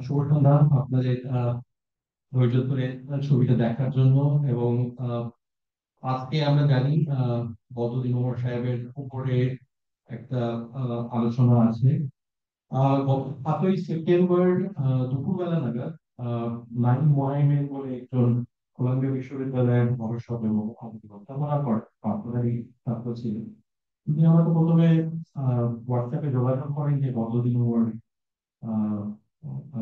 শুভ সন্ধ্যা আপনাদের ধৈর্য ধরে ছবিটা দেখার জন্য। এবং আহ, আজকে আমরা জানি বদরুদ্দীন উমর সাহেবের উপরে একটা আলোচনা আছে। গত 7ই সেপ্টেম্বর দুপুরবেলা নাগাদ নাইম মোহাইমের বলে একজন কলাম্বিয়া বিশ্ববিদ্যালয়ের গবেষক এবং অধ্যাপনা করেন আপনারই ছাত্র ছিলেন। তিনি আমাকে প্রথমে হোয়াটসঅ্যাপে যোগাযোগ করেন যে বদরুদ্দীন উমর আহ,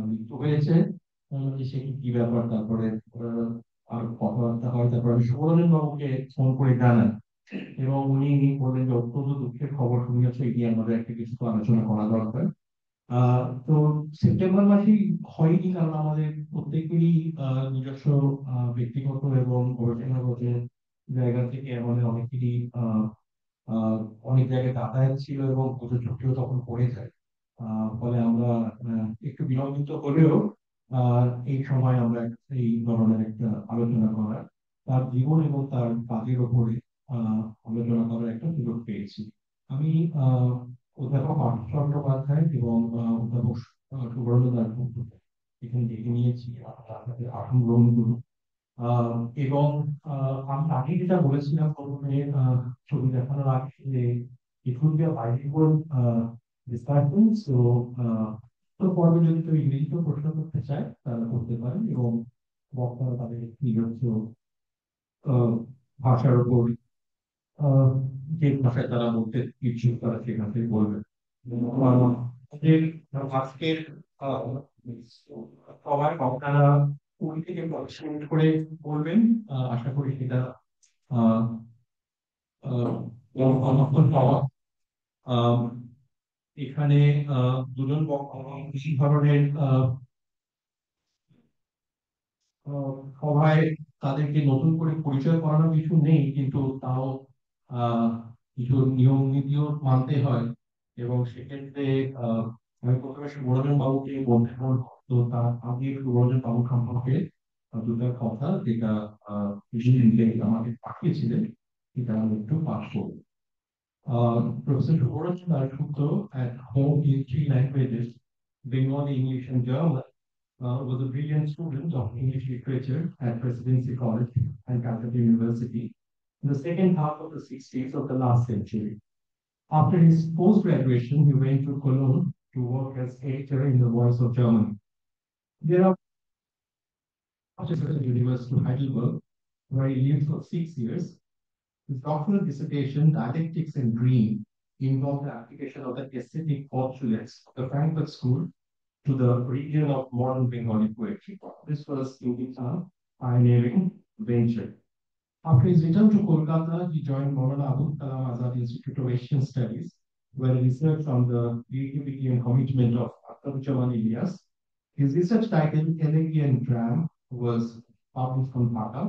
মৃত্যু হয়েছে। সে কি ব্যাপার, তারপরে আর কথাবার্তা হয়, তারপরে আমি সুবরঞ্জন বাবুকে ফোন করে জানাই এবং উনি বললেন যে অত্যন্ত দুঃখের খবর শুনিয়েছে, এটি আমাদের একটা কিছু তো আলোচনা করা দরকার। তো সেপ্টেম্বর মাসেই হয়নি, কারণ আমাদের প্রত্যেকেরই নিজস্ব ব্যক্তিগত এবং গবেষণাগত জায়গা থেকে আমাদের অনেকেরই আহ, অনেক জায়গায় যাতায়াত ছিল এবং প্রচুর ছুটিও তখন পড়ে যায়। ফলে আমরা একটু বিলম্বিত হলেও এই সময় আমরা এই ধরনের একটা আলোচনা করার, তার জীবন এবং তার কাজের উপরে আলোচনা করার একটা সুযোগ পেয়েছি। আমি অধ্যাপক পার্থ চট্টোপাধ্যায় এবং অধ্যাপক সুবর্ণ দাশগুপ্তকে এখানে ডেকে নিয়েছি, আপনাদের আসন গ্রহণ করুন। আহ, এবং আমি আগে যেটা বলেছিলাম প্রথমে ছবি দেখানোর আগে যে it would be a bilingual discussion, so তো পর্বে যদি কেউ ইংরেজিতে প্রশ্ন করতে চায় তারা করতে পারেন, এবং বক্তারা তাদের নিজস্ব আহ, ভাষার উপর আহ, যে ভাষায় তারা বলতে ইচ্ছুক তারা সেখান থেকে বলবেন। আমাদের আজকের আহ, সবাই বক্তারা 20 থেকে 25 মিনিট করে বলবেন। আশা করি সেটা আহ, অনেকক্ষণ পাওয়া। আহ, এখানে দুজন বক্তা এই ধরনের সভায় তাদেরকে নতুন করে পরিচয় করানোর কিছু নেই, কিন্তু তাও আহ, কিছু নিয়ম নীতিও মানতে হয়। এবং সেক্ষেত্রে আহ, আমি প্রথমে সুবরঞ্জন বাবুকে বলতে বলবো, তো তার আগে সুবরঞ্জন বাবু সম্পর্কে দুটা কথা যেটা কৃষি আমাকে পাঠিয়েছিলেন, সেটা আমি একটু পাঠ করবো। Professor Subrata Dasgupta, at home in three languages, Bengali, English, and German, was a brilliant student of English literature at Presidency College and Calcutta University in the second half of the 60s of the last century. After his post-graduation, he went to Cologne to work as editor in the Voice of Germany. Thereafter, he went to the University of Heidelberg, where he lived for 6 years. His doctoral dissertation, Dialectics and Dream, involved the application of the aesthetic postulates of the Frankfurt School to the region of modern Bengali poetry. This was indeed a pioneering venture. After his return to Kolkata, he joined Maulana Abul Kalam Azad Institute of Asian Studies, where he researched on the creativity and commitment of Akhtaruজ্জামান Ilyas. His research title, Elegy and Dram, was published on Dhaka.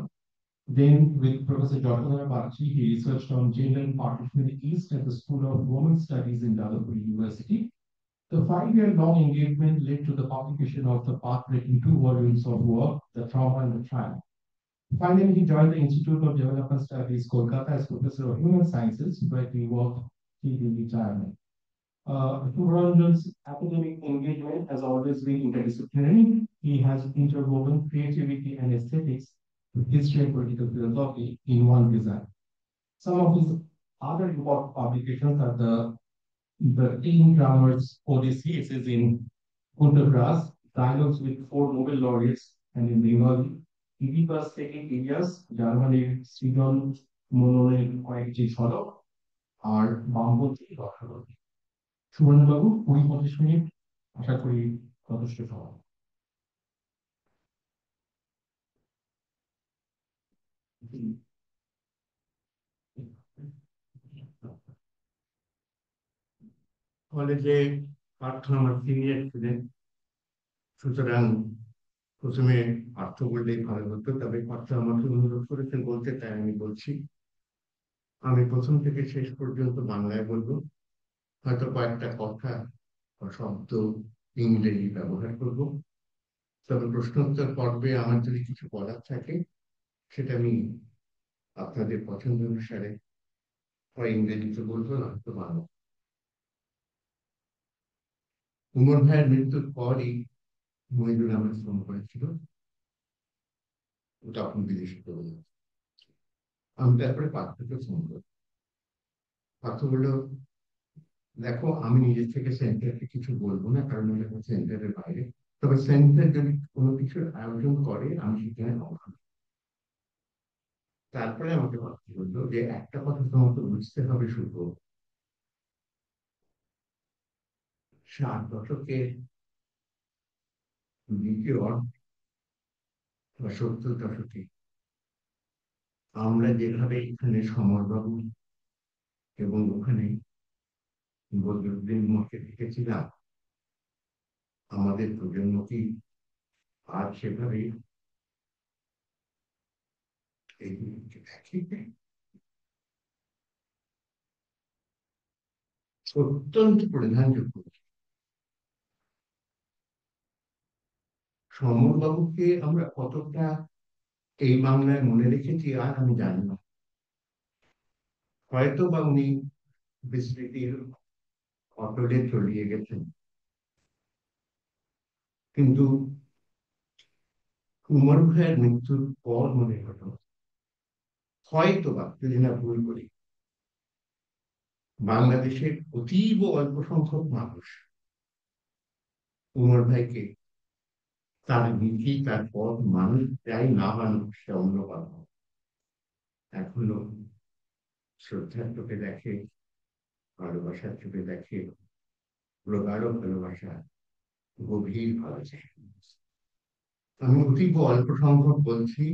Then, with Professor Jotadhara Bagchi, he researched on gender and partition in the East at the School of Women's Studies in Dadapur University. The 5-year-long engagement led to the publication of the path-breaking 2 volumes of work, The Trauma and the Triumph. Finally, he joined the Institute of Development Studies, Kolkata, as Professor of Human Sciences, where he worked till his retirement. Subharanjan's academic engagement has always been interdisciplinary. He has interwoven creativity and aesthetics with history and political philosophy in one design. Some of his other important publications are the Teen Dramas Odyssey, essays in Untergras, dialogues with four Nobel laureates, and in Bengali, Oedipus থেকে ইলিয়াস, জার্মানির সৃজন মননের কয়েকটি ঝলক, আর বামপন্থী রসরোধী। সুবর্ণবাবু 20-25 minute, আশা করি যথেষ্ট সময়। কলেজে পার্থ আমার সিনিয়র ছিলেন, সুতরাং প্রথমে পার্থ বললেই ভালো হতো, তবে পার্থ আমাকে অনুরোধ করেছেন বলতে, তাই আমি বলছি। আমি প্রথম থেকে শেষ পর্যন্ত বাংলায় বলবো, হয়তো কয়েকটা কথা বা শব্দ ইংরেজি ব্যবহার করব। তবে প্রশ্নোত্তর পর্বে আমার যদি কিছু বলার থাকে সেটা আমি আপনাদের পছন্দ অনুসারে হয় ইংরেজিতে বলবো, নয়তো বাংলা। উমর ভাইয়ের মৃত্যুর পরই মহিদুল আহমেদ ফোন করেছিল, তখন বিদেশে চলে যাচ্ছে। আমি তারপরে পার্থকে ফোন করি। পার্থ বললো, দেখো আমি নিজের থেকে সেন্টারকে কিছু বলবো না, কারণ আমি এখন সেন্টারের বাইরে। তবে সেন্টার যদি কোনো কিছুর আয়োজন করে আমি সেখানে অংশ নেব। তারপরে আমাকে ভাবতে বললো যে একটা কথা তোমাকে বুঝতে হবে শুধু, 60 দশকের দ্বিতীয় বা 70 দশকে আমরা যেভাবে এখানে সমরবাবু এবং ওখানে বদরুদ্দিন মোড়কে দেখেছিলাম, আমাদের প্রজন্ম কি আজ সেভাবে এইগুলিকে দেখে? অত্যন্ত প্রধানযোগ্য। সমরবাবুকে আমরা কতটা এই বাংলায় মনে রেখেছি আর আমি জানি না। হয়তো বা উনি বিস্মৃতির অটলে চলিয়ে গেছেন, কিন্তু উমর ভাইয়ের মৃত্যুর পর মনে হলো, হয়তো বা যদি না ভুল করি, বাংলাদেশের অতীব অল্প সংখ্যক মানুষ উমর ভাইকে তার নীতি তার পথ মানুষ যাই না মানুষ সে অন্য কথা এখনো শ্রদ্ধার চোখে দেখে, ভালোবাসার চোখে দেখে, প্রগাঢ় ভালোবাসা, গভীর ভালোবাসা। আমি অতীব অল্প সংখ্যক বলছি,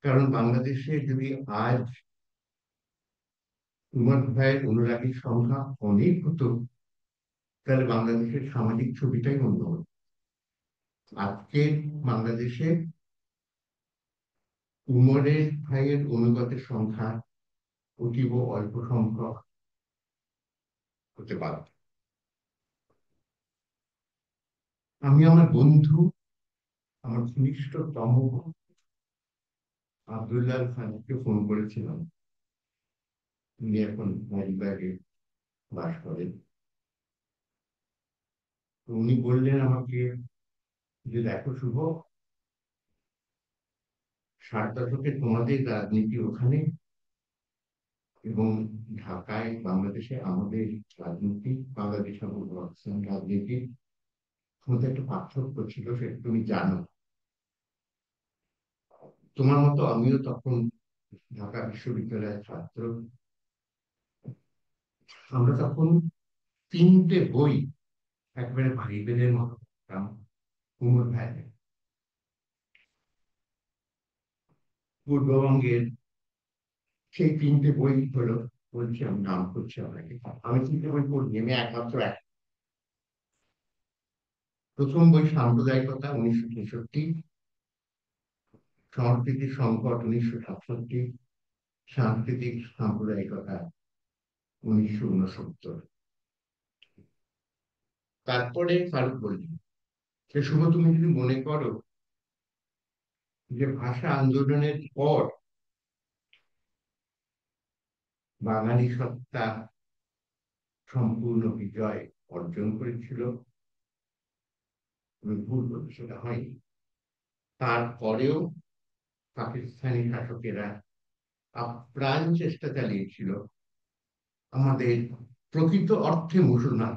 কারণ বাংলাদেশে যদি আজ উমর ভাইয়ের অনুরাগীর সংখ্যা অনেক হতো, তাহলে বাংলাদেশের সামাজিক ছবিটাই অন্য হতো। আজকে বাংলাদেশে উমরের ভাইয়ের অনুগতের সংখ্যা অতীব অল্প সংখ্যক হতে পারত। আমি আমার বন্ধু, আমার ঘনিষ্ঠতম আব্দুল্লাহ খানকে ফোন করেছিলাম। উনি এখন হায়দ্রাবাদে বাস করেন। তো উনি বললেন আমাকে যে, দেখো শুভ, 60 দশকে তোমাদের রাজনীতি ওখানে এবং ঢাকায় বাংলাদেশে আমাদের রাজনীতি, বাংলাদেশ এবং পাকিস্তান রাজনীতির মধ্যে একটা পার্থক্য ছিল, সেটা তুমি জানো। তোমার মতো আমিও তখন ঢাকা বিশ্ববিদ্যালয়ের ছাত্র। আমরা তখন 3টে বই একেবারে বাইবেলের মতো পড়তাম কুমোর ভাইয়ের। পূর্ববঙ্গের সেই 3টে বই হলো, বলছি আমি নাম করছি আপনাকে, আমি 3টে বই পড়িনি, আমি একমাত্র এক। প্রথম বই সাম্প্রদায়িকতা 1963, সংস্কৃতির সংকট 1967, সাংস্কৃতিক সাম্প্রদায়িকতা 1969। তারপরে ফারুক বললেন যে, শুভ তুমি যদি মনে করো যে ভাষা আন্দোলনের পর বাঙালি সত্তা সম্পূর্ণ বিজয় অর্জন করেছিল, তুমি ভুল বলছো, সেটা হয়নি। তারপরেও পাকিস্তানি শাসকেরা আপ্রাণ চেষ্টা চালিয়েছিল আমাদের প্রকৃত অর্থে মুসলমান।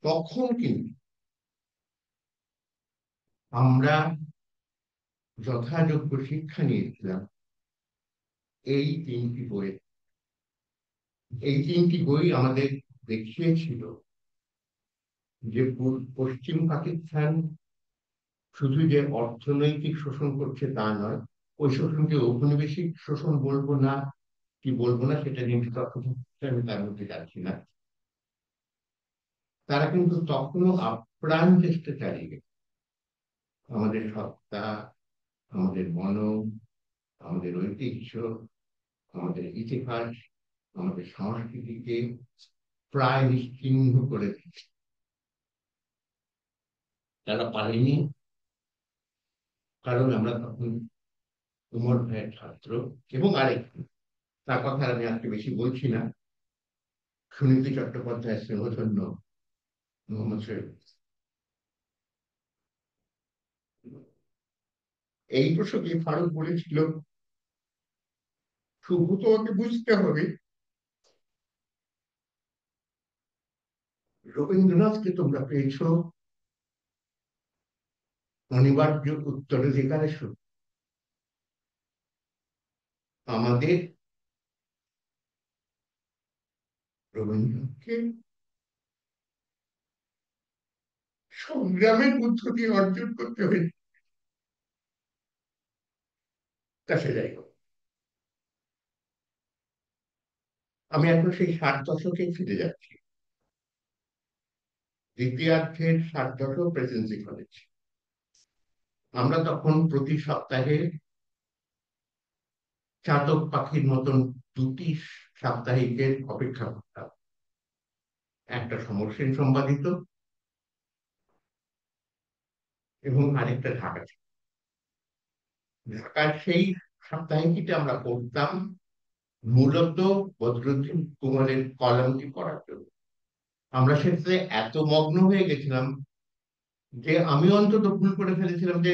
তখন কিন্তু আমরা যথাযোগ্য শিক্ষা নিয়েছিলাম এই 3টি বইয়ে। এই 3টি বই আমাদের দেখিয়েছিল যে পশ্চিম পাকিস্তান শুধু যে অর্থনৈতিক শোষণ করছে তা নয়, ওই শোষণকে ঔপনিবেশিক শোষণ বলবো না কি বলবো না সেটা নিয়ে বিতর্ক হচ্ছে, আমি তার মধ্যে যাচ্ছি না। তারা কিন্তু তখনও আপ্রাণ চেষ্টা চালিয়ে গেছে আমাদের সত্তা, আমাদের আমাদের ঐতিহ্য, আমাদের ইতিহাস, আমাদের সংস্কৃতিকে প্রায় নিশ্চিহ্ন করে দিচ্ছে। তারা পারেনি, কারণ আমরা তখন উমর ভাইয়ের ছাত্র। এবং আরেকটি, তার কথা আমি আজকে বেশি বলছি না, সুনীতি চট্টোপাধ্যায় স্নেহধন্য মোহাম্মদ শহীদ। এই প্রসঙ্গে ফারুক বলেছিল, শুভ তোমাকে বুঝতে হবে রবীন্দ্রনাথকে তোমরা পেয়েছো অনিবার্য উত্তরাধিকারের সূত্রে। আমাদের রবীন্দ্রনাথকে সংগ্রামের মধ্য দিয়ে অর্জন করতে হয়েছে। তা সে যাই হোক, আমি এখন সেই 60 দশকে ফিরে যাচ্ছি। দ্বিতীয়ার্ধের 60 দশক প্রেসিডেন্সি কলেজ। আমরা তখন প্রতি সপ্তাহে চাতক পাখির মতন দুটি সাপ্তাহিকের অপেক্ষা করতাম। একটা সমরসেন সম্পাদিত এবং আরেকটা ঢাকা ছিল। ঢাকার সেই সাপ্তাহিকীতে আমরা পড়তাম মূলত বদরুদ্দীন কুমারের কলমটি পড়ার জন্য। আমরা সেটাতে এত মগ্ন হয়ে গেছিলাম যে আমি অন্তত ভুল করে ফেলেছিলাম, যে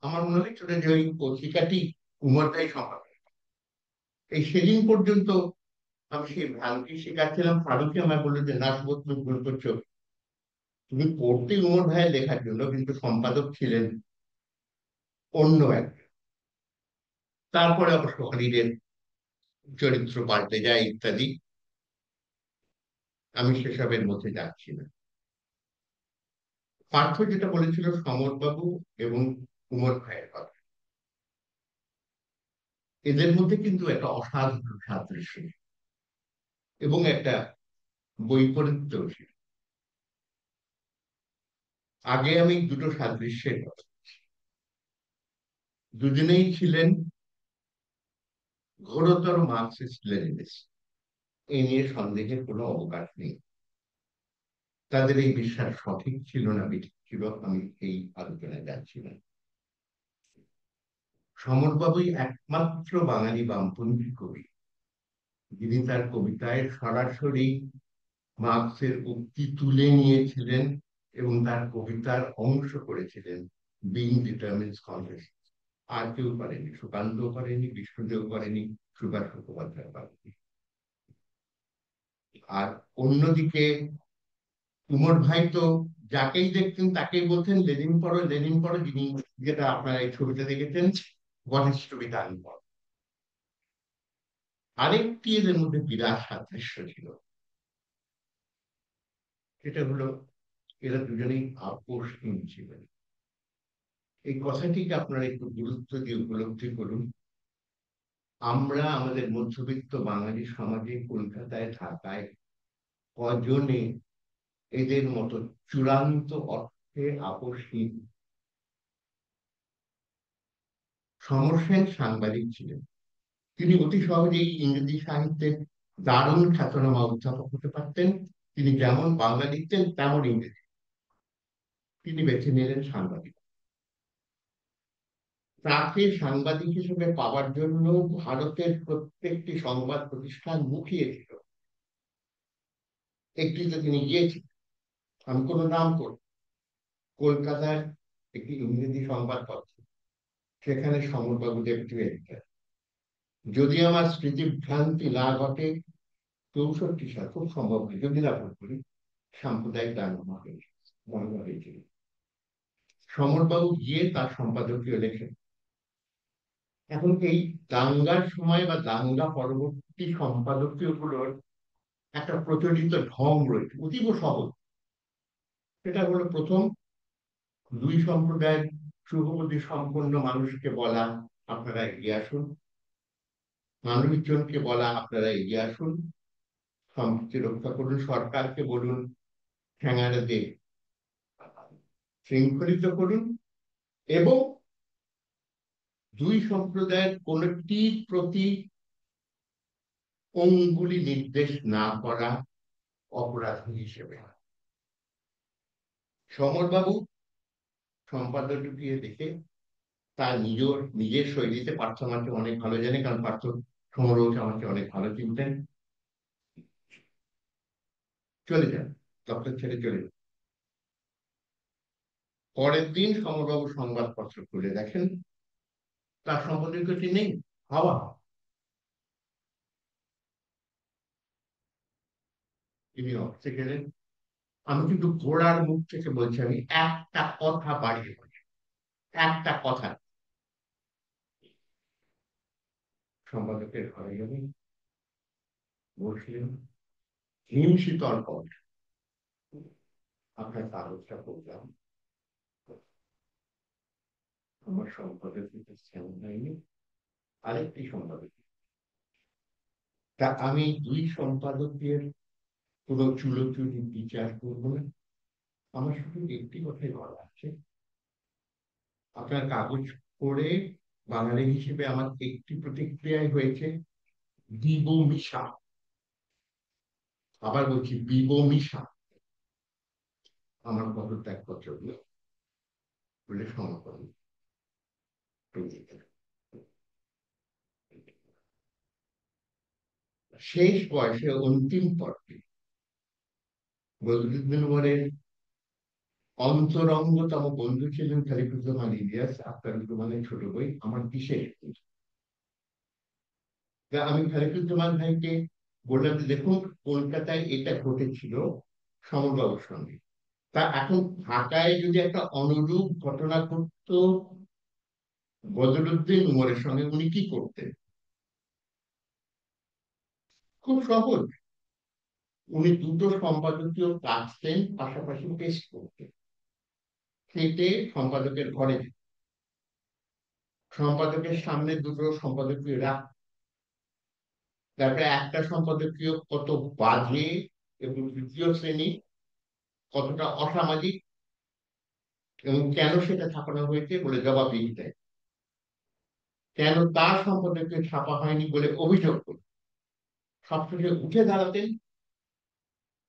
আমার মনে হয়েছিল যে ওই পত্রিকাটি কুমারটাই সম্পাদক। এই সেদিন পর্যন্ত আমি সেই ভ্রান্তি শিখাচ্ছিলাম। ফারুকই আমায় বললো যে না সুবোধ, তুমি ভুল করছো, তুমি পড়তে উমর ভাইয়ের লেখার জন্য, কিন্তু সম্পাদক ছিলেন অন্য এক। তারপরে অবশ্য হলিডের চরিত্র পাল্টে যায় ইত্যাদি, আমি সেসবের মধ্যে যাচ্ছি না। পার্থ যেটা বলেছিল সমরবাবু এবং উমর ভাইয়ের কথা, এদের মধ্যে কিন্তু একটা অসাধারণ সাদৃশ্য এবং একটা বৈপরীত্য ছিল। আগে আমি দুটো সাদৃশ্যের কথা, দুজনেই ছিলেন ঘোরতর মার্কসিস্ট লেনিনিস্ট, এই নিয়ে সন্দেহের কোনো অবকাশ নেই। তাদের এই বিশ্বাস সঠিক ছিল না বেঠিক ছিল, আমি এই আলোচনায় যাচ্ছি না। সমরবাবুই একমাত্র বাঙালি বামপন্থী কবি যিনি তার কবিতায় সরাসরি মার্কসের উক্তি তুলে নিয়েছিলেন এবং তার কবিতার অংশ করেছিলেন বিং ডিটারমিনস কনসিয়াসনেস। আর কেউ পারেনি, সুকান্তও পারেনি, বিষ্ণুদেও পারেনি, সুভাষ মুখোপাধ্যায় পারেনি। আর অন্যদিকে উমর ভাই তো যাকেই দেখতেন তাকেই বলতেন লেনিন পড়ো, লেনিন পড়ো, যিনি, যেটা আপনারা এই ছবিটা দেখেছেন, ঘনিষ্ঠ বিধান পড়ো। আরেকটি এদের মধ্যে বিরাট সাদৃশ্য ছিল, সেটা হলো এরা দুজনেই আপোষহীন ছিলেন। এই কথাটিকে আপনারা একটু গুরুত্ব দিয়ে উপলব্ধি করুন। আমরা আমাদের মধ্যবিত্ত বাঙালি সমাজে কলকাতায় ঢাকায় কজনে এদের মতো চূড়ান্ত অর্থে আপোষহীন? সমর সেন সাংবাদিক ছিলেন। তিনি অতি সহজেই ইংরেজি সাহিত্যের দারুণ খ্যাতনামা অধ্যাপক হতে পারতেন। তিনি যেমন বাংলা লিখতেন তেমন ইংরেজি। তিনি বেছে নিলেন সাংবাদিক। তাকে সাংবাদিক হিসেবে পাওয়ার জন্য ভারতের প্রত্যেকটি সংবাদ প্রতিষ্ঠান মুখিয়েছিল। একটিতে তিনি গিয়েছিলেন, আমি কোনো নাম করব, কলকাতার একটি ইংরেজি সংবাদপত্র, সেখানে সমরবাবু ডেপুটি এডিটর। যদি আমার স্মৃতি ভ্রান্তি না ঘটে, 64 সাল, খুব সম্ভব হয় যদি না ভুল করি, সাম্প্রদায়িক দাঙ্গা হয়েছিল। সমরবাবু গিয়ে তার সম্পাদকীয় লেখেন। এখন এই দাঙ্গার সময় বা দাঙ্গা পরবর্তী সম্পাদকীয় গুলোর একটা প্রচলিত ঢং রয়েছে, অতীব সহজ। সেটা হলো প্রথম, দুই সম্প্রদায়ের শুভবুদ্ধি সম্পন্ন মানুষকে বলা আপনারা এগিয়ে আসুন, মানুষজনকে বলা আপনারা এগিয়ে আসুন, সম্প্রীতি রক্ষা করুন, সরকারকে বলুন ঠ্যাঙাড়ে শৃঙ্খলিত করুন, এবং দুই সম্প্রদায়ের কোনটির প্রতি অঙ্গুলি নির্দেশ না করা অপরাধ হিসেবে। সমরবাবু সম্পাদকটি দেখে তার নিজের শৈলীতে, পার্থ আমাকে অনেক ভালো জানে কারণ পার্থ সমরবাবুকে আমাকে অনেক ভালো চিনতেন, চলে যান, দপ্তর ছেড়ে চলে যান। পরের দিন সমরবাবু সংবাদপত্র খুলে দেখেন তার সম্পাদকীয়টি নেই, হাওয়া। তিনি অফিসে গেলেন। আমি কিন্তু ঘোড়ার মুখ থেকে বলছি, আমি একটা কথা বাড়িয়ে বলি, একটা কথা। সম্পাদকের ঘরে গেলেন, বসলেন, হিম শীতল পথ, আপনার কাগজটা পড়লাম। আমার সম্পাদকের তেমন হয়নি, আরেকটি সম্পাদক। তা আমি দুই সম্পাদকের কোনো চুলোচুরি বিচার করবো না, আমার শুধু একটি কথাই বলা আছে। আপনার কাগজ পড়ে বাঙালি হিসেবে আমার একটি প্রতিক্রিয়াই হয়েছে, দিব মিশা। আবার বলছি, দিব মিশা। আমার পদত্যাগপত্রগুলো বলে সমর্পণ করে দিতেন। শেষ বয়সে অন্তিম পর্বে বদরুদ্দিন উমরের অন্তরঙ্গতম বন্ধু ছিলেন খালিকুজ্জামান ইলিয়াস, আখতারুজ্জামানের ছোট ভাই, আমার বিশেষ বন্ধু। তা আমি খালিকুজ্জামান ভাইকে বললাম যে দেখুন, কলকাতায় এটা ঘটেছিল সমরবাবুর সঙ্গে, তা এখন ঢাকায় যদি একটা অনুরূপ ঘটনা ঘটতো বদরুদ্দিন উমরের সঙ্গে, উনি কি করতেন? খুব সহজ, উনি দুটো সম্পাদকীয় কাটতেন, পাশাপাশি পেস্ট করতেন, কেটে সম্পাদকের ঘরে যেতেন। সম্পাদকের সামনে দুটো সম্পাদকীয় রাখ, তারপরে একটা সম্পাদকীয় কত বাজে এবং তৃতীয় শ্রেণী, কতটা অসামাজিক এবং কেন সেটা ছাপানো হয়েছে বলে জবাবদিহি দেয়, কেন তার সম্পাদকীয় ছাপা হয়নি বলে অভিযোগ করে সবশেষে উঠে দাঁড়াতেন,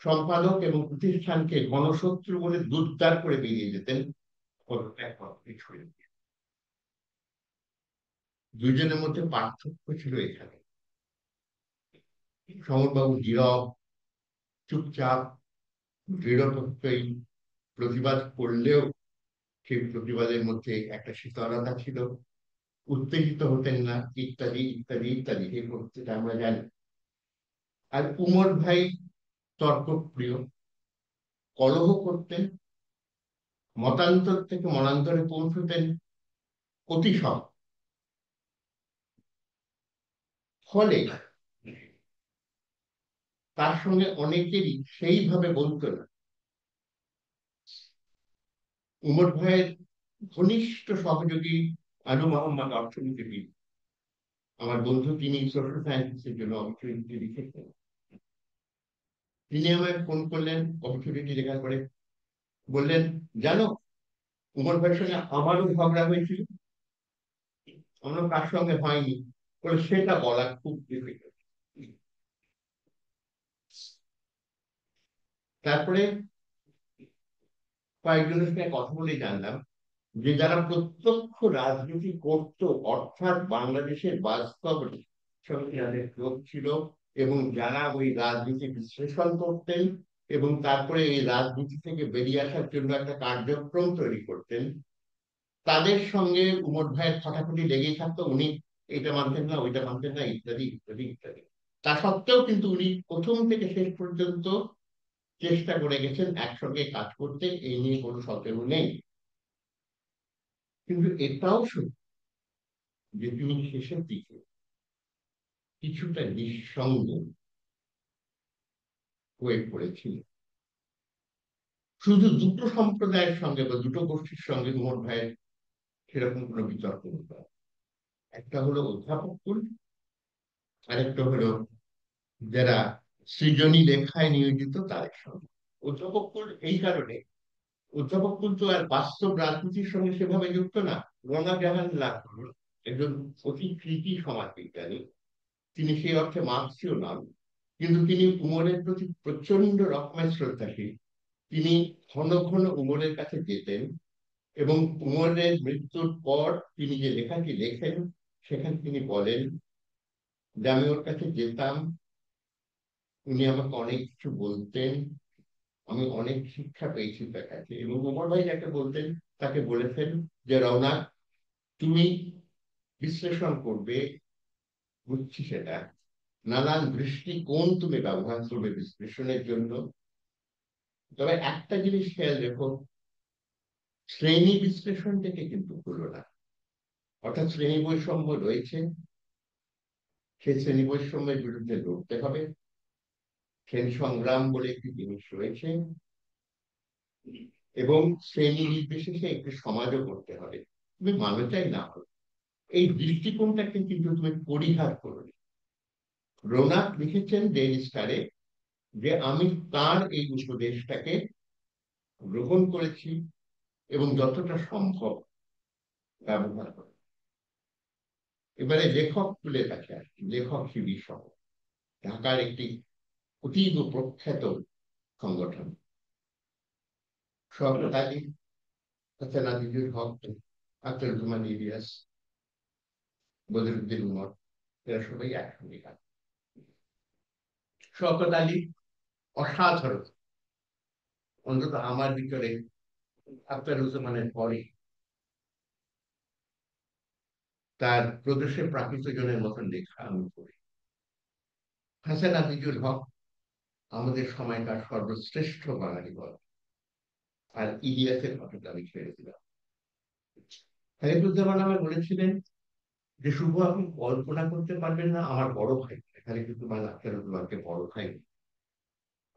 সম্পাদক এবং প্রতিষ্ঠানকে গণশত্রু বলে দুর্দার করে বেরিয়ে যেতেন, পদত্যাগ পত্র ছড়িয়ে দিয়ে। দুইজনের মধ্যে পার্থক্য ছিল এখানে, সমরবাবু নীরব, চুপচাপ, দৃঢ়প্রত্যয়ী, প্রতিবাদ করলেও সেই প্রতিবাদের মধ্যে একটা শীতলতা ছিল, উত্তেজিত হতেন না, ইত্যাদি ইত্যাদি ইত্যাদি, এই প্রত্যেকটা আমরা জানি। আর উমর ভাই তর্কপ্রিয়, কলহ করতেন, মতান্তর থেকে মনান্তরে পৌঁছতেন অতি সহজ। ফলে তার সঙ্গে অনেকেরই সেইভাবে বলতো না। উমর ভাইয়ের ঘনিষ্ঠ সহযোগী আনু মোহাম্মদ অর্থনীতিবিদ, আমার বন্ধু, তিনি সোশ্যাল সায়েন্সের জন্য অর্থনীতি লিখেছেন। তিনি আমায় ফোন করলেন অর্থনীতি লেখার পরে, বললেন জানো উমর ভাইয়ের সঙ্গে আমারও ঝগড়া হয়েছিল। আমরা কার সঙ্গে হয়নি, বলে সেটা বলা খুব ডিফিকাল্ট। তারপরে কয়েকজনের সঙ্গে কথা বলে জানলাম যে যারা প্রত্যক্ষ রাজনীতি করত, অর্থাৎ বাংলাদেশের বাস্তব সঙ্গে যাদের যোগ ছিল এবং যারা ওই রাজনীতি বিশ্লেষণ করতেন এবং তারপরে এই রাজনীতি থেকে বেরিয়ে আসার জন্য একটা কার্যক্রম তৈরি করতেন, তাদের সঙ্গে উমর ভাইয়ের খটাখটি লেগেই থাকতো। উনি এটা মানতেন না, ওইটা মানতেন না, ইত্যাদি ইত্যাদি ইত্যাদি। তা সত্ত্বেও কিন্তু উনি প্রথম থেকে শেষ পর্যন্ত চেষ্টা করে গেছেন একসঙ্গে কাজ করতে, এই নিয়ে কোনো সন্দেহ নেই। কিন্তু এটাও সত্য যে তিনি শেষের দিকে কিছুটা নিঃসঙ্গ হয়ে পড়েছিলেন। শুধু দুটো সম্প্রদায়ের সঙ্গে বা দুটো গোষ্ঠীর সঙ্গে উমর ভাইয়ের সেরকম কোনো বিতর্ক হতো না। একটা হলো অধ্যাপক কুল, আরেকটা হলো যারা সৃজনী লেখায় নিয়োজিত তাদের সঙ্গে। অধ্যাপক কুল এই কারণে, অধ্যাপক কুল তো আর বাস্তব রাজনীতির সঙ্গে সেভাবে যুক্ত না। রণা জাহান লাল একজন অতি কৃতি সমাজবিজ্ঞানী, তিনি সেই অর্থে মার্ক্সীয় নন, কিন্তু তিনি উমরের প্রতি প্রচন্ড রকমের শ্রদ্ধাশীল। তিনি ঘন ঘন উমরের কাছে যেতেন এবং উমরের মৃত্যুর পর তিনি যে লেখাটি লেখেন সেখানে তিনি বলেন যে আমি ওর কাছে যেতাম, উনি আমাকে অনেক কিছু বলতেন, আমি অনেক শিক্ষা পেয়েছি তার কাছে। এবং উমর ভাই যাকে বলতেন তাকে বলেছেন যে রওনা, তুমি বিশ্লেষণ করবে, বুঝছি সেটা, নানান দৃষ্টিকোণ তুমি ব্যবহার করবে বিশ্লেষণের জন্য, তবে একটা জিনিস খেয়াল রেখো, শ্রেণী বিশ্লেষণ থেকে কিন্তু হলো না। অর্থাৎ শ্রেণী বৈষম্য রয়েছে, সেই শ্রেণী বৈষম্যের বিরুদ্ধে লড়তে হবে, শ্রেণী সংগ্রাম বলে একটি জিনিস রয়েছে, এবং শ্রেণী নির্বিশেষে একটি সমাজও করতে হবে, তুমি মানো চাই না হো, এই দৃষ্টিকোণটাকে কিন্তু তুমি পরিহার করো। রোনাক লিখেছেন ডেইলি স্টারে যে আমি তার এই উপদেশটাকে গ্রহণ করেছি এবং যতটা সম্ভব ব্যবহার করে। এবারে লেখক তুলে কাছে আসছি, লেখক শিবির সহ ঢাকার একটি অতীব প্রখ্যাত সংগঠন, শওকত আলী, হাসান আজিজুল হক, আখতারুজ্জামান ইলিয়াস, বদরুদ্দিন উমর, এরা সবাই একসঙ্গে কাজ। শওকত আলী অসাধারণ, অন্তত আমার ভিতরে আখতারুজ্জামানের পরে তার প্রদেশের প্রাকৃত জনের মতন লেখা আমি পড়ি। হাসান আজিজুল হক আমাদের সময়কার সর্বশ্রেষ্ঠ বাঙালি গল্প, আর ইলিয়াসের কথাটা আমি ছেড়ে দিলাম। খালিকুজ্জামান আমায় বলেছিলেন যে শুভ আপনি কল্পনা করতে পারবেন না আমার বড় ভাই, খালিকুজ্জামান আখতারুজ্জামানকে বড় ভাই,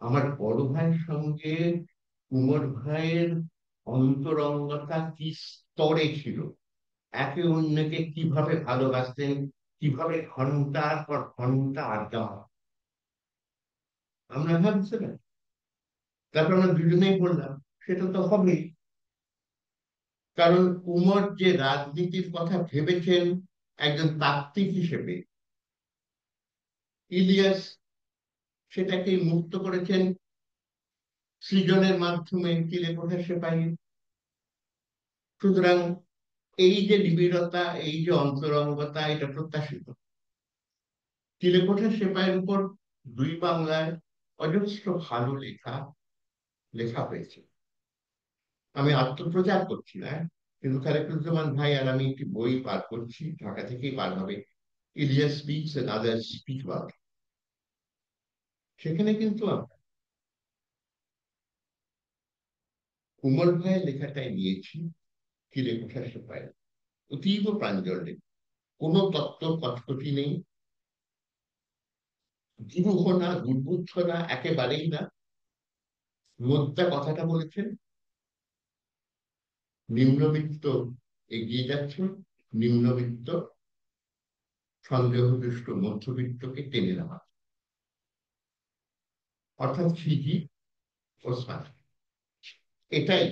আমার বড় ভাইয়ের সঙ্গে উমর ভাইয়ের অন্তরঙ্গতা কি স্তরে ছিল, একে অন্যকে কিভাবে ভালোবাসতেন, কিভাবে ঘন্টার পর ঘন্টা আড্ডা। আমরা ভাবছিলাম, তারপর আমরা দুজনেই বললাম সেটা তো হবেই, কারণ উমর যে রাজনীতির কথা ভেবেছেন একজন তাত্ত্বিক হিসেবে, ইলিয়াস সেটাকে মুক্ত করেছেন সৃজনের মাধ্যমে, চিলেকোঠার সেপাহি। সুতরাং এই যে নিবিড়তা, এই যে অন্তরঙ্গতা, এটা প্রত্যাশিত। চিলেকোঠার সেপাইয়ের উপর দুই বাংলায় অজস্র ভালো লেখা লেখা হয়েছে। আমি আত্মপ্রচার করছি না, কিন্তু খালেকুজ্জামান ভাই আর আমি একটি বই পার করছি, ঢাকা থেকেই পার হবে, Ilias speaks and others speak about. সেখানে কিন্তু আমরা উমর ভাইয়ের লেখাটাই নিয়েছি, চিলেকোঠার সেপাই, অতীব প্রাঞ্জলে, কোনো তত্ত্ব কটকটি নেই, দুরূহ না, দুর্বুদ্ধ না, একেবারেই না। মোদ্দা কথাটা বলেছেন, নিম্নবিত্ত এগিয়ে যাচ্ছে, নিম্নবিত্ত সন্দেহদুষ্ট মধ্যবিত্তকে টেনে নেওয়া, অর্থাৎ সিজি ও স্মার্ট, এটাই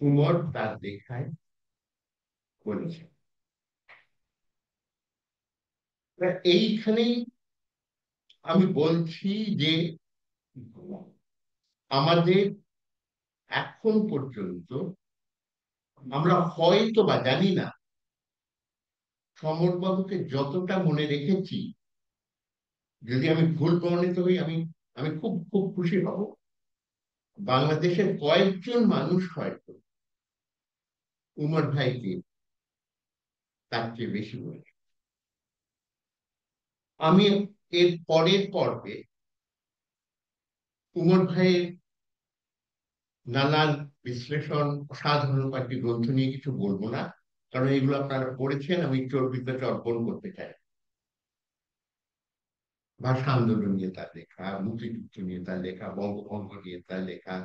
উমর তার লেখায় বলেছে। এইখানেই আমি বলছি যে আমাদের এখন পর্যন্ত আমরা হয়তো বা জানি না সমরবাবুকে যতটা মনে রেখেছি, যদি আমি ভুল প্রমাণিত হই আমি আমি খুব খুব খুশি হব। বাংলাদেশের কয়েকজন মানুষ হয়তো উমর ভাইকে তার চেয়ে বেশি বলে। আমি এর পরের পর্বে উমর ভাইয়ের নানান বিশ্লেষণ, অসাধারণ কয়েকটি গ্রন্থ নিয়ে কিছু বলবো না, কারণ এগুলো আপনারা পড়েছেন, আমি চর্বিতটা অর্পণ করতে চাই। ভাষা আন্দোলন নিয়ে তার লেখা, মুক্তিযুদ্ধ নিয়ে তার লেখা, বঙ্গভঙ্গ নিয়ে তার লেখা,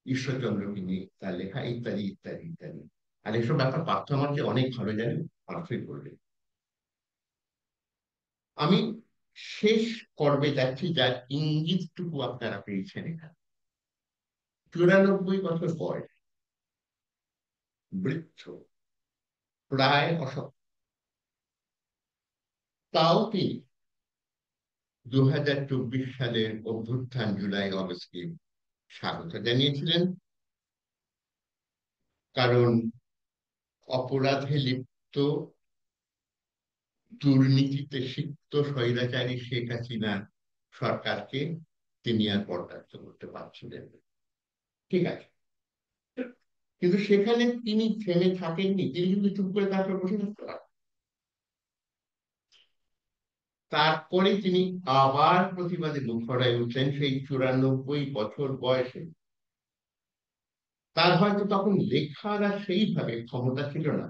ঈশ্বরচন্দ্রকে নিয়ে তার লেখা, ইত্যাদি ইত্যাদি ইত্যাদি। আর এসব ব্যাপার পার্থ আমাকে অনেক ভালো জানেন, পার্থই করবেন। আমি শেষ পর্বে যাচ্ছি, যার ইঙ্গিতটুকু আপনারা পেয়েছেন এখানে। 94 বছর বয়স, বৃদ্ধ, প্রায় অসহায়, তাও তিনি 2024 সালের অভ্যুত্থান জুলাই অগস্টকে স্বাগত জানিয়েছিলেন, কারণ অপরাধে লিপ্ত, দুর্নীতিতে সিক্ত স্বৈরাচারী শেখ হাসিনার সরকারকে তিনি আর বরদাস্ত করতে পারছিলেন না। ঠিক আছে, কিন্তু সেখানে তিনি থেমে থাকেননি, তিনি কিন্তু চুপ করে তারপরে বসে থাকতে পারেন। তারপরে তিনি আবার প্রতিবাদে মুখরায় উঠলেন সেই 94 বছর বয়সে। তার হয়তো তখন লেখার আর সেইভাবে ক্ষমতা ছিল না।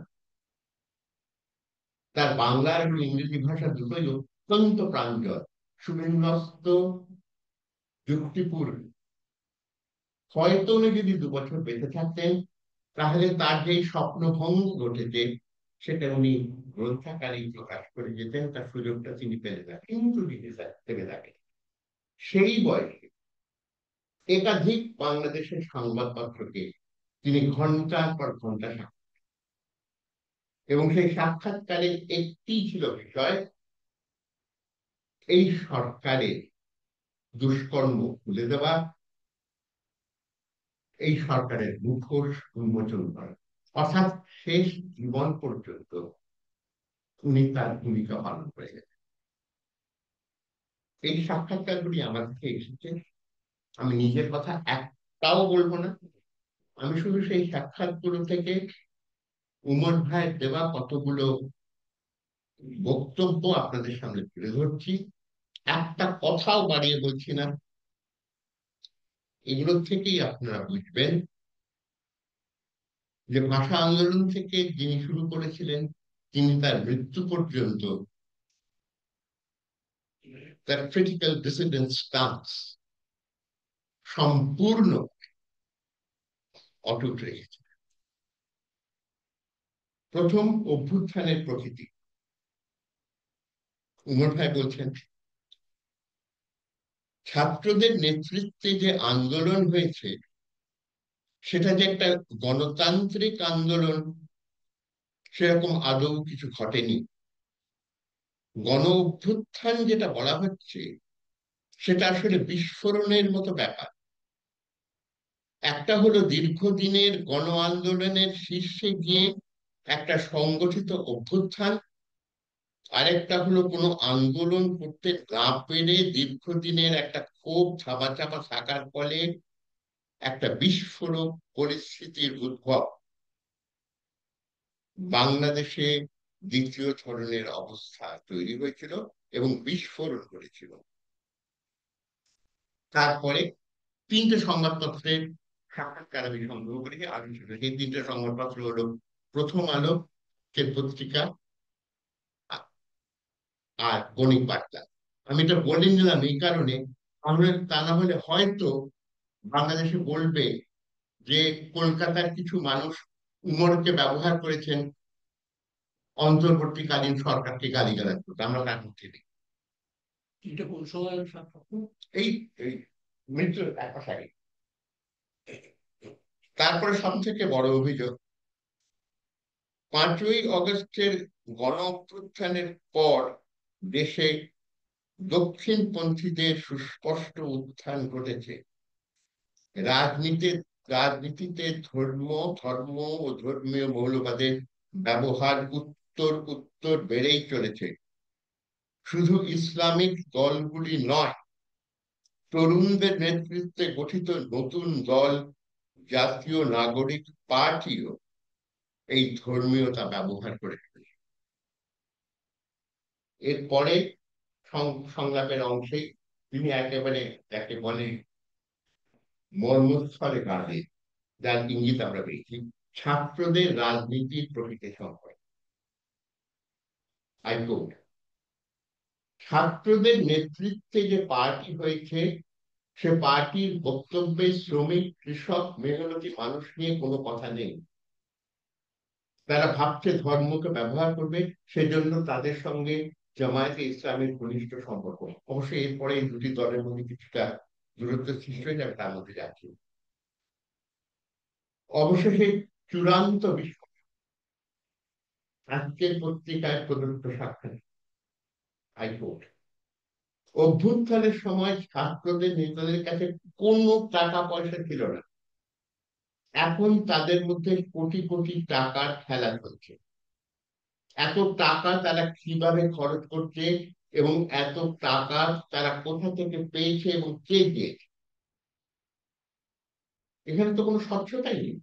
তার বাংলা এবং ইংরেজি ভাষা দুটোই অত্যন্ত প্রাঞ্জল, সুবিন্যস্ত, যুক্তিপূর্ণ। হয়তো উনি যদি 2 বছর বেঁচে থাকতেন, তাহলে তার যেই স্বপ্নভঙ্গ ঘটেছে সেটা উনি গ্রন্থাকারেই প্রকাশ করে যেতেন, তার সুযোগটা তিনি পেলে না, কিন্তু তিনি থেমে থাকেন। সেই বয়সে একাধিক বাংলাদেশের সংবাদপত্রকে তিনি ঘন্টার পর ঘন্টা এবং সেই সাক্ষাৎকারের একটি ছিল বিষয়, এই সরকারের দুষ্কর্ম তুলে দেওয়া, এই সরকারের মুখোশ উন্মোচন করা। অর্থাৎ শেষ জীবন পর্যন্ত উনি তার ভূমিকা পালন করে গেছেন। এই সাক্ষাৎকারগুলি আমার কাছে এসেছে, আমি নিজের কথা একটাও বলবো না, আমি শুধু সেই সাক্ষাৎগুলো থেকে উমর ভাইয়ের দেওয়া কতগুলো বক্তব্য আপনাদের সামনে তুলে ধরছি। একটা কথাও বাড়িয়ে বলছি না, এগুলো থেকেই আপনারা বুঝবেন যে ভাষা আন্দোলন থেকে যিনি শুরু করেছিলেন, তিনি তার মৃত্যু পর্যন্ত তার ক্রিটিক্যাল ডিসিডেন্ট স্টান্স সম্পূর্ণ অটুট রেখেছে। প্রথম অভ্যুত্থানের প্রকৃতি, উমর ভাই বলছেন, ছাত্রদের নেতৃত্বে যে আন্দোলন হয়েছে সেটা যে একটা গণতান্ত্রিক আন্দোলন, সেরকম আদৌ কিছু ঘটেনি। গণ অভ্যুত্থান যেটা বলা হচ্ছে সেটা আসলে বিস্ফোরণের মতো ব্যাপার। একটা হলো দীর্ঘদিনের গণ আন্দোলনের শীর্ষে গিয়ে একটা সংগঠিত অভ্যুত্থান, আরেকটা হলো কোনো আন্দোলন করতে না পেরে দীর্ঘদিনের একটা ক্ষোভ চাপা চাপা থাকার ফলে একটা বিস্ফোরক পরিস্থিতির উদ্ভব। বাংলাদেশে দ্বিতীয় ধরনের অবস্থা তৈরি হয়েছিল এবং বিস্ফোরণ করেছিল। তারপরে 3টে সংবাদপত্রের সাক্ষাৎকার আমি সংগ্রহ করেছি, আমি সেই 3টে সংবাদপত্র হলো প্রথম আলো, পত্রিকা, আর বণিক বার্তা। আমি এটা বলে নিলাম এই কারণে, আমরা তা না হলে হয়তো বাংলাদেশে বলবে যে কলকাতার কিছু মানুষ উমরকে ব্যবহার করেছেন অন্তর্বর্তীকালীন সরকারকে গালিগালাজ করতে। আমরা তার মধ্যে নেই। এটা কোন সময় এই এই মৃত্যুর 1 মাস আগে। তারপরে সব থেকে বড় অভিযোগ, 5ই আগস্টের গণ অভ্যুত্থানের পর দেশে দক্ষিণপন্থীদের সুস্পষ্ট উত্থান ঘটেছে। রাজনীতি রাজনীতিতে ধর্ম ও ধর্মীয় মৌলবাদের ব্যবহার উত্তর উত্তর বেড়েই চলেছে। শুধু ইসলামিক দলগুলি নয়, তরুণদের নেতৃত্বে গঠিত নতুন দল জাতীয় নাগরিক পার্টিও এই ধর্মীয়তা ব্যবহার করে ফেলেছে। এরপরে সংলাপের অংশেই তিনি একেবারে যাকে বলে মর্মস্থলে গানে, যার ইঙ্গিত আমরা পেয়েছি, ছাত্রদের রাজনীতির প্রকৃতি সম্পর্কে। আই কোট, ছাত্রদের নেতৃত্বে যে পার্টি হয়েছে সে পার্টির বক্তব্যে শ্রমিক, কৃষক, মেহনতি মানুষ নিয়ে কোনো কথা নেই। তারা ভাবছে ধর্মকে ব্যবহার করবে, সেজন্য তাদের সঙ্গে জামায়াতে ইসলামের ঘনিষ্ঠ সম্পর্ক। অবশ্যই এরপরে এই দুটি দলের মধ্যে কিছুটা দূরত্ব সৃষ্টি হয়ে যাবে, তার মধ্যে যাচ্ছি। অবশেষে চূড়ান্ত বিষয়, আজকের পত্রিকায় প্রদত্ত সাক্ষাৎ, হাইকোর্ট, অভ্যুত্থানের সময় ছাত্রদের নেতাদের কাছে কোনো টাকা পয়সা ছিল না, এখন তাদের মধ্যে কোটি কোটি টাকার খেলা চলছে। এত টাকা তারা কিভাবে খরচ করছে এবং এত টাকা তারা কোথা থেকে পেয়েছে এবং কে দিয়েছে, এখানে তো কোনো স্বচ্ছতাই নেই।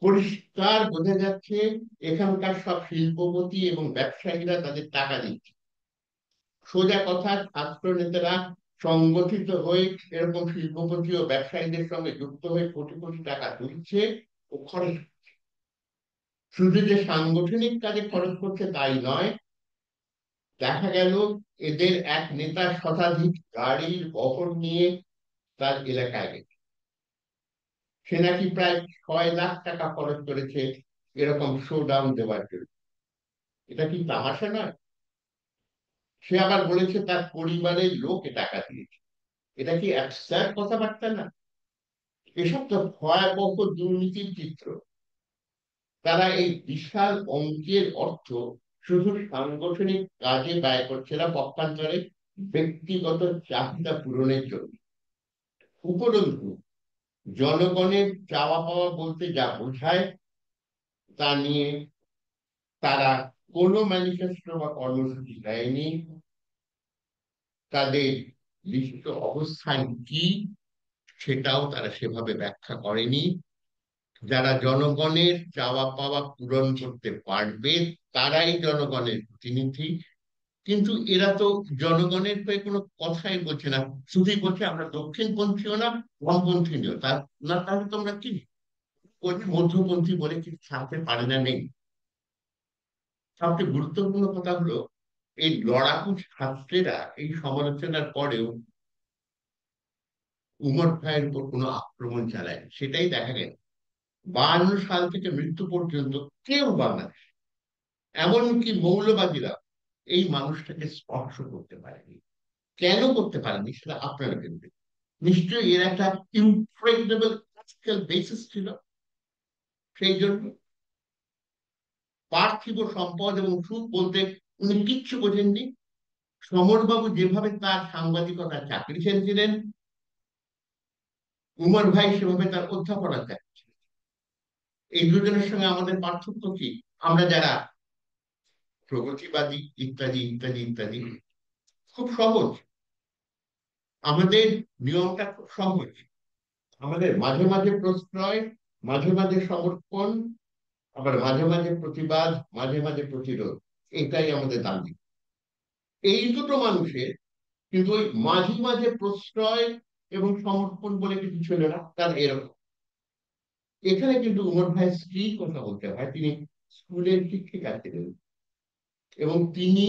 পরিষ্কার বোঝা যাচ্ছে এখানকার সব শিল্পপতি এবং ব্যবসায়ীরা তাদের টাকা দিচ্ছে। সোজা কথা, ছাত্র নেতারা সংগঠিত হয়ে এরকম শিল্পপতি ও ব্যবসায়ীদের সঙ্গে যুক্ত হয়ে কোটি কোটি টাকা তুলছে ও খরচ। শুধু যে সাংগঠনিক কাজে খরচ করছে তাই নয়, দেখা গেল এদের এক নেতা শতাধিক গাড়ির বহর নিয়ে তার এলাকায় গেছে। সে নাকি প্রায় 6 লাখ টাকা খরচ করেছে এরকম শো ডাউন দেওয়ার জন্য। এটা কি তামাশা নয়? সে আবার বলেছে তার পরিবারের লোক এ টাকা দিয়েছে। এটা কি একসাথ কথাবার্তা না? এসব তো ভয়াবহ দুর্নীতির চিত্র। তারা এই বিশাল অঙ্কের অর্থ শুধু সাংগঠনিক কাজে ব্যয় করছে না, পক্ষান্তরে ব্যক্তিগত চাহিদা পূরণের জন্য। উপরন্তু জনগণের চাওয়া পাওয়া বলতে যা বোঝায় তা নিয়ে তারা কোনো ম্যানিফেস্টো বা কর্মসূচি দেয়নি। তাদের লিখিত অবস্থান কি সেটাও তারা সেভাবে ব্যাখ্যা করেনি। যারা জনগণের চাওয়া পাওয়া পূরণ করতে পারবে তারাই জনগণের প্রতিনিধি। কিন্তু এরা তো জনগণের হয়ে কোনো কথাই বলছে না, শুধুই বলছে আমরা দক্ষিণপন্থীও না, বামপন্থীও না। তাহলে তোমরা কি ওই মধ্যপন্থী বলে কিছু থাকতে পারে না? নেই। সবচেয়ে গুরুত্বপূর্ণ কথা হলো, এই লড়াকু ছাত্রেরা এই সমালোচনার পরেও উমর ভাইয়ের উপর কোনো আক্রমণ চালায়, সেটাই দেখা গেল 52 সাল থেকে মৃত্যু পর্যন্ত কেউ বাংলাদেশ, এমনকি মৌলবাদীরা এই মানুষটাকে স্পর্শ করতে পারেনি। কেন করতে পারেনি সেটা আপনারা ভেবে। নিশ্চয়ই এর একটা ইনক্রেডিবল বেসিস ছিল। সেই জন্য পার্থিব সম্পদ এবং সুখ বলতে উনি কিচ্ছু বোঝেননি। সমরবাবু যেভাবে তার সাংবাদিকতার চাকরি ছেড়েছিলেন, উমর ভাই সেভাবে তার অধ্যাপনার চাকরি। এই দুজনের সঙ্গে আমাদের পার্থক্য কি? আমরা যারা প্রগতিবাদী ইত্যাদি ইত্যাদি ইত্যাদি, খুব সহজ। আমাদের নিয়মটা খুব সহজ। আমাদের মাঝে মাঝে প্রশ্রয়, মাঝে মাঝে সমর্পণ, আবার মাঝে মাঝে প্রতিবাদ, মাঝে মাঝে প্রতিরোধ। এটাই আমাদের দাবি। এই দুটো মানুষের কিন্তু ওই মাঝে মাঝে প্রশ্রয় এবং সমর্পণ বলে কিছু ছিল না, তার এরকম। এখানে কিন্তু উমর ভাই স্ত্রীর কথা বলতে হয়। তিনি স্কুলের শিক্ষিকা ছিলেন এবং তিনি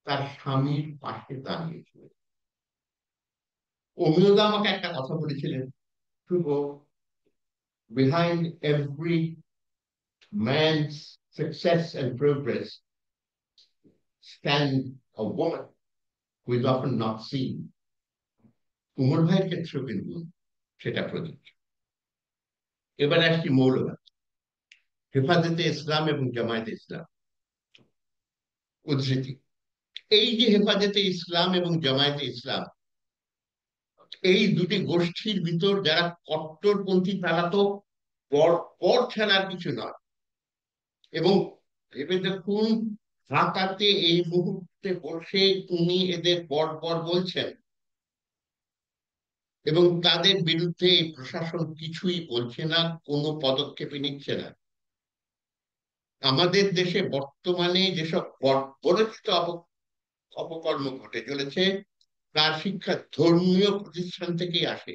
তার স্বামীর পাশে দাঁড়িয়েছিলেন। অমিয়দা আমাকে একটা কথা বলেছিলেন, শুভ, behind every man's success and progress stand a woman who is often not seen. Umar ভাইয়ের ক্ষেত্রেও কিন্তু সেটা প্রযোজ্য। এবার আসছি মৌলবাদ, হেফাজতে ইসলাম এবং জামায়াতে ইসলাম উদ্ধৃতি। এই যে হেফাজতে ইসলাম এবং জামায়াতে ইসলাম, এই দুটি গোষ্ঠীর ভিতর যারা কট্টরপন্থী তারা তো পর পর ছাড়ার কিছু নয়। এবং ভেবে দেখুন, ঢাকাতে এই মুহূর্তে বসে তুমি এদের পর পর বলছেন এবং তাদের বিরুদ্ধে এই প্রশাসন কিছুই বলছে না, কোনো পদক্ষেপই নিচ্ছে না। আমাদের দেশে বর্তমানে যেসব বর্বরচিত অপকর্ম ঘটে চলেছে তার শিক্ষা ধর্মীয় প্রতিষ্ঠান থেকেই আসে।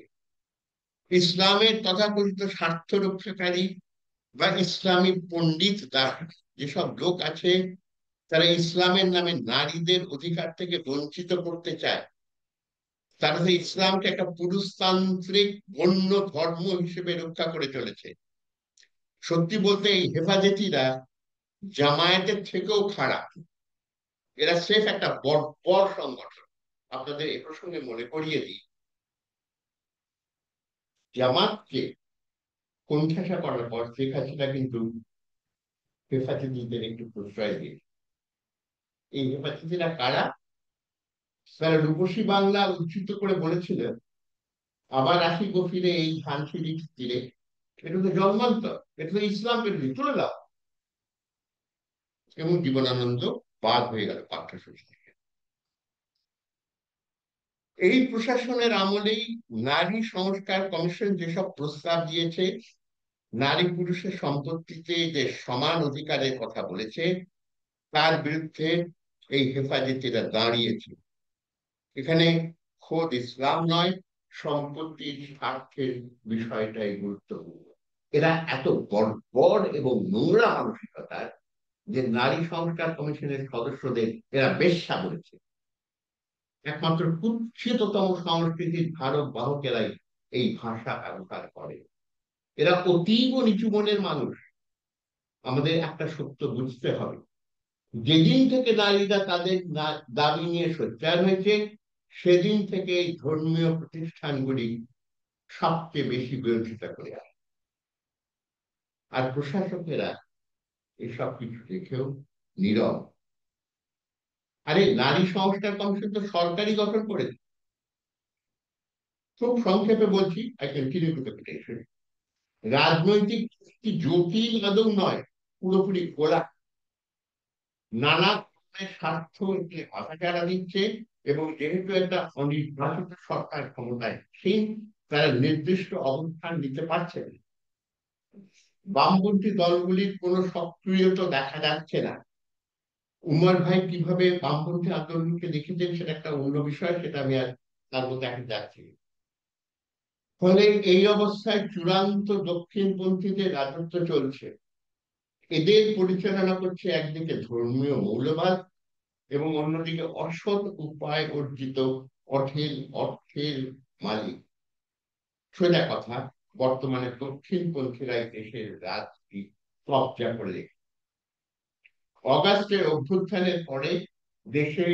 ইসলামের তথাকথিত স্বার্থ রক্ষাকারী বা ইসলামী পণ্ডিত যেসব লোক আছে, তারা ইসলামের নামে নারীদের অধিকার থেকে বঞ্চিত করতে চায়। তারা তো ইসলামকে একটা পুরুষতান্ত্রিক গণ্য ধর্ম হিসেবে রক্ষা করে চলেছে। সত্যি বলতে এই হেফাজতিরা জামায়াতের থেকেও খারাপ। এরা স্রেফ একটা বর্বর সংগঠন। আপনাদের এ প্রসঙ্গে মনে করিয়ে দিই, জামাতকে কোণঠাসা করার পর শেখ হাসিনা কিন্তু হেফাজতিদের একটু প্রশ্রয় দিয়ে। এই হেফাজতিরা কারা? তারা রূপসী বাংলা উদ্ধৃত করে বলেছিলেন, আবার আসি গফিরে এই ধানসিঁড়ির তীরে। এটা তো জন্মান্তর, এটা তো ইসলাম বিরোধী, তুলে দাও। এবং জীবনানন্দ বাদ হয়ে গেল পাঠ্যসূচি থেকে। এই প্রশাসনের আমলেই নারী সংস্কার কমিশন যেসব প্রস্তাব দিয়েছে নারী পুরুষের সম্পত্তিতে যে সমান অধিকারের কথা বলেছে তার বিরুদ্ধে এই হেফাজতিরা দাঁড়িয়েছে। এখানে খোদ ইসলাম নয়, সম্পত্তির স্বার্থের বিষয়টাই গুরুত্বপূর্ণ। এরা এত বর্বর এবং নোংরা মানসিকতার যে নারী সংস্কার কমিশনের সদস্যদের এরা বেশ্যা বলেছে। একমাত্র কুৎসিততম সংস্কৃতির ধারক বাহকেরাই এই ভাষা ব্যবহার করে। এরা অতীব নিচু মনের মানুষ। আমাদের একটা সত্য বুঝতে হবে, যেদিন থেকে নারীরা তাদের দাবি নিয়ে সোচ্চার হয়েছে, সেদিন থেকে এই ধর্মীয় প্রতিষ্ঠানগুলি সবচেয়ে বেশি বিরোধিতা করে আসে। আর প্রশাসকেরা এসব কিছু দেখেও নীরব। আরে নারী সংস্কার কমিশন তো সরকারি গঠন করেছে। খুব সংক্ষেপে বলছি, I continue to the petition. রাজনৈতিক কি জটিল আদৌ নয়, পুরোপুরি খোলা। নানা ধরনের স্বার্থ এতে মাথাচাড়া দিচ্ছে, এবং যেহেতু একটা অনির্বাচিত সরকার ক্ষমতায়, সেই তারা নির্দিষ্ট অবস্থান নিতে পারছে না। বামপন্থী দলগুলির কোনো সক্রিয়তা দেখা যাচ্ছে না। উমর ভাই কিভাবে বামপন্থী আন্দোলনকে দেখেছেন সেটা একটা অন্য বিষয়, সেটা আমি আর তার মধ্যে এখন যাচ্ছি না। ফলে এই অবস্থায় চূড়ান্ত দক্ষিণপন্থীদের রাজত্ব চলছে। এদের পরিচালনা করছে একদিকে ধর্মীয় মৌলবাদ এবং অন্যদিকে অসৎ উপায় অর্জিত অঢেল অর্থের মালিক। সোজা কথা, বর্তমানে দক্ষিণপন্থীরাই দেশের রাজনীতি কবজা করে রেখেছে। অগাস্টের অভ্যুত্থানের পরে দেশে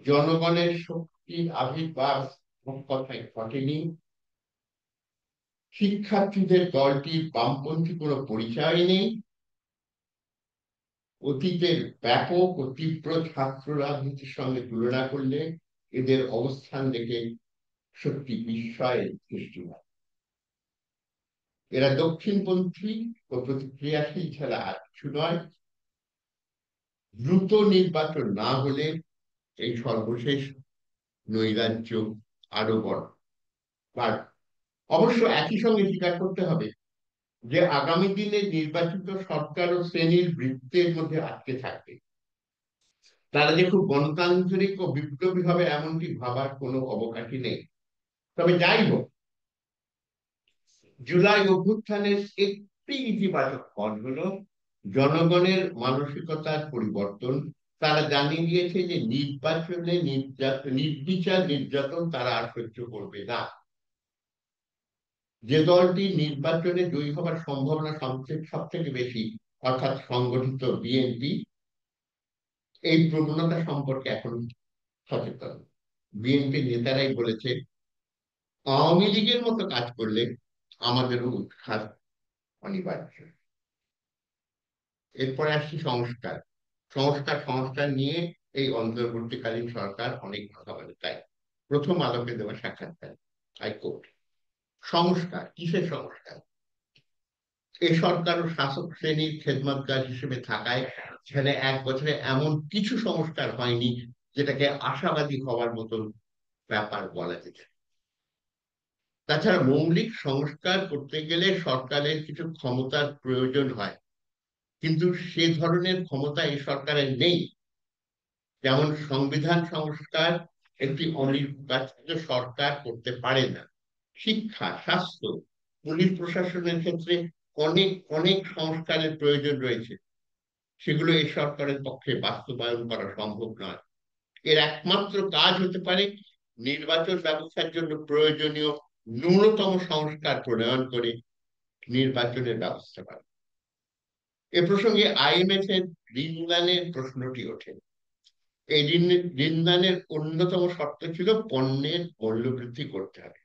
জনগণের শক্তির আবির্ভাব কথায় ঘটেনি। শিক্ষার্থীদের দলটির বামপন্থী কোনো পরিচয় নেই। অতীতের ব্যাপক ও তীব্র ছাত্র রাজনীতির সঙ্গে তুলনা করলে এদের অবস্থান দেখে সত্যি বিস্ময়ের সৃষ্টি হয়। এরা দক্ষিণপন্থী ও প্রতিক্রিয়াশীল ছাড়া আর কিছু নয়। দ্রুত নির্বাচন না হলে এই সর্বশেষ নৈরাজ্য আরো বড়। আর অবশ্য একই সঙ্গে স্বীকার করতে হবে যে আগামী দিনে নির্বাচিত সরকার ও শ্রেণীর বৃত্তের মধ্যে আটকে থাকবে। তারা যে খুব গণতান্ত্রিক ও বিপ্লবী হবে এমনটি ভাবার কোনো অবকাশই নেই। তবে যাই হোক, জুলাই অভ্যুত্থানের একটি ইতিবাচক ফল হলো জনগণের মানসিকতার পরিবর্তন। তারা জানিয়ে দিয়েছে যে নির্বাচনে নির্বিচার নির্যাতন তারা আর সহ্য করবে না। যে দলটি নির্বাচনে জয়ী হবার সম্ভাবনা সব থেকে বেশি, অর্থাৎ সংগঠিত বিএনপি, এই প্রবণতা সম্পর্কে এখন সচেতন। বিএনপি নেতারাই বলেছে, আওয়ামী লীগের মতো কাজ করলে আমাদেরও উৎখাত অনিবার্য। এরপরে আসছি সংস্কার। সংস্কার নিয়ে এই অন্তর্বর্তীকালীন সরকার অনেক কথা বলে। তাই প্রথম আলোকে দেওয়া সাক্ষাৎকার হাইকোর্ট। সংস্কার কিসের সংস্কার? এই সরকার ও শাসক শ্রেণীর খেদমতগার হিসেবে থাকায় সেখানে এক বছরে এমন কিছু সংস্কার হয়নি যেটাকে আশাবাদী হওয়ার মতন ব্যাপার বলা যেত। তাছাড়া মৌলিক সংস্কার করতে গেলে সরকারের কিছু ক্ষমতার প্রয়োজন হয়, কিন্তু সে ধরনের ক্ষমতা এই সরকারের নেই। যেমন সংবিধান সংস্কার একটি অনির্বাচিত সরকার করতে পারে না। শিক্ষা, স্বাস্থ্য, পুলিশ প্রশাসনের ক্ষেত্রে অনেক অনেক সংস্কারের প্রয়োজন রয়েছে। সেগুলো এই সরকারের পক্ষে বাস্তবায়ন করা সম্ভব নয়। এর একমাত্র কাজ হতে পারে নির্বাচন ব্যবস্থার জন্য প্রয়োজনীয় ন্যূনতম সংস্কার প্রণয়ন করে নির্বাচনের ব্যবস্থা করা। এ প্রসঙ্গে আইএমএফ এর ঋণদানের প্রশ্নটি ওঠে। এই ঋণদানের অন্যতম শর্ত ছিল পণ্যের মূল্যবৃদ্ধি করতে হবে।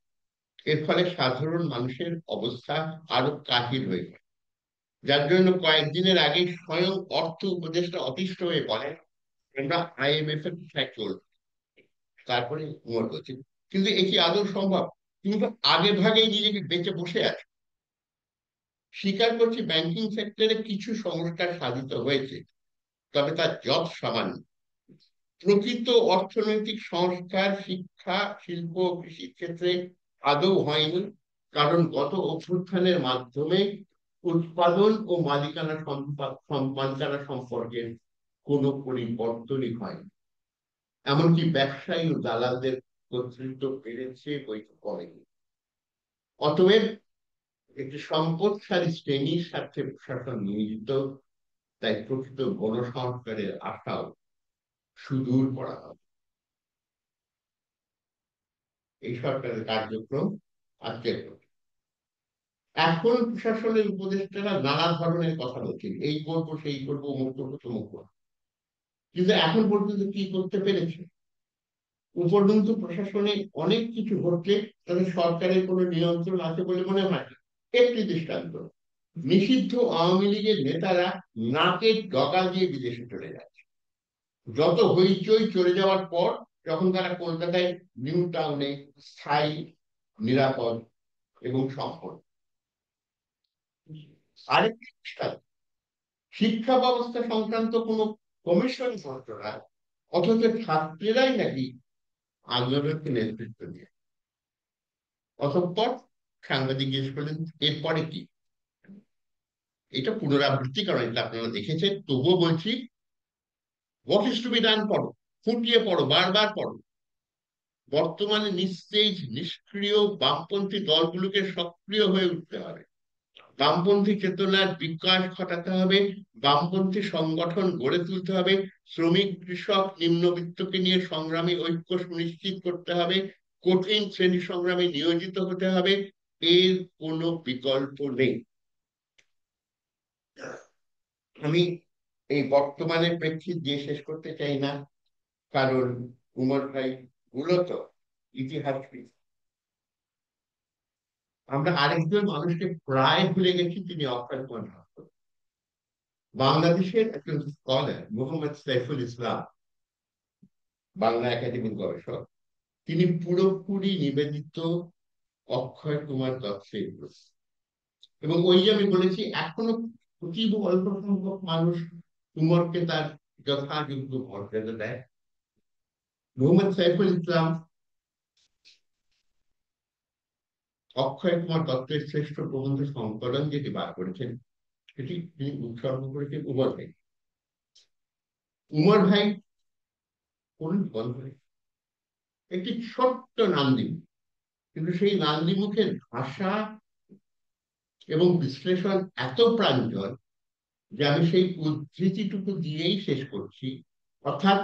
এর ফলে সাধারণ মানুষের অবস্থা আরো কাহিল হয়ে যায়, যার জন্য কয়েকদিনের আগে স্বয়ং অর্থ উপদেষ্টা অতিষ্ঠ হয়ে বলেন, আমরা আইএমএফ এর পিছায় চলব। তারপরে উমর বলছেন, কিন্তু এ কি আদৌ সম্ভব? কিন্তু আগে ভাগেই নিজেকে বেঁচে বসে আছে। স্বীকার করছি ব্যাংকিং সেক্টরে কিছু সংস্কার সাধিত হয়েছে, তবে তার যৎ সামান্য। প্রকৃত অর্থনৈতিক সংস্কার শিক্ষা, শিল্প, কৃষির ক্ষেত্রে আদৌ হয়নি, কারণ গত অভ্যুত্থানের মাধ্যমে উৎপাদন ও মালিকানা সম্পর্কের কোনো পরিবর্তনই হয়নি। এমনকি ব্যবসায়ী ও দালালদের কর্তৃত্ব বেড়েছে, বৈঠক করেনি। অতএব একটি সম্পদশালী শ্রেণীর স্বার্থে প্রশাসন নিয়োজিত, তাই প্রকৃত গণসংস্কারের আশাও সুদূর করা হবে। এই সরকারের কার্যক্রম আজকের কথা। এখন প্রশাসনের উপদেষ্টারা নানা ধরনের কথা বলছেন, এই করবো সেই করবো, অমুক করবো তমুক করবো, কিন্তু এখন পর্যন্ত কি করতে পেরেছে? উপরন্তু প্রশাসনে অনেক কিছু ঘটলে তাদের সরকারের কোনো নিয়ন্ত্রণ আছে বলে মনে হয় না। একটি দৃষ্টান্ত, নিষিদ্ধ আওয়ামী লীগের নেতারা নাকের ডগা দিয়ে বিদেশে চলে যাচ্ছে। যত হইচই চলে যাওয়ার পর যখন তারা কলকাতায় নিউ টাউনে স্থায়ী, নিরাপদ এবং সফল। আরেকটি দৃষ্টান্ত, শিক্ষা ব্যবস্থা সংক্রান্ত কোনো কমিশন করতো না, অথচ ছাত্রীরাই নাকি আন্দোলনকে নেতৃত্ব দিয়ে। অতঃপর সাংবাদিক জিজ্ঞেস করলেন এরপরে কি? এটা পুনরাবৃত্তি, কারণ এটা আপনারা দেখেছেন, তবুও বলছি, what is to be done পড়ো, ফুটিয়ে পড়ো, বারবার পড়ো। বর্তমানে নিস্তেজ নিষ্ক্রিয় বামপন্থী দলগুলোকে সক্রিয় হয়ে উঠতে হবে, বামপন্থী চেতনার বিকাশ ঘটাতে হবে, বামপন্থী সংগঠন গড়ে তুলতে হবে, শ্রমিক কৃষক নিম্নবিত্তকে নিয়ে সংগ্রামী ঐক্য সুনিশ্চিত করতে হবে, কঠিন শ্রেণী সংগ্রামে নিয়োজিত হতে হবে। এর কোনো বিকল্প নেই। আমি এই বর্তমানের প্রেক্ষিত দিয়ে শেষ করতে চাই না, কারণ উমর ভাই মূলত ইতিহাসবিদ। আমরা আরেকজন মানুষকে প্রায় ভুলে গেছি, তিনি অক্ষয় কুমার ভাস্কর, বাংলাদেশের একজন স্কলার, মোহাম্মদ সাইফুল ইসলাম, বাংলা একাডেমির গবেষক। তিনি পুরোপুরি নিবেদিত অক্ষয় কুমার দত্তের প্রতি। এবং ওই যে আমি বলেছি, এখনো অতীব অল্প সংখ্যক মানুষ উমরকে তার যথাযোগ্য মর্যাদা দেয়। মোহাম্মদ সাইফুল ইসলাম অক্ষয় কুমার দত্তের শ্রেষ্ঠ প্রবন্ধ সংকলন যেটি বার করেছেন, সেটি তিনি উৎসর্গ করেছেন উমর ভাই। উমর ভাই কোন গল্পে একটি ছোট্ট নান্দিমুখ, কিন্তু সেই নান্দিমুখের ভাষা এবং বিশ্লেষণ এত প্রাঞ্জল যে আমি সেই উদ্ধৃতিটুকু দিয়েই শেষ করছি। অর্থাৎ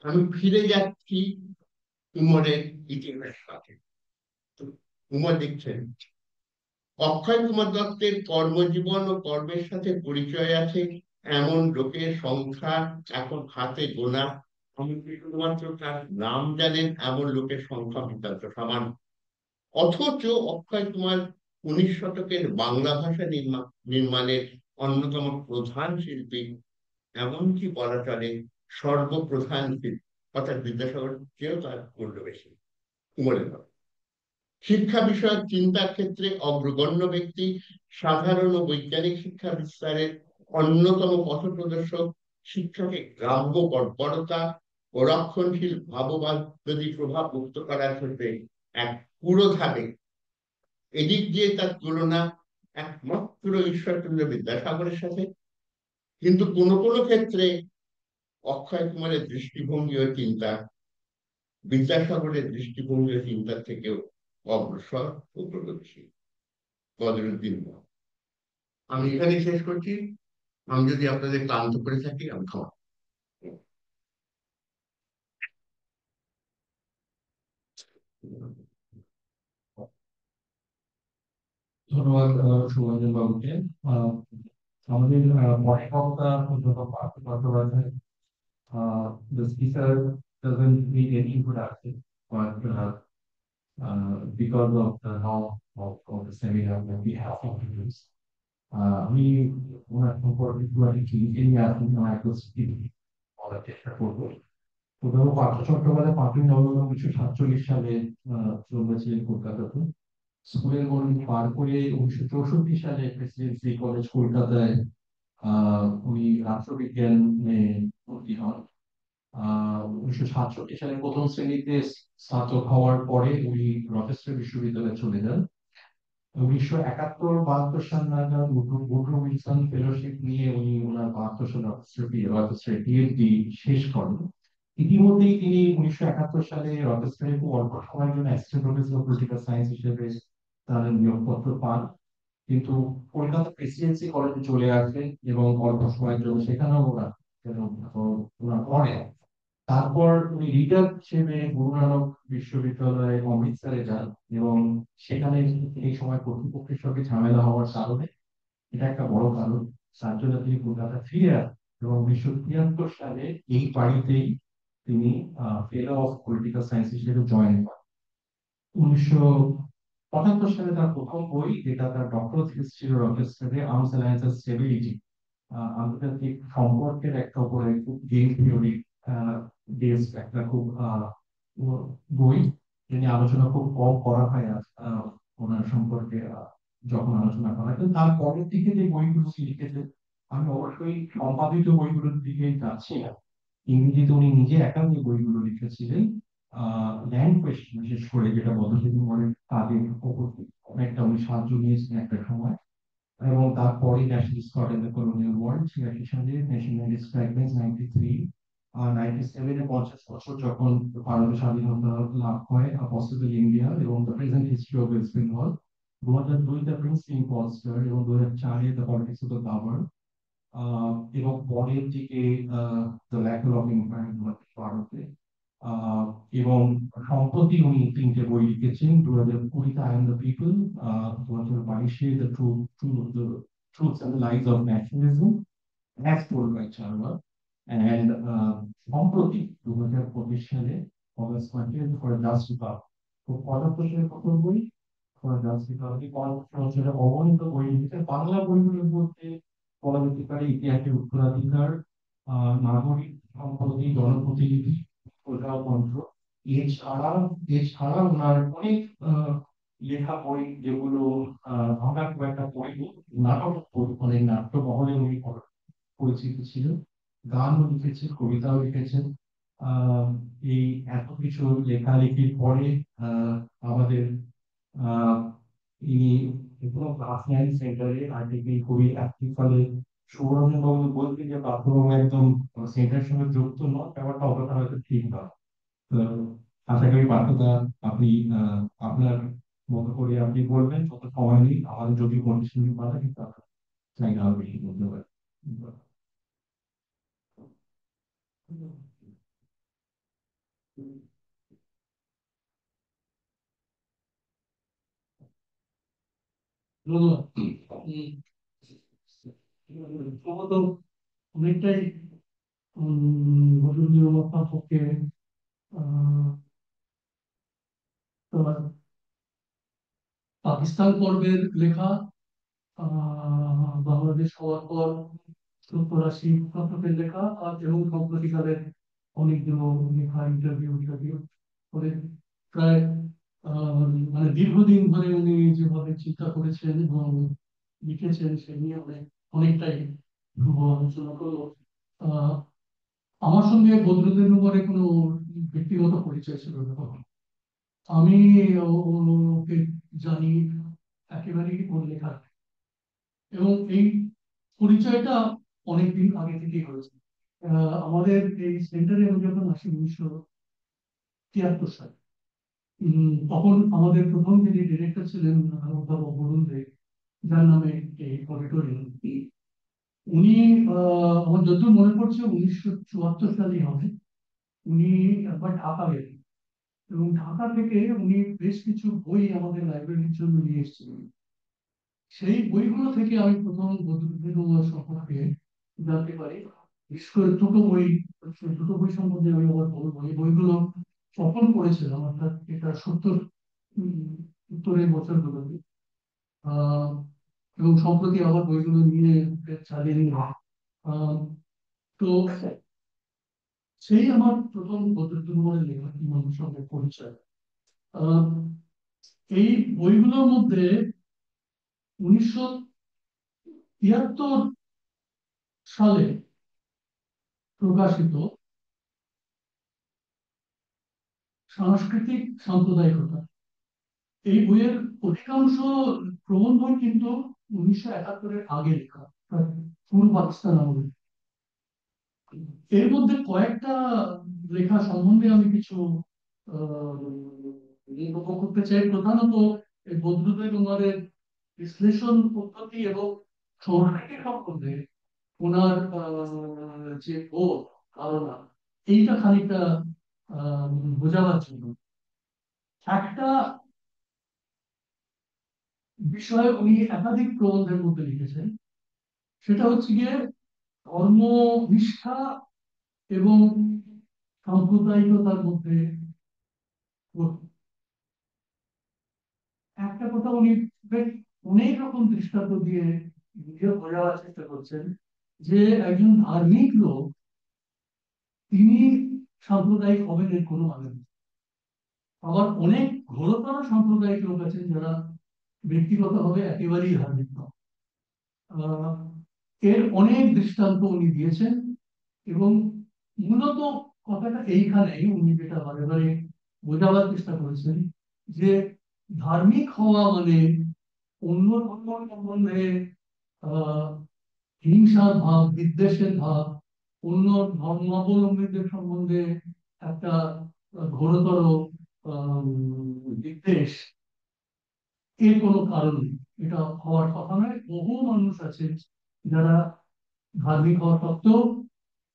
আমি ফিরে যাচ্ছি উমরের ইতিহাস সাথে। উমর লিখছেন, অক্ষয় কুমার দত্তের কর্মজীবন ও কর্মের সাথে পরিচয় আছে এমন লোকের সংখ্যা এখন হাতে গোনা। এমনকি শুধুমাত্র তার নাম জানেন এমন লোকের সংখ্যা বিদ্যান্ত সমান। অথচ অক্ষয় কুমার 19 শতকের বাংলা ভাষা নির্মাণের অন্যতম প্রধান শিল্পী, এমনকি বলা চলে সর্বপ্রধান শিল্পী। অর্থাৎ বিদ্যাসাগর চেয়েও তার মূল্য বেশি উমরের হবে। শিক্ষা বিষয়ক চিন্তার ক্ষেত্রে অগ্রগণ্য ব্যক্তি, সাধারণ ও বৈজ্ঞানিক শিক্ষা বিস্তারের অন্যতম পথপ্রদর্শক, শিক্ষাকে গ্রাম্য বর্বরতা ও রক্ষণশীল ভাববাদী প্রভাব মুক্ত করার ক্ষেত্রে এক পুরোধাবে। এদিক দিয়ে তার তুলনা একমাত্র ঈশ্বরচন্দ্র বিদ্যাসাগরের সাথে। কিন্তু কোনো কোনো ক্ষেত্রে অক্ষয় কুমারের দৃষ্টিভঙ্গি ও চিন্তা বিদ্যাসাগরের দৃষ্টিভঙ্গি ও চিন্তার থেকেও অগ্রসর ও প্রগতিশীল। বদরুদ্দিন। আমি এখানে শেষ করছি। আমি যদি আপনাদের ক্লান্ত করে থাকি, আমি ক্ষমা। ধন্যবাদ সুরঞ্জন বাবুকে। আহ, আমাদের পরে বক্তা অধ্যাপক Partha Chattopadhyay. The speaker doesn't need any introduction, but because of the norm of the seminar that we have introduced, আমি ওনার সম্পর্কে একটু লিখে নিয়ে আসুন একটু বলার চেষ্টা করবো। প্রথম পার্থ চট্টোপাধ্যায় 5ই নভেম্বর 1947 সালে জন্মেছিলেন কলকাতাতে। স্কুলের গণ্ডি পার করে 1964 সালে প্রেসিডেন্সি কলেজ কলকাতায় উনি রাষ্ট্রবিজ্ঞানে ভর্তি হন। 1967 সালে প্রথম শ্রেণীতে স্নাতক হওয়ার পরে উনি রচেস্টার বিশ্ববিদ্যালয়ে চলে যান। 1971-72 সাল নাগাদ উড্রো উইলসন ফেলোশিপ নিয়ে উনি ওনার 72 সালে রচেস্টারে পিএইচডি শেষ করেন। ইতিমধ্যেই তিনি 1971 সালে রচেস্টারে খুব অল্প সময়ের জন্য assistant professor of political science হিসেবে তার নিয়োগপত্র পান, কিন্তু কলকাতা প্রেসিডেন্সি কলেজে চলে আসেন এবং অল্প সময়ের জন্য সেখানেও ওরা যেন ওরা পড়েন। তারপর উনি রিটার হিসেবে গুরু নানক বিশ্ববিদ্যালয়ে অমৃতসরে যান এবং সেখানে এই সময় কর্তৃপক্ষের সঙ্গে ঝামেলা হওয়ার কারণে, এটা একটা বড় কারণ, তার জন্য তিনি কলকাতা ফিরে আসেন এবং 1973 সালে এই বাড়িতেই তিনি ফেলো অফ পলিটিক্যাল সায়েন্স হিসেবে জয়েন করেন। 1975 সালে তার প্রথম বই, যেটা তার ডক্টরাল থিসিস ছিল রচেস্টারে, আর্মস অ্যালায়েন্স অ্যান্ড স্টেবিলিটি, আন্তর্জাতিক সম্পর্কের একটা উপরে খুব গেম থিওরি বেসড একটা খুব বই, যিনি আলোচনা খুব কম করা হয় ওনার সম্পর্কে যখন আলোচনা করা হয়। কিন্তু তার পরের দিকে যে বইগুলো তিনি লিখেছেন, আমি অবশ্যই সম্পাদিত বইগুলোর দিকে যাচ্ছি না। ইংরেজিতে উনি নিজে একা যে বইগুলো লিখেছিলেন, ল্যান্ড কোয়েশ্চেন বিশেষ করে, যেটা বদরুদ্দীন উমরের কাজের উপর অনেকটা উনি সাহায্য নিয়েছেন একটা সময়। এবং তারপরে nationalist thought in the colonial world 86 সালে, ন্যাশনালিস্ট ফ্র্যাগমেন্টস 93, 97-এ 50 বছর যখন ভারতের স্বাধীনতা লাভ হয়, পসিবল ইন্ডিয়া এবং the present history of West Bengal, 2002-তে প্রিন্স ইম্পোস্টার, এবং 2004-এ দ্য পলিটিক্স অফ দ্য গাভার, এবং পরের দিকে দ্য ল্যাকুর অফ এম্পায়ার ভারতে। আহ, এবং সম্প্রতি উনি 3টে বই লিখেছেন, 2020-তে আই এম দ্য পিপল, 2022-এ the truths and lies of nationalism as told by charmer, and সম্প্রতি 2025 সালে অগাস্ট মাসে ফর জাস্ট রিপাবলিক। তো 75 সালের প্রথম বই ফর জাস্ট রিপাবলিক, 50 বছরের অগণিত বই লিখেছে। বাংলা বইগুলোর মধ্যে বলা যেতে পারে ইতিহাসের উত্তরাধিকার, নাগরিক সম্পত্তি, জনপ্রতিনিধি, প্রজাতন্ত্র। এছাড়া এছাড়া ওনার অনেক লেখা বই, যেগুলো আমরা খুব একটা পড়িনি, নাটক বই, অনেক নাট্য মহলে উনি পরিচিত ছিলেন, গানও লিখেছেন, কবিতাও লিখেছেন। আহ এই এত কিছু লেখালেখির পরে আহ আমাদের আহ ইনি কোনো ক্লাস নাইন সেন্টারে আর্টিকেল খুবই অ্যাক্টিভ, ফলে সুব্রমণ্যম বাবু বলতে যে প্রাথমিক একদম সেন্টারের সঙ্গে যুক্ত নয়, ব্যাপারটা অতটা হয়তো ঠিক না। তো আশা করি পাঠকরা, আপনি আপনার মতো করে আপনি বলবেন, যত সময় নেই আমাদের, যদি কন্ডিশন বাধা, কিন্তু আপনার চাইলে আরো বেশি বলতে পারেন। ধন্যবাদ। প্রথমত অনেকটাই বদরুদ্দীন আমার পক্ষে আহ, তোমার পাকিস্তান পর্বের লেখা, বাংলাদেশ হওয়ার পর 70-80 শতকের লেখা, আর এবং সম্প্রতিকালের অনেকগুলো লেখা, ইন্টারভিউ ইন্টারভিউ করে প্রায় মানে দীর্ঘদিন ধরে উনি যেভাবে চিন্তা করেছেন এবং লিখেছেন, সে নিয়ে অনেকটাই ধ্রুব আলোচনা করলো। আহ, আমার সঙ্গে বদরুদ্দিন উমরের কোনো ব্যক্তিগত পরিচয় ছিল না কখনো। আমি ওকে জানি একেবারেই ওর লেখা, এবং এই পরিচয়টা অনেকদিন আগে থেকেই হয়েছে। আমাদের এই সেন্টারে আমি যখন আসি 1973 সালে, তখন আমাদের প্রথম যিনি ডিরেক্টর ছিলেন অধ্যাপক বরুণ দে, যার নামে এই অডিটোরিয়াম, উনি আমার যতদূর মনে পড়ছে 1974 সালেই হবে, উনি একবার ঢাকা গেলেন এবং ঢাকা থেকে উনি বেশ কিছু বই আমাদের লাইব্রেরির জন্য নিয়ে এসেছিলেন। সেই বইগুলো থেকে আমি প্রথম বদরুদ্দীন উমর সম্পর্কে জানতে পারি। বিশেষ করে দুটো বই সম্বন্ধে আমি আবার বলবো। এই বইগুলো তখন পড়েছিলাম, অর্থাৎ এটা 70-এর বছরগুলোতে, আহ এবং সম্প্রতি আবার বইগুলো নিয়ে চালিয়ে নিলাম। আহ, তো সেই আমার প্রথম বদরুদ্দীন উমরের লেখা ইমামের সঙ্গে পরিচয়। আহ, এই বইগুলোর মধ্যে 1973 সালে প্রকাশিত সাংস্কৃতিক সাম্প্রদায়িকতা, এই বইয়ের অধিকাংশ প্রবন্ধ কিন্তু 1971-এর আগে লেখা, পূর্ব পাকিস্তান আমলে। এর মধ্যে কয়েকটা লেখা সম্বন্ধে আমি কিছু আহ, মন্তব্য করতে চাই। প্রধানত এই বদরুদ্দোজা উমারের বিশ্লেষণ পদ্ধতি এবং সংস্কৃতি সম্বন্ধে ওনার যে বোধ ধারণা, এইটা খানিকটা আহ, বোঝাবার জন্য একটা বিষয়ে উনি একাধিক প্রবন্ধের মধ্যে লিখেছেন। সেটা হচ্ছে গিয়ে ধর্মনিষ্ঠা এবং সাম্প্রদায়িকতার মধ্যে একটা কথা উনি বেশ অনেক রকম দৃষ্টান্ত দিয়ে নিজে বোঝাবার চেষ্টা করছেন যে একজন ধার্মিক লোক তিনি সাম্প্রদায়িক হবেন এর কোনো মানে নেই। আবার অনেক ঘোরতর সাম্প্রদায়িক লোক আছেন যারা ব্যক্তিগতভাবে একেবারেই ধার্মিক নয়। আহ, এর অনেক দৃষ্টান্ত উনি দিয়েছেন এবং মূলত কথাটা এইখানেই উনি যেটা বারে বারে বোঝাবার চেষ্টা করেছেন যে ধার্মিক হওয়া মানে অন্য ধর্ম সম্বন্ধে আহ হিংসার ভাব, বিদ্বেষের ভাব, অন্য ধর্মাবলম্বীদের সম্বন্ধে একটা ঘোরতর আহ, বিদ্বেষ, এর কোনো কারণ নেই। এটা হওয়ার কথা নয়। বহু মানুষ আছে যারা ধার্মিক হওয়া সত্ত্বেও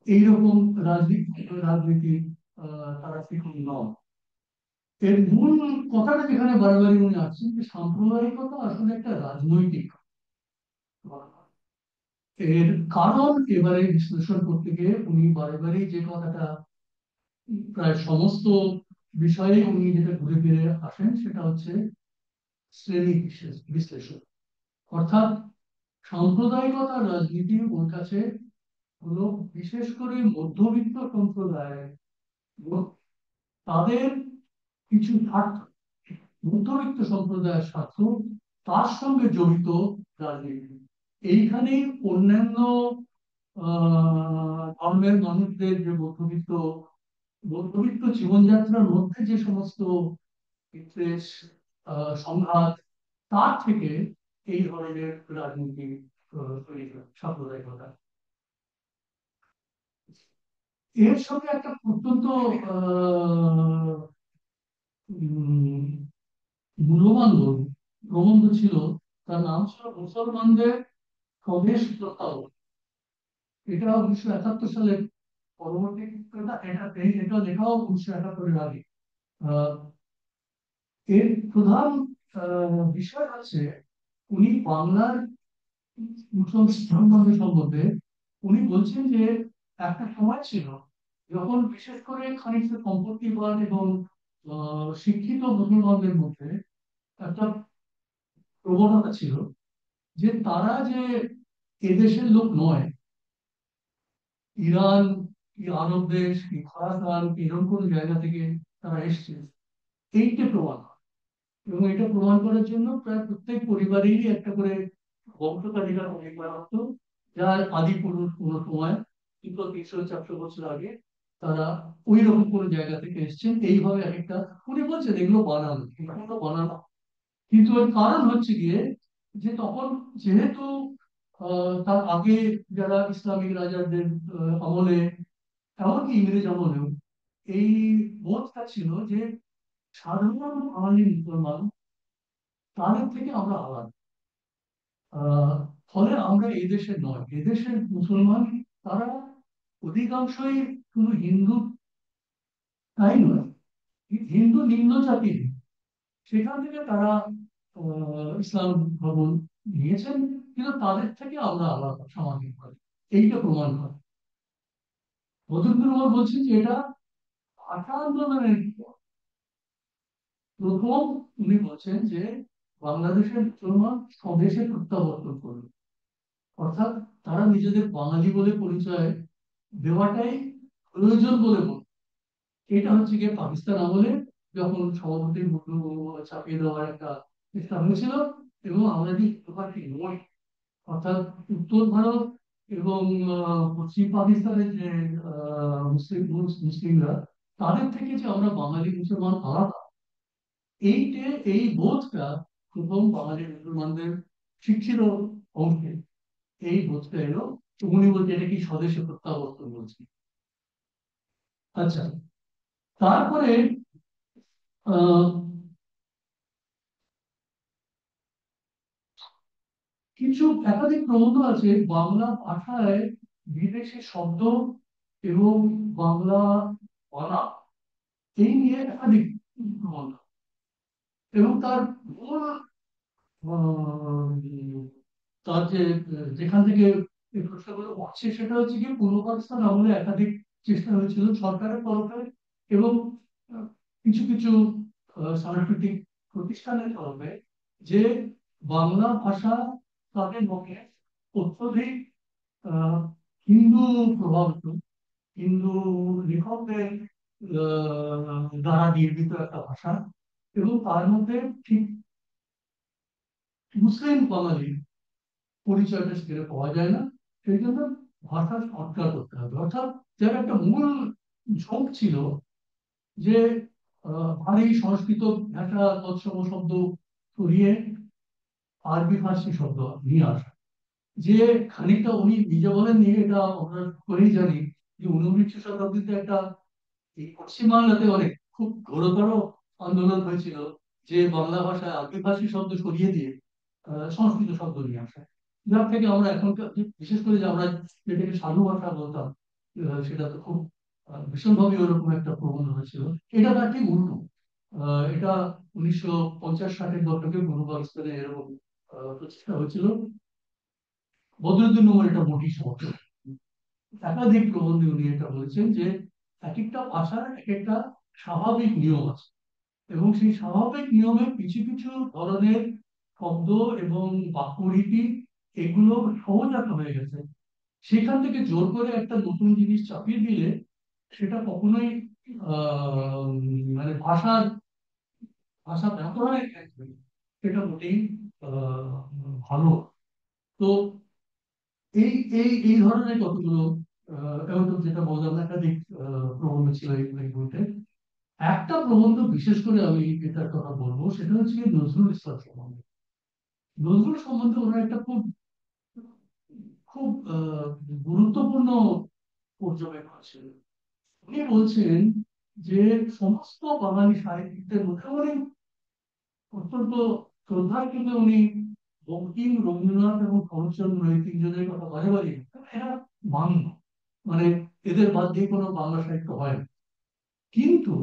এইরকম রাজনীতি রাজনীতি তারা শিখুন নয়। এর মূল কথাটা যেখানে বারবারই উনি আসছেন যে সাম্প্রদায়িকতা আসলে একটা রাজনৈতিক ঘটনা। এর কারণ এবারে বিশ্লেষণ করতে গিয়ে উনি বারে বারে যে কথাটা প্রায় সমস্ত বিষয়ে উনি যেটা ঘুরে ফিরে আসেন সেটা হচ্ছে শ্রেণী বিশ্লেষণ। অর্থাৎ সাম্প্রদায়িকতার রাজনীতি ওর কাছে হলো বিশেষ করে মধ্যবিত্ত সম্প্রদায় এবং তাদের কিছু স্বার্থ, মধ্যবিত্ত সম্প্রদায়ের স্বার্থ তার সঙ্গে জড়িত রাজনীতি। এইখানে অন্যান্য ধর্মের মানুষদের যে মধ্যবিত্ত মধ্যবিত্ত জীবনযাত্রার মধ্যে যে সমস্ত বিদ্বেষ, সংঘাত, তার থেকে এই ধরনের রাজনীতি তৈরি হয় সাম্প্রদায়িকতা। এর সঙ্গে একটা অত্যন্ত উম, মূল্যবান প্রবন্ধ ছিল, তার নাম ছিল মুসলমানদের স্বদেশ প্রত্যাবর্তন। এটা 1971 সালে পরবর্তী এটা লেখাও 1971-এর আগে। আহ, এর প্রধান বিষয় হচ্ছে উনি বাংলার মুসলমান সম্বন্ধে উনি বলছেন যে একটা সময় ছিল যখন বিশেষ করে খানিকটা সম্পত্তিবান এবং শিক্ষিত মুসলমানদের মধ্যে একটা প্রবণতা ছিল যে তারা যে এদেশের লোক নয়, ইরান কি আরব দেশ কি খোরাসান কি এরকম কোন জায়গা থেকে তারা এসছে, এইটা প্রমাণ হয়। এবং এটা প্রমাণ করার জন্য প্রায় প্রত্যেক পরিবারেরই একটা করে বংশতালিকার অনেক হতো, যার আদি পুরুষ কোনো সময় 300-400 বছর আগে তারা ওই রকম কোনো জায়গা থেকে এসছেন। এইভাবে এক একটা উনি বলছেন এগুলো বানানো, এগুলো বানানো। কিন্তু এর কারণ হচ্ছে গিয়ে যে তখন যেহেতু তার আগে যারা ইসলামিক রাজাদের আমলে, এমনকি ইংরেজ আমলেও এই বোধটা ছিল যে সাধারণ বাঙালি মুসলমান তাদের থেকে আমরা আলাদা। আহ, ফলে আমরা এই দেশের নয়, এদেশের মুসলমান তারা অধিকাংশই শুধু হিন্দু তাই নয়, হিন্দু নিম্ন জাতির। সেখান থেকে তারা ইসলাম ধর্ম নিয়েছেন, কিন্তু তাদের থেকে আমরা আলাদা সামাজিকভাবে। এইটা প্রমাণ করে বদরুদ্দোজা উমর বলছেন যে এটা ভাষা আন্দোলনের পর প্রথম উনি বলছেন যে বাংলাদেশের মুসলমান স্বদেশে প্রত্যাবর্তন করবে। অর্থাৎ তারা নিজেদের বাঙালি বলে পরিচয় দেওয়াটাই প্রয়োজন বলে মনে। এটা হচ্ছে গিয়ে পাকিস্তান আমলে যখন সভাপতি চাপিয়ে দেওয়ার একটা চেষ্টা হয়েছিল এবং আমরা যে হিন্দুভাষী নই, অর্থাৎ উত্তর ভারত এবং পশ্চিম পাকিস্তানের যে মুসলিমরা, তাদের থেকে যে আমরা বাঙালি মুসলমান আলাদা, এইটে এই বোধটা প্রথম বাঙালি মুসলমানদের শিক্ষিত অংশে এই বোধটা এলো। তো উনি বলছে এটা কি স্বদেশে প্রত্যাবর্তন বলছে। আচ্ছা, তারপরে আহ কিছু একাধিক প্রবন্ধ আছে বাংলা ভাষায় বিদেশি শব্দ এবং বাংলা বানান এই নিয়ে একাধিক প্রবন্ধ। এবং তার মূল আহ, তার যে যেখান থেকে এই প্রশ্নগুলো উঠছে সেটা হচ্ছে কি পূর্ব পাকিস্তান আমলে একাধিক চেষ্টা হয়েছিল সরকারের তরফে এবং আহ, কিছু কিছু সাংস্কৃতিক প্রতিষ্ঠানের তরফে যে বাংলা ভাষা তাদের মধ্যে অত্যধিক আহ, হিন্দু প্রভাবিত, হিন্দু লেখকদের দ্বারা নির্মিত একটা ভাষা এবং তার মধ্যে ঠিক মুসলিম বাঙালি পরিচয়টা সেখানে পাওয়া যায় না। সেই জন্য ভাষা সংস্কার করতে হবে। অর্থাৎ যার একটা মূল ঝোঁক ছিল যে ভারী সংস্কৃত ভাষা তৎসম শব্দ সরিয়ে আরবি ফার্সি শব্দ নিয়ে আসা। যে খানিকটা উনি নিজে বলেননি, এটা আমরা করেই জানি যে ঊনবিংশ শতাব্দীতে একটা এই পশ্চিমবাংলাতে অনেক খুব ঘোরতর আন্দোলন হয়েছিল যে বাংলা ভাষায় আরবি ফার্সি শব্দ সরিয়ে দিয়ে সংস্কৃত শব্দ নিয়ে আসা। যার থেকে আমরা এখনকার বিশেষ করে যে আমরা যেটাকে সাধু ভাষা বলতাম সেটা তো খুব ভীষণভাবে ওরকম একটা প্রবণতা হয়েছিল। এটা তার ঠিক উল্টো। এটা 1950-60-এর দশকে পূর্ব পাকিস্তানে এরকম প্রচেষ্টা হয়েছিল। বদরুদ্দিন উমর এটা মোটেই সমর্থন। একাধিক প্রবন্ধে উনি এটা বলেছেন যে এক একটা ভাষার এক একটা স্বাভাবিক নিয়ম আছে এবং সেই স্বাভাবিক নিয়মে কিছু কিছু ধরনের শব্দ এবং বাক্যরীতি এগুলো সহজাত হয়ে গেছে। সেখান থেকে জোর করে একটা নতুন জিনিস চাপিয়ে দিলে সেটা কখনোই আহ মানে ভাষা ব্যবহারের ক্ষেত্রে সেটা মোটেই আহ ভালো। তো এই এই এই ধরনের কতগুলো এবং যেটা বললাম একাধিক প্রবন্ধ ছিল এই বইতে। একটা প্রবন্ধ বিশেষ করে আমি এটার কথা বলবো, সেটা হচ্ছে গিয়ে নজরুল ইসলাম সম্বন্ধে। নজরুল সম্বন্ধে ওনার একটা খুব খুব গুরুত্বপূর্ণ পর্যবেক্ষণ ছিল। উনি বলছেন যে সমস্ত বাঙালি সাহিত্যিকদের মধ্যে উনি অত্যন্ত শ্রদ্ধার কিন্তু উনি বঙ্কিম, রবীন্দ্রনাথ এবং শরৎচন্দ্র এই তিনজনের কথা বারে বারে এরা বাংলা, মানে এদের বাদ দিয়ে কোনো বাংলা সাহিত্য হয় না। কিন্তু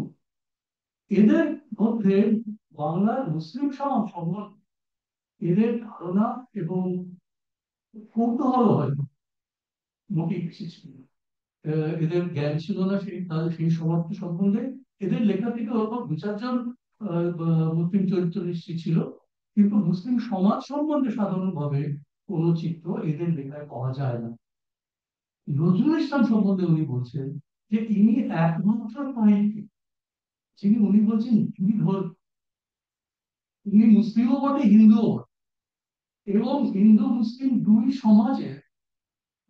এদের মধ্যে বাংলার মুসলিম সমাজ সম্বন্ধে এদের ধারণা এবং কৌতূহল হয়তো মোটেই বেশি ছিল না। এদের জ্ঞান ছিল না সেই তাদের সেই সমর্থ সম্বন্ধে। এদের লেখা থেকে ওরকম দু চারজন মুসলিম চরিত্র নিশ্চয়ই ছিল, কিন্তু মুসলিম সমাজ সম্বন্ধে সাধারণভাবে কোনো চিত্র এদের লেখায় পাওয়া যায় না। নজরুল ইসলাম সম্বন্ধে উনি বলছেন যে ইনি একমাত্র সাহিত্যিক যিনি, উনি বলছেন উনি মুসলিমও বটে হিন্দুও বটে এবং হিন্দু মুসলিম দুই সমাজে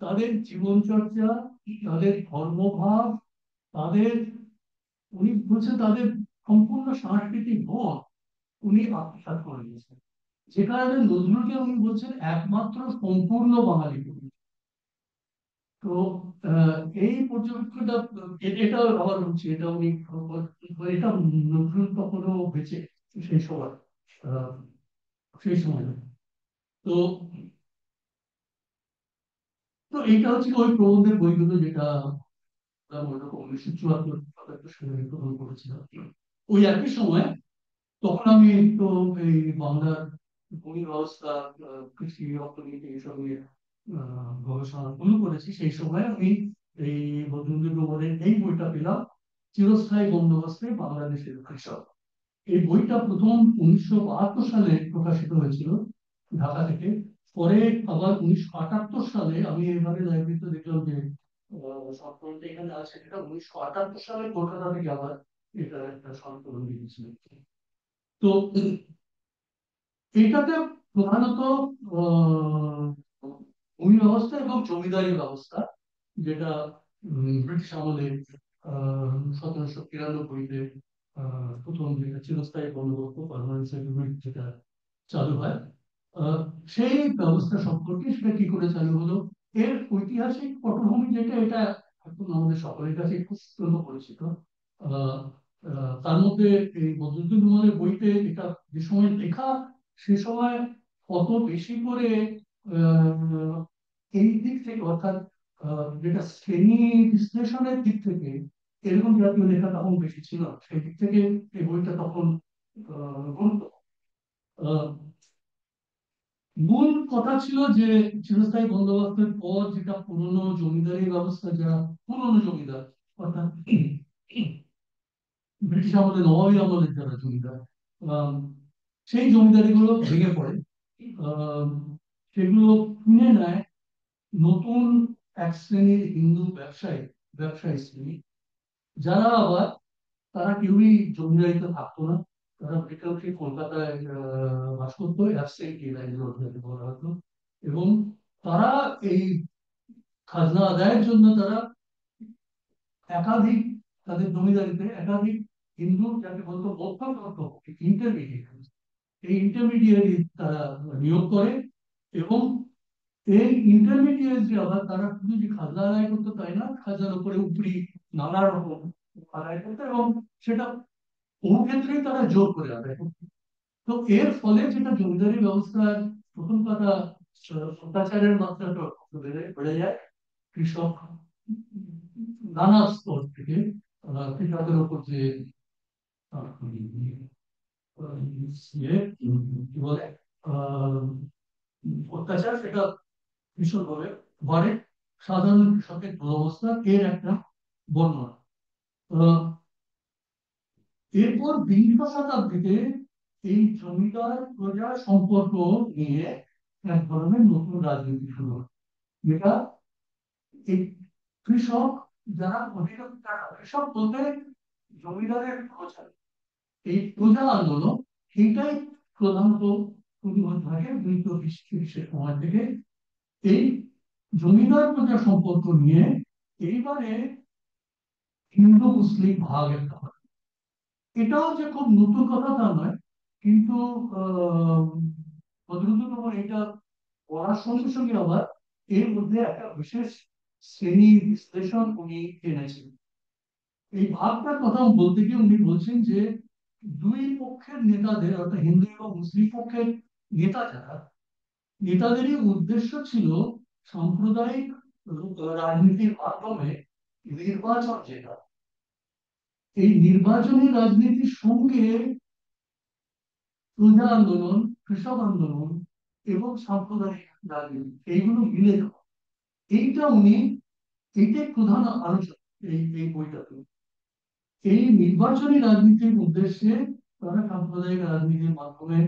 তাদের জীবনচর্চা, তাদের ধর্মভাব, তাদের উনি বলছেন তাদের সম্পূর্ণ সাংস্কৃতিক বোধ উনি আত্মসাৎ করে নিয়েছেন। যে কারণে নজরুলকে উনি বলছেন একমাত্র সম্পূর্ণ বাঙালি কবি। তো এই পর্যবেক্ষণটা এটা আবার হচ্ছে এটা উনি এটা নজরুল তখনও বেঁচে সেই সময় আহ, সেই সময়। তো তো এইটা হচ্ছে ওই প্রবন্ধের বইগুলো যেটা ওইরকম 1974-75 সালে গ্রহণ করেছিলাম। ওই একই সময় তখন আমি তো এই বাংলার ভূমি ব্যবস্থা, কৃষি, অর্থনীতি এসব নিয়ে গবেষণা শুরু করেছি। সেই সময় আমি এই বঙ্কিমচন্দ্র চট্টোপাধ্যায়ের এই বইটা পেলাম, চিরস্থায়ী বন্দোবস্তে বাংলাদেশের কৃষক। এই বইটা প্রথম 1972 সালে প্রকাশিত হয়েছিল ঢাকা থেকে। পরে আবার 1978 সালে আমি এবারে লাইব্রেরিতে দেখলাম যে সংস্করণটা এখানে আছে, সেটা 1978 সালে কলকাতা থেকে আবার এটা একটা সংস্করণ দিয়েছিল। তো এটাতে প্রধানত আহ, ভূমি ব্যবস্থা এবং জমিদারি ব্যবস্থা, যেটা ব্রিটিশ আমলে 1793-তে প্রথম যেটা চিরস্থায়ী বন্দোবস্ত পার্মানেন্ট সেটেলমেন্ট যেটা চালু হয়। আহ, সেই ব্যবস্থা সম্পর্কে সেটা কি করে চালু হলো, এর ঐতিহাসিক পটভূমি যেটা, এটা এখন আমাদের সকলের কাছে খুব সুন্দর পরিচিত। আহ, তার মধ্যে এই বদরুদ্দীন উমরের বইতে এটা যে সময় লেখা, সে সময় কত বেশি করে আহ, এই দিক থেকে, অর্থাৎ যেটা শ্রেণী বিশ্লেষণের দিক থেকে এরকম জাতীয় লেখা তখন বেশি ছিল না। সেই দিক থেকে এই বইটা তখন গুরুত্ব। আহ, মূল কথা ছিল যে চিরস্থায়ী বন্দোবস্তের পর যেটা পুরনো জমিদারি ব্যবস্থা, যারা পুরনো জমিদার, অর্থাৎ ব্রিটিশ আমলে নবাবী আমলের যারা জমিদার, আহ, সেই জমিদারি গুলো ভেঙে পড়ে। আহ, সেগুলো কিনে নেয় নতুন এক শ্রেণীর হিন্দু ব্যবসায়ী শ্রেণী, যারা আবার, তারা কেউই জমিদারিতে থাকতো না। তারা বেকারকে কলকাতায় বাস করতো, অ্যাবসেন্টি ল্যান্ডলর্ড যাকে বলা হতো। এবং তারা এই খাজনা আদায়ের জন্য তারা একাধিক, তাদের জমিদারিতে একাধিক হিন্দু, যাকে বলতো মধ্যপ্রান্ত, ইন্টারমিডিয়েট, এই ইন্টারমিডিয়েট তারা নিয়োগ করে। এবং এই ইন্টারমিডিয়েট আবার তারা শুধু যে খাজনা আদায় করতে তাই না, খাজনার উপরে উপরি নানা রকম আদায় করতো, এবং সেটা বহু ক্ষেত্রেই তারা জোর করে আদায় করতো। তো এর ফলে যেটা জমিদারি ব্যবস্থার প্রথম কথা, অত্যাচারের মাত্রাটা বেড়ে বেড়ে যায়। কৃষক নানা স্তর থেকে কৃষকের উপর যে আহ, কি বলে আহ, অত্যাচার, সেটা ভীষণভাবে বাড়ে। সাধারণ কৃষকের দুরবস্থা এর একটা বর্ণনা। আহ, এরপর বিংশ শতাব্দীতে এই জমিদার প্রজা সম্পর্ক নিয়ে এক ধরনের নতুন রাজনীতি শুরু হয়, যেটা এই কৃষক, যারা অধিকাংশ, কৃষক বলতে জমিদারের প্রজা, এই প্রজা আন্দোলন, এইটাই প্রধানত শুরু হতে থাকে 1920-30 সময় থেকে। এই জমিদার প্রজা সম্পর্ক নিয়ে এইবারে হিন্দু মুসলিম ভাগ একটা হয়। এটাও যে খুব নতুন কথা তা নয়, কিন্তু বদরুদ্দোল্লা তোমার এটা পড়ার সঙ্গে সঙ্গে আবার এর মধ্যে একটা বিশেষ শ্রেণী বিশ্লেষণ উনি এনেছেন। এই ভাগটার কথা বলতে গিয়ে উনি বলছেন যে দুই পক্ষের নেতাদের, অর্থাৎ হিন্দু এবং মুসলিম পক্ষের নেতা যারা, নেতাদেরই উদ্দেশ্য ছিল সাম্প্রদায়িক রাজনীতির মাধ্যমে নির্বাচন জেতা। এই নির্বাচনী রাজনীতির সঙ্গে প্রজা আন্দোলন, কৃষক আন্দোলন এবং সাম্প্রদায়িক রাজনীতি, এইগুলো মিলে যাওয়া, এইটা উনি, এইটাই প্রধান আলোচনা এই বইটাতে। এই নির্বাচনী রাজনীতির উদ্দেশ্যে তারা সাম্প্রদায়িক রাজনীতির মাধ্যমে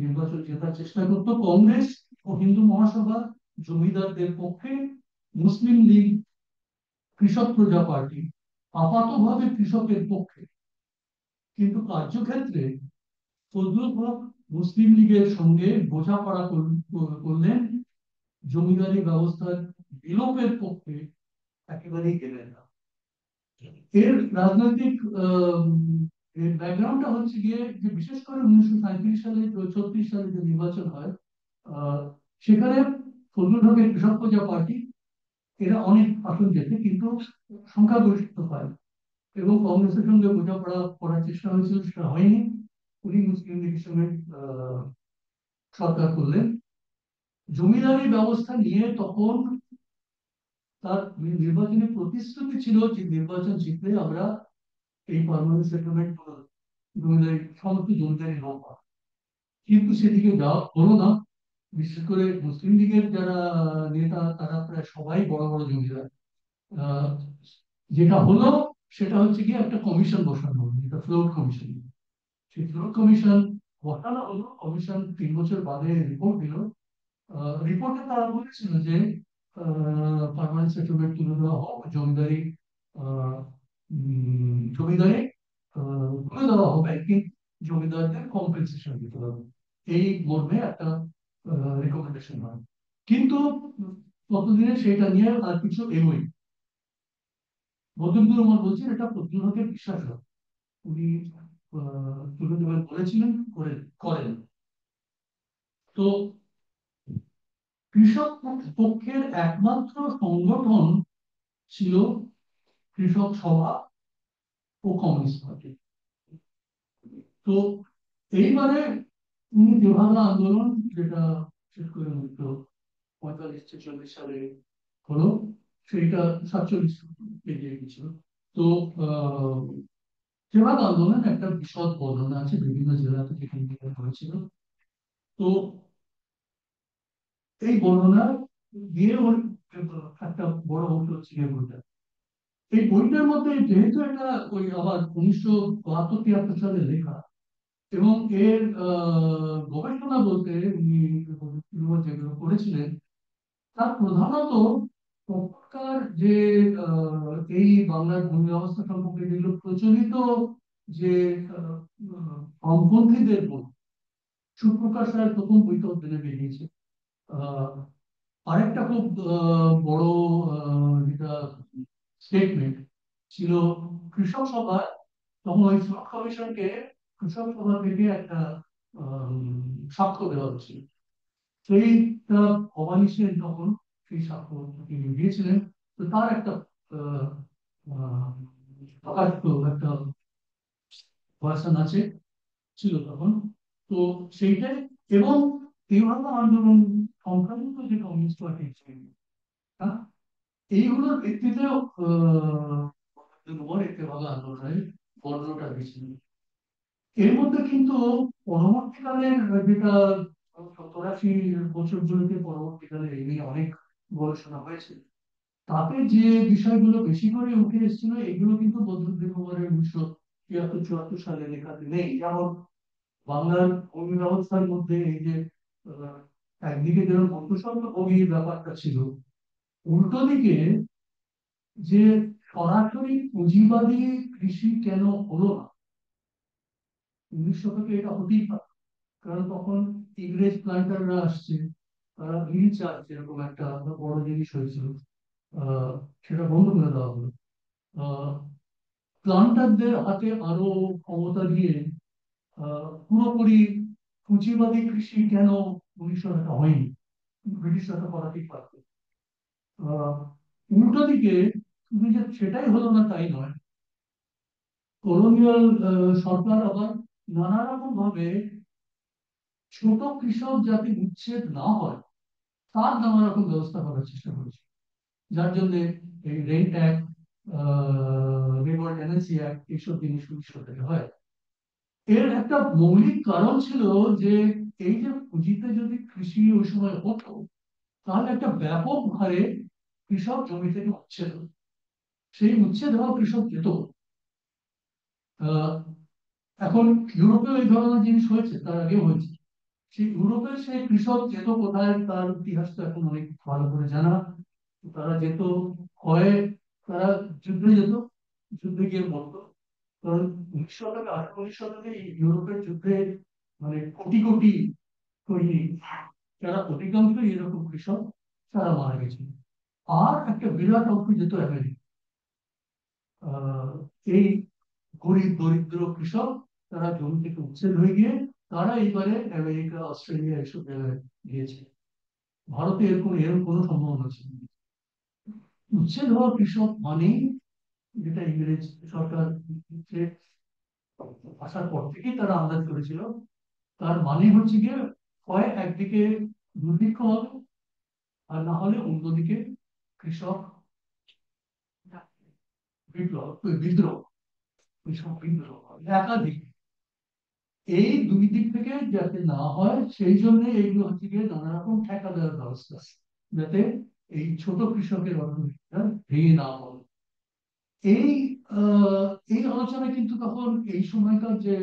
নির্বাচন জেতার চেষ্টা করতো। কংগ্রেস ও হিন্দু মহাসভা জমিদারদের পক্ষে, মুসলিম লীগ, কৃষক প্রজা পার্টি আপাতভাবে কৃষকের পক্ষে, কিন্তু কার্যক্ষেত্রে ফজলুল হক মুসলিম লীগের সঙ্গে বোঝাপড়া করলেন, জমিদারি ব্যবস্থার বিলোপের পক্ষে একেবারেই গেলেন না। এর রাজনৈতিক ব্যাকগ্রাউন্ডটা হচ্ছে গিয়ে যে বিশেষ করে 1937 সালে, 36 সালে যে নির্বাচন হয়, আহ, সেখানে ফজলুল হকের কৃষক প্রজা পার্টি, এরা অনেক আসন জেতে কিন্তু সংখ্যাগরিষ্ঠ হয়। এবং কংগ্রেসের সঙ্গে বোঝাপড়া করার চেষ্টা হয়েছিল, সেটা হয়নি। উনি মুসলিম লীগের সঙ্গে সরকার করলেন। জমিদারি ব্যবস্থা নিয়ে তখন তার নির্বাচনী প্রতিশ্রুতি ছিল যে নির্বাচন জিতলে আমরা এই পার্মানেন্ট সেটেলমেন্ট, জমিদারি, সমস্ত জমিদারি লোপ পাবে। কিন্তু সেদিকে যাওয়া হলো না। বিশেষ করে মুসলিম লীগের যারা নেতা, তারা প্রায় সবাই বড় বড় জমিদার। আহ, যেটা হলো সেটা হচ্ছে কি, একটা কমিশন বসানো হলো, যেটা ফ্লোট কমিশন। সেই ফ্লোট কমিশন বসানো হলো। কমিশন 3 বছর বাদে রিপোর্ট দিল। রিপোর্টে তারা বলেছিল যে পার্মানেন্ট সেটেলমেন্ট তুলে দেওয়া হোক, জমিদারি আহ, জমিদারি তুলে দেওয়া হবে, কিন্তু জমিদারদের কম্পেনসেশন দিতে হবে, এই মর্মে একটা রেকমেন্ডেশন হয়। কিন্তু ততদিনে সেটা নিয়ে আর কিছু এগোই। বদরুদ্দুর রহমান বলছেন এটা ফজলুল হকের বিশ্বাস হয়, উনি তুলে দেবেন বলেছিলেন, করেন। তো কৃষক পক্ষের একমাত্র সংগঠন ছিল কৃষক সভা ও কমিউনিস্ট পার্টি। তো এইবারে উনি তেভাগা আন্দোলন, যেটা শেষ করে 1945-46 সালে হলো, সেইটা 47 পেরিয়ে গেছিল। তো আহ তেভাগা আন্দোলন একটা বিশদ বর্ণনা আছে বিভিন্ন জেলাতে যেখানে যেখানে হয়েছিল। তো এই বর্ণনা দিয়ে ওর একটা বড় অংশ হচ্ছে এই বইটা। এই বইটার মধ্যে যেহেতু এটা ওই আবার 1972-73 সালে লেখা, এবং এর গবেষণা বলতে উনি যেগুলো করেছিলেন তার প্রধানত তখনকার যে এই বাংলার ভূমি ব্যবস্থা সম্পর্কে যেগুলো প্রচলিত, যে আহ, বামপন্থীদের বই, সুপ্রকাশ রায়ের প্রথম বইটা ওখানে বেরিয়েছে। আহ, আরেকটা খুব বড় যেটা স্টেটমেন্ট ছিল কৃষক সভা, তখন ওই ফ্লট কমিশনকে কৃষক সভা থেকে একটা সাক্ষ্য দেওয়া হচ্ছিল। সেইটা ভবানী সেন তখন সেই সাক্ষ্য তিনি দিয়েছিলেন। তো তার একটা আহ, আহ, প্রকাশিত একটা ভার্সন আছে, ছিল তখন। তো সেইটাই, এবং তেভাগা আন্দোলন সংক্রান্ত যে কমিউনিস্ট পার্টি ছিল, হ্যাঁ, এইগুলোর ভিত্তিতেও তেভাগা আন্দোলনের বর্ণনাটা দিয়েছিল। এর মধ্যে কিন্তু পরবর্তীকালে যেটা 70-80 বছরগুলোতে পরবর্তীকালে এই নিয়ে অনেক গবেষণা হয়েছে, তাতে যে বিষয়গুলো বেশি করে উঠে এসেছিল এগুলো কিন্তু বদরুদ্দীন উমরের 1973-74 সালে লেখাতে নেই। যেমন বাংলার ভূমি ব্যবস্থার মধ্যে এই যে আহ, একদিকে যেরকম অন্তঃসত্ত্বভোগীর ব্যাপারটা ছিল, উল্টো দিকে যে সরাসরি পুঁজিবাদী কৃষি কেন হলো না 19 শতকে, এটা হতেই পারে। কারণ তখন ইংরেজ প্লান্টাররা আসছে, তারা মিল চাষ যেরকম একটা বড় জিনিস হয়েছিল, আহ, সেটা বন্ধ করে দেওয়া হলো। আহ, প্লান্টারদের হাতে আরো ক্ষমতা দিয়ে পুরোপুরি পুঁজিবাদী কৃষি কেন 1900 হয়নি, ব্রিটিশরা তো করাতেই পারত। আহ, উল্টো দিকে শুধু যে সেটাই হলো না তাই নয়, কলোনিয়াল সরকার আবার নানা রকম ভাবে ছোট কৃষক যাতে উচ্ছেদ না হয় তার নানা রকম ব্যবস্থা করার চেষ্টা করেছে। যার জন্য এই rent act, labour tenancy act, এইসব জিনিস 1900 হয়। এর একটা মৌলিক কারণ ছিল যে এই যে পুঁজিতে যদি কৃষি ওই সময় হতো, তাহলে একটা ব্যাপক হারে কৃষক জমি থেকে উচ্ছেদ হতো। সেই উচ্ছেদ হওয়া কৃষক যেত। আহ, এখন ইউরোপেও এই ধরনের জিনিস হয়েছে, তার আগেও হয়েছে। সেই ইউরোপের সেই কৃষক যেত কোথায় তার ইতিহাস তো এখন অনেক ভালো করে জানা। তারা যেত হয়, তারা যুদ্ধে যেত, যুদ্ধে গিয়ে মরতো। কারণ 19 শতকে 19 শতকে এই ইউরোপের যুদ্ধে মানে কোটি কোটি তৈরি, যারা অধিকাংশই এরকম কৃষক, তারা মারা গেছে। আর একটা বিরাট অংশ যেত আমেরিকা। আহ, এই গরিব দরিদ্র কৃষক, তারা জমি থেকে উচ্ছেদ হয়ে গিয়ে তারা এইবারে আমেরিকা, অস্ট্রেলিয়া এসব জায়গায় গিয়েছে। ভারতে এরকম এরকম কোনো সম্ভাবনা ছিল না। উচ্ছেদ হওয়া কৃষক মানেই, যেটা ইংরেজ সরকার যে আসার পর থেকেই তারা আন্দাজ করেছিল, তার মানে হচ্ছে গিয়ে হয় একদিকে দুর্ভিক্ষ হবে, আর না হলে অন্যদিকে কৃষক বিপ্লব, বিদ্রোহ, কৃষক বিদ্রোহ হবে। একাধিক, এই দুই দিক থেকে যাতে না হয় সেই জন্য এইগুলো হচ্ছে গিয়ে নানা রকম ঠেকা দেওয়ার ব্যবস্থা, যাতে এই ছোট কৃষকের অর্থনীতিটা ভেঙে না পড়ে। এই আহ, এই আলোচনা কিন্তু তখন এই সময়কার যে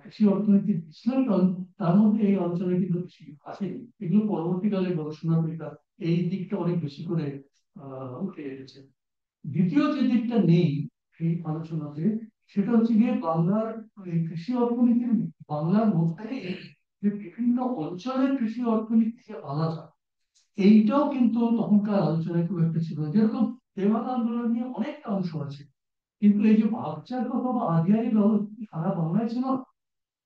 কৃষি অর্থনীতির বিশ্লেষণ, তার মধ্যে এই আলোচনা কিন্তু বেশি আসেনি। এগুলো পরবর্তীকালে গবেষণার এই দিকটা অনেক বেশি করে উঠে এসেছে। দ্বিতীয় যে দিকটা নেই সেই আলোচনাতে, সেটা হচ্ছে গিয়ে বাংলার এই কৃষি অর্থনীতির, বাংলার মধ্যে যে বিভিন্ন অঞ্চলের কৃষি অর্থনীতি যে আলাদা, এইটাও কিন্তু তখনকার আলোচনায় খুব একটা ছিল না। যেরকম তেভাগা আন্দোলন নিয়ে অনেকটা অংশ আছে, কিন্তু এই যে ভাগচার কথা বা আদিয়ারি ব্যবস্থা সারা বাংলায় ছিল না।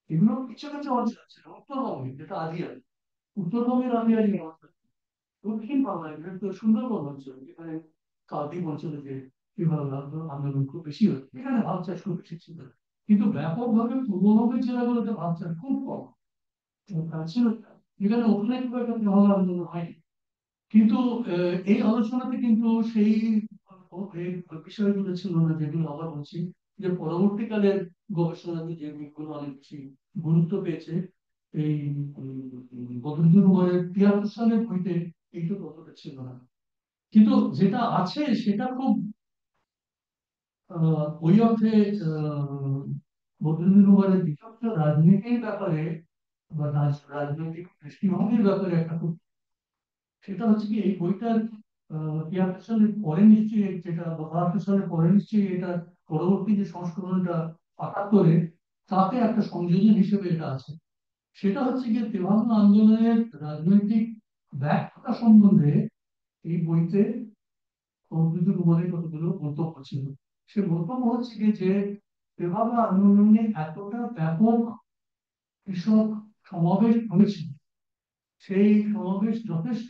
এগুলো কিছু কিছু অঞ্চল ছিল, উত্তরবঙ্গে যেটা আদিয়ারি, উত্তরবঙ্গের আমি আর এই অবস্থা, দক্ষিণ বাংলায় বিশেষ করে সুন্দরবন অঞ্চলে যেখানে কার্তিক অঞ্চলে যে বিভাগ আন্দোলন খুব বেশি হয়, এখানে ভাব চাষ খুব বেশি ছিল, কিন্তু ব্যাপকভাবে পূর্ববঙ্গের জেলাগুলোতে ভাব চাষ খুব কম ছিল, যেখানে ওখানে খুব একটা বিভাগ আন্দোলন হয়নি। কিন্তু এই আলোচনাতে কিন্তু সেই এই বিষয়গুলো ছিল না, যেগুলো আবার বলছি যে পরবর্তীকালের গবেষণাতে যে দিকগুলো অনেক বেশি গুরুত্ব পেয়েছে। এই বদরুদ্দুর উমরের 73 সালের বইতে এইটা ততটা ছিল না, কিন্তু যেটা আছে সেটা খুব ওই অর্থে বদরুদ্দুর উমরের বিচক্ষণ রাজনীতির ব্যাপারে বা রাজনৈতিক দৃষ্টিভঙ্গির ব্যাপারে একটা খুব, সেটা হচ্ছে কি এই বইটার 73 সালের পরে নিশ্চয়ই যেটা বা 72 সালের পরে নিশ্চয়ই এটা পরবর্তী যে সংস্করণটা 78-এ, তাতে একটা সংযোজন হিসেবে এটা আছে। সেটা হচ্ছে গিয়ে তেভাগা আন্দোলনের রাজনৈতিক ব্যাখ্যা সম্বন্ধে এই বইতে বদরুদ্দুর উমরের কতগুলো মন্তব্য ছিল। সে মন্তব্য হচ্ছে গিয়ে যে তেভাগা আন্দোলনে এতটা ব্যাপক কৃষক সমাবেশ হয়েছিল, সেই সমাবেশ যথেষ্ট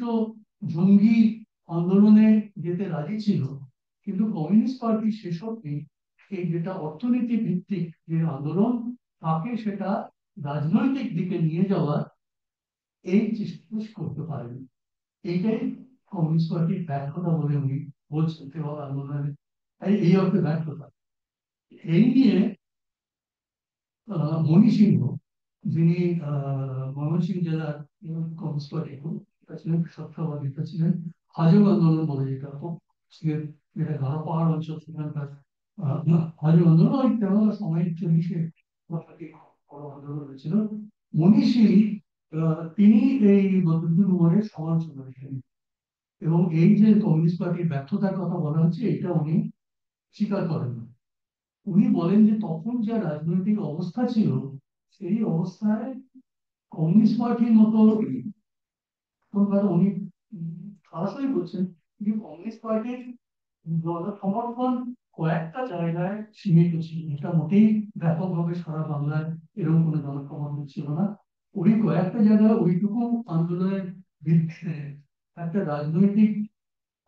জঙ্গি আন্দোলনে যেতে রাজি ছিল, কিন্তু কমিউনিস্ট পার্টি সেসব নেই, এই যেটা অর্থনীতি ভিত্তিক যে আন্দোলন, তাকে সেটা রাজনৈতিক দিকে নিয়ে যাওয়ার এই চেষ্টা করতে পারেনি। এইটাই কমিউনিস্ট পার্টির ব্যর্থতা বলে উনি বলছেন তেভাগা আন্দোলনের, এই অর্থে ব্যর্থতা। এই নিয়ে মণি সিংহ, যিনি ময়মনসিংহ জেলার কমিউনিস্ট পার্টি ছিলেন, সত্যবাদী ছিলেন, হাজং আন্দোলন বলে যেটা খুব যেটা গারো পাহাড় অঞ্চল, সেখানকার হাজং আন্দোলন ওই তেরো সময় 40-এ বড় আন্দোলন হয়েছিল। মণি সিং তিনি এই বদরুদ্দুর উমরের সমালোচনা করেছেন, এবং এই যে কমিউনিস্ট পার্টির ব্যর্থতার কথা বলা হচ্ছে এটা উনি স্বীকার করেন না। উনি বলেন যে তখন যা রাজনৈতিক অবস্থা ছিল, সেই অবস্থায় কমিউনিস্ট পার্টির মতো উনি সরাসরি বলছেন যে কমিউনিস্ট পার্টির জনসমর্থন কয়েকটা জায়গায় সীমিত ছিল, এটা মোটেই ব্যাপকভাবে সারা বাংলায় এরকম কোনো জনসমর্থন ছিল না। ওই কয়েকটা জায়গায় ওইটুকু আন্দোলনের ভিত্তিতে একটা রাজনৈতিক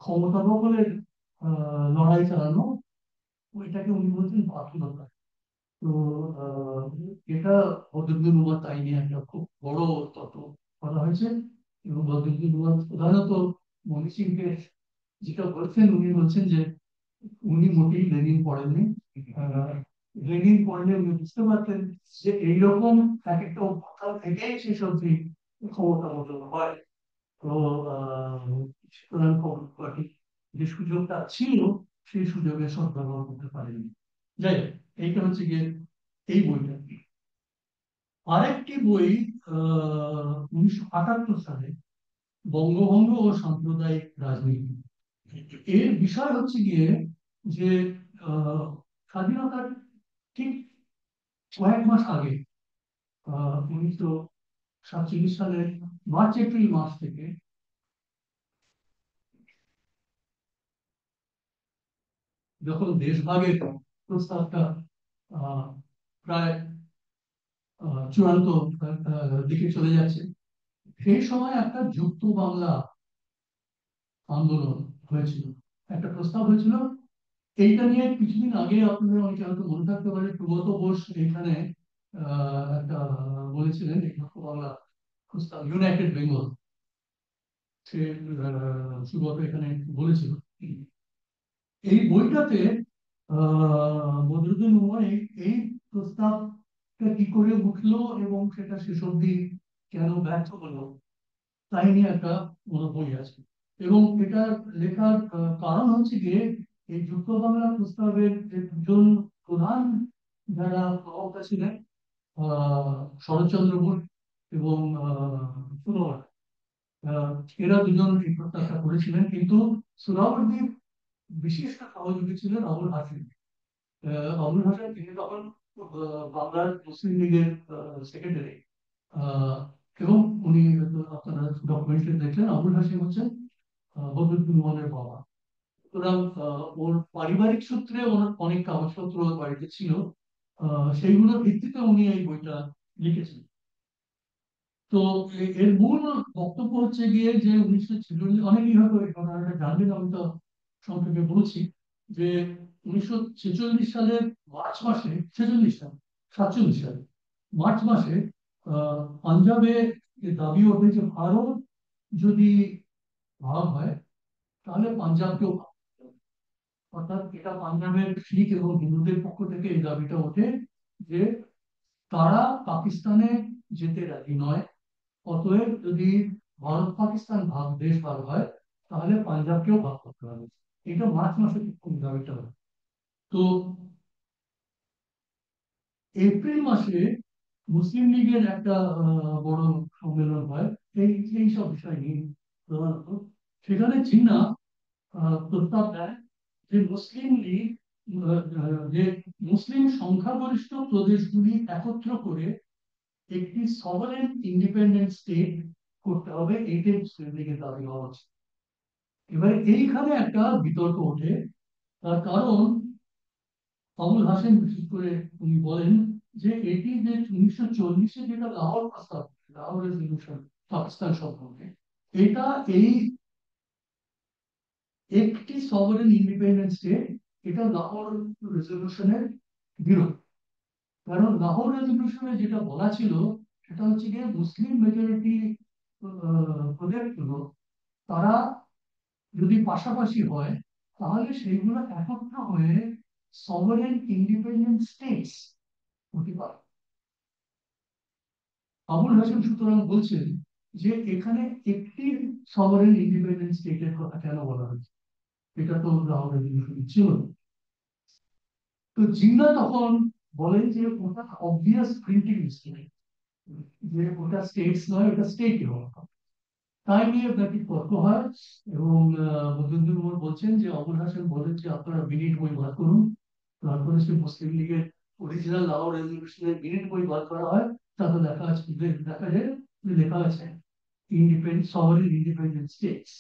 ক্ষমতা দখলের লড়াই চালানো, ওইটাকে উনি বলছেন বাতুলতা। তো এটা বদরুদ্দুর উমর তাই নিয়ে একটা খুব বড় তত্ত্ব করা হয়েছে, এবং বদরুদ্দুর উমর প্রধানত মনি সিংকে যেটা বলছেন, উনি বলছেন যে উনি মোটেই লেনিন পড়েননি। আহ, লেনিন পড়লে উনি বুঝতে পারতেন যে এইরকম এক একটা অভ্যুত্থান থেকেই সেসব দিক ক্ষমতা বদল হয়। তো সুতরাং কমিউনিস্ট পার্টি যে সুযোগটা ছিল সেই সুযোগে সদ্ব্যবহার করতে পারেনি। যাই হোক, এইটা হচ্ছে গিয়ে এই বইটা। আরেকটি বই 1978 সালে, বঙ্গভঙ্গ ও সাম্প্রদায়িক রাজনীতি। এর বিষয় হচ্ছে গিয়ে যে স্বাধীনতার ঠিক কয়েক মাস আগে, 1947 সালের মার্চ এপ্রিল মাস থেকে যখন দেশভাগের প্রস্তাবটা আহ, প্রায় চূড়ান্ত দিকে চলে যাচ্ছে, সেই সময় একটা যুক্ত বাংলা আন্দোলন হয়েছিল, একটা প্রস্তাব হয়েছিল। এইটা নিয়ে কিছুদিন আগে আপনাদের অনেকে হয়তো মনে থাকতে পারে, সুব্রত বোস এখানে একটা বলেছিলেন এই যুক্ত বাংলা প্রস্তাব, ইউনাইটেড বেঙ্গল, সে সুব্রত এখানে বলেছিল। এই বইটাতে বদরুদ্দীন উমর এই প্রস্তাবটা কি করে উঠলো এবং সেটা শেষ অব্দি কেন ব্যর্থ হলো, তাই নিয়ে একটা বই আছে। এবং এটা লেখার কারণ হচ্ছে গিয়ে এই যুক্ত বাংলা প্রস্তাবের যে দুজন প্রধান যারা প্রবক্তা ছিলেন, শরৎচন্দ্র বোস এবং সুরবালা, আহ, এরা দুজন এই প্রস্তাবটা করেছিলেন, কিন্তু সুরাবর্দীর বিশিষ্ট সহযোগী ছিলেন আবুল হাসিম। আবুল হাসেম তিনি তখন বাংলার মুসলিম লীগের সেক্রেটারি, এবং উনি আপনারা ডকুমেন্টারি দেখলেন, আবুল হাসিম হচ্ছেন বদরুদ্দুর উমরের বাবা। সুতরাং ওর পারিবারিক সূত্রে ওনার অনেক কাগজপত্র ওর বাড়িতে ছিল, সেইগুলোর ভিত্তিতে উনি এই বইটা লিখেছেন। তো এর মূল বক্তব্য হচ্ছে গিয়ে যে 1946, অনেকেই হয়তো এই ঘটনাটা জানবেন, আমি তো সংক্ষেপে বলছি যে 1946 সালের মার্চ মাসে, 46 সাল, 47 সালে মার্চ মাসে পাঞ্জাবে যে দাবি ওঠে যে ভারত যদি ভাগ হয় তাহলে পাঞ্জাবকেও ভাগ করতে হবে। অর্থাৎ এটা পাঞ্জাবের শিখ এবং হিন্দুদের পক্ষ থেকে এই দাবিটা ওঠে যে তারা পাকিস্তানে যেতে রাজি নয়, অতএব যদি ভারত পাকিস্তান দেশ ভাগ হয় তাহলে পাঞ্জাবকেও ভাগ করতে হবে। এটা মার্চ মাসে দাবিটা হয়। তো এপ্রিল মাসে মুসলিম লীগের একটা বড় সম্মেলন হয় এই এই সব বিষয় নিয়ে প্রধানত। সেখানে জিন্নাহ প্রস্তাব দেয় যে মুসলিম লীগ যে মুসলিম সংখ্যাগরিষ্ঠ প্রদেশগুলি একত্র করে একটি সভারেন ইন্ডিপেন্ডেন্ট স্টেট করতে হবে, এইটাই মুসলিম লীগের দাবি হওয়া উচিত। এবারে এইখানে একটা বিতর্ক ওঠে, তার কারণ আবুল হাসেম বিশেষ করে উনি বলেন যে এটি যে 1940-এ যেটা লাহোর প্রস্তাব, লাহোর রেজলিউশন পাকিস্তান সম্পর্কে, এটা এই একটি সভারেন ইন্ডিপেন্ডেন্ট স্টেট, এটা লাহোর রেজলিউশনের বিরোধী। কারণ লাহোর রেজলিউশনে যেটা বলা ছিল সেটা হচ্ছে গিয়ে মুসলিম মেজরিটি প্রদেশগুলো তারা যদি পাশাপাশি হয় তাহলে সেইগুলো একত্র হয়ে সভারেন ইন্ডিপেন্ডেন্ট স্টেটস হতে পারে। আবুল হাসেম সুতরাং বলছেন যে এখানে একটি সভারেন ইন্ডিপেন্ডেন্ট স্টেটের কথা কেন বলা হয়েছে, এটা তো লাহোর রেজলিউশন ছিল না। তো জিন্নাহ তখন বলেন যে ওটা অবভিয়াস প্রিন্টিং মিস্টেক, যে ওটা স্টেটস নয়, ওটা স্টেট হওয়া। তাই নিয়ে ব্যাপক তর্ক হয় এবং বদরুদ্দুল উমর বলছেন যে আবুল হাসেম বলেন যে আপনারা মিনিট বই বার করুন। তারপরে সে মুসলিম লীগের অরিজিনাল লাহোর রেজলিউশনের মিনিট বই বার করা হয়, তাতে দেখা আছে, দেখা যায় যে লেখা আছে ইন্ডিপেন্ডেন্ট সভারেন ইন্ডিপেন্ডেন্ট স্টেটস।